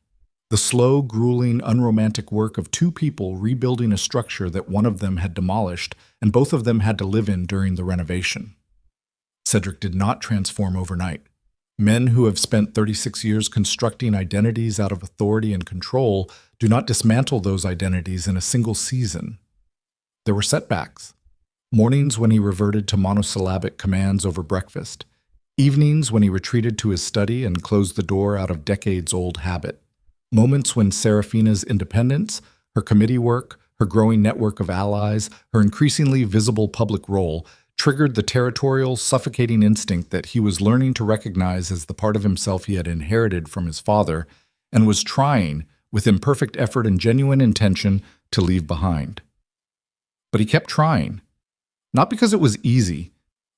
The slow, grueling, unromantic work of 2 people rebuilding a structure that one of them had demolished and both of them had to live in during the renovation. Cedric did not transform overnight. Men who have spent 36 years constructing identities out of authority and control do not dismantle those identities in a single season. There were setbacks. Mornings when he reverted to monosyllabic commands over breakfast. Evenings when he retreated to his study and closed the door out of decades-old habit. Moments when Seraphina's independence, her committee work, her growing network of allies, her increasingly visible public role triggered the territorial, suffocating instinct that he was learning to recognize as the part of himself he had inherited from his father and was trying, with imperfect effort and genuine intention, to leave behind. But he kept trying, not because it was easy,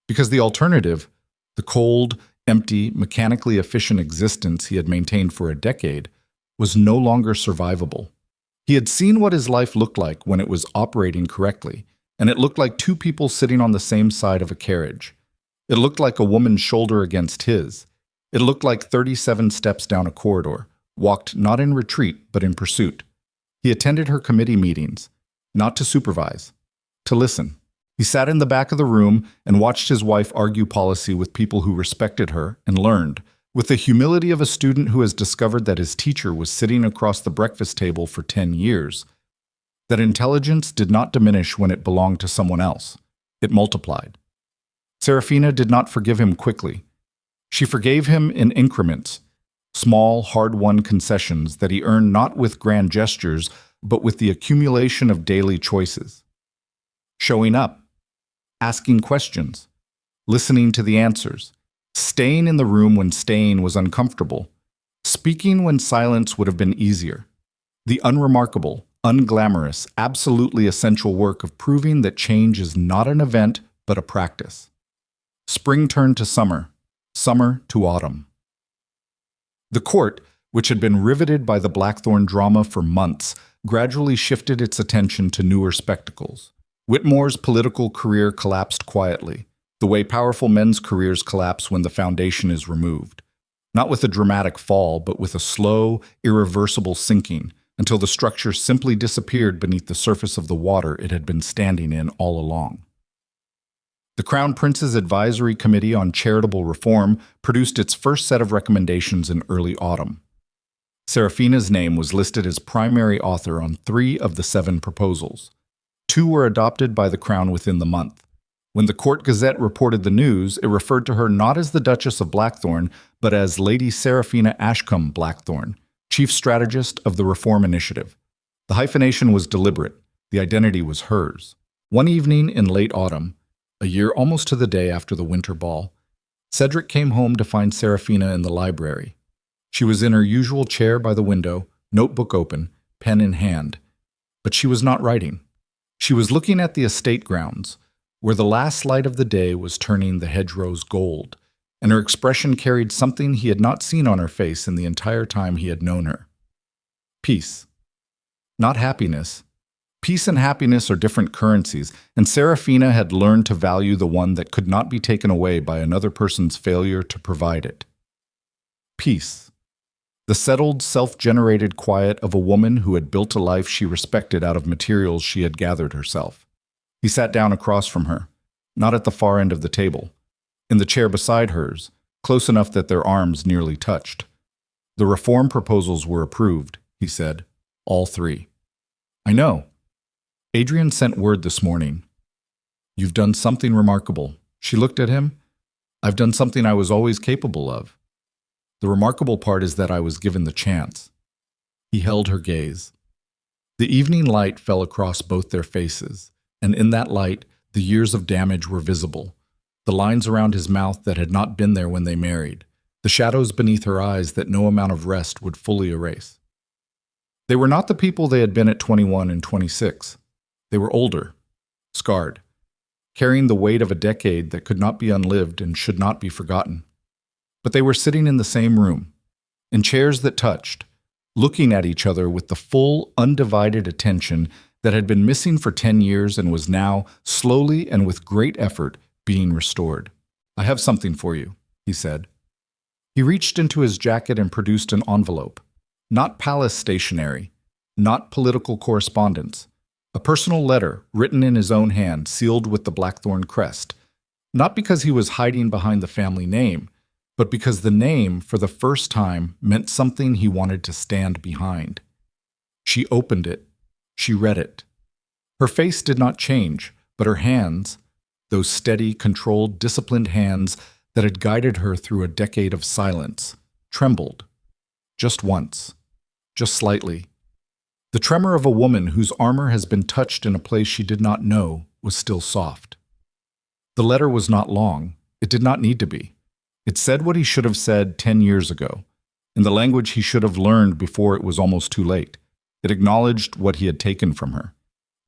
because the alternative, the cold, empty, mechanically efficient existence he had maintained for a decade, was no longer survivable. He had seen what his life looked like when it was operating correctly, and it looked like two people sitting on the same side of a carriage. It looked like a woman's shoulder against his. It looked like 37 steps down a corridor, walked not in retreat but in pursuit. He attended her committee meetings, not to supervise, to listen. He sat in the back of the room and watched his wife argue policy with people who respected her and learned, with the humility of a student who has discovered that his teacher was sitting across the breakfast table for 10 years, that intelligence did not diminish when it belonged to someone else. It multiplied. Seraphina did not forgive him quickly. She forgave him in increments, small, hard-won concessions that he earned not with grand gestures, but with the accumulation of daily choices. Showing up, asking questions, listening to the answers, staying in the room when staying was uncomfortable, speaking when silence would have been easier. The unremarkable, unglamorous, absolutely essential work of proving that change is not an event but a practice. Spring turned to summer, summer to autumn. The court, which had been riveted by the Blackthorne drama for months, gradually shifted its attention to newer spectacles. Whitmore's political career collapsed quietly, the way powerful men's careers collapse when the foundation is removed. Not with a dramatic fall, but with a slow, irreversible sinking, until the structure simply disappeared beneath the surface of the water it had been standing in all along. The Crown Prince's Advisory Committee on Charitable Reform produced its first set of recommendations in early autumn. Seraphina's name was listed as primary author on 3 of the 7 proposals. 2 were adopted by the Crown within the month. When the Court Gazette reported the news, it referred to her not as the Duchess of Blackthorne, but as Lady Seraphina Ashcombe Blackthorne, chief strategist of the Reform Initiative. The hyphenation was deliberate. The identity was hers. One evening in late autumn, a year almost to the day after the winter ball, Cedric came home to find Seraphina in the library. She was in her usual chair by the window, notebook open, pen in hand. But she was not writing. She was looking at the estate grounds, where the last light of the day was turning the hedgerows gold, and her expression carried something he had not seen on her face in the entire time he had known her. Peace. Not happiness. Peace and happiness are different currencies, and Seraphina had learned to value the one that could not be taken away by another person's failure to provide it. Peace. The settled, self-generated quiet of a woman who had built a life she respected out of materials she had gathered herself. He sat down across from her, not at the far end of the table, in the chair beside hers, close enough that their arms nearly touched. The reform proposals were approved, he said, all 3. I know. Adrian sent word this morning. You've done something remarkable. She looked at him. I've done something I was always capable of. The remarkable part is that I was given the chance. He held her gaze. The evening light fell across both their faces, and in that light, the years of damage were visible. The lines around his mouth that had not been there when they married, the shadows beneath her eyes that no amount of rest would fully erase. They were not the people they had been at 21 and 26. They were older, scarred, carrying the weight of a decade that could not be unlived and should not be forgotten. But they were sitting in the same room, in chairs that touched, looking at each other with the full, undivided attention that had been missing for 10 years and was now, slowly and with great effort, being restored. I have something for you, he said. He reached into his jacket and produced an envelope. Not palace stationery, not political correspondence. A personal letter, written in his own hand, sealed with the Blackthorne crest. Not because he was hiding behind the family name, but because the name, for the first time, meant something he wanted to stand behind. She opened it. She read it. Her face did not change, but her hands, those steady, controlled, disciplined hands that had guided her through a decade of silence, trembled. Just once. Just slightly. The tremor of a woman whose armor has been touched in a place she did not know was still soft. The letter was not long. It did not need to be. It said what he should have said 10 years ago, in the language he should have learned before it was almost too late. It acknowledged what he had taken from her.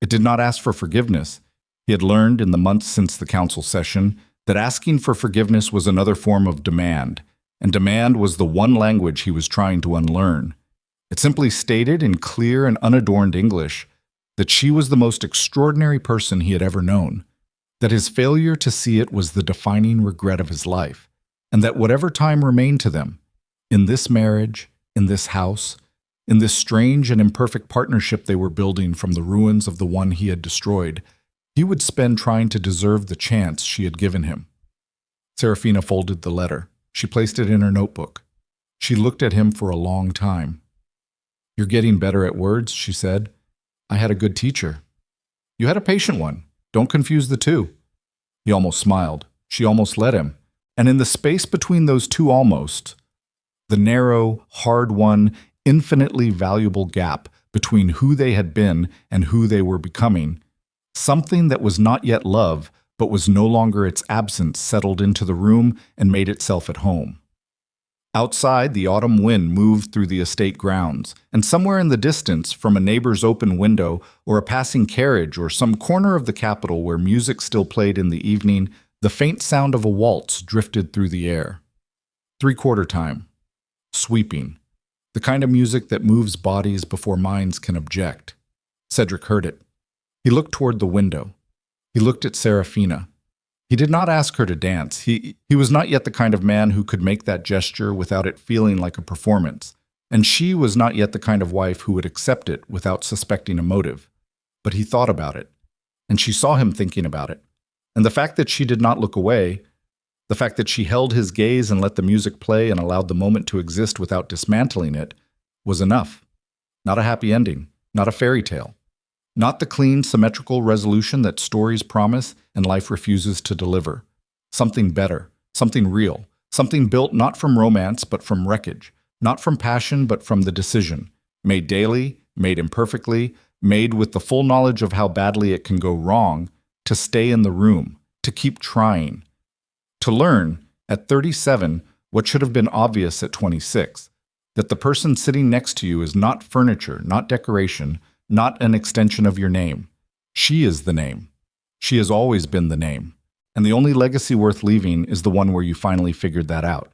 It did not ask for forgiveness. He had learned in the months since the council session that asking for forgiveness was another form of demand, and demand was the one language he was trying to unlearn. It simply stated in clear and unadorned English that she was the most extraordinary person he had ever known, that his failure to see it was the defining regret of his life, and that whatever time remained to them, in this marriage, in this house, in this strange and imperfect partnership they were building from the ruins of the one he had destroyed, he would spend trying to deserve the chance she had given him. Seraphina folded the letter. She placed it in her notebook. She looked at him for a long time. "You're getting better at words," she said. "I had a good teacher." "You had a patient one. Don't confuse the two." He almost smiled. She almost let him. And in the space between those two almost, the narrow, hard-won, infinitely valuable gap between who they had been and who they were becoming, something that was not yet love, but was no longer its absence settled into the room and made itself at home. Outside, the autumn wind moved through the estate grounds, and somewhere in the distance, from a neighbor's open window or a passing carriage or some corner of the capital where music still played in the evening, the faint sound of a waltz drifted through the air. 3/4 time. Sweeping. The kind of music that moves bodies before minds can object. Cedric heard it. He looked toward the window. He looked at Seraphina. He did not ask her to dance. He was not yet the kind of man who could make that gesture without it feeling like a performance, and she was not yet the kind of wife who would accept it without suspecting a motive. But he thought about it, and she saw him thinking about it. And the fact that she did not look away, the fact that she held his gaze and let the music play and allowed the moment to exist without dismantling it, was enough. Not a happy ending, not a fairy tale. Not the clean, symmetrical resolution that stories promise and life refuses to deliver. Something better, something real, something built not from romance but from wreckage, not from passion but from the decision, made daily, made imperfectly, made with the full knowledge of how badly it can go wrong, to stay in the room, to keep trying. To learn, at 37, what should have been obvious at 26, that the person sitting next to you is not furniture, not decoration, not an extension of your name. She is the name. She has always been the name. And the only legacy worth leaving is the one where you finally figured that out.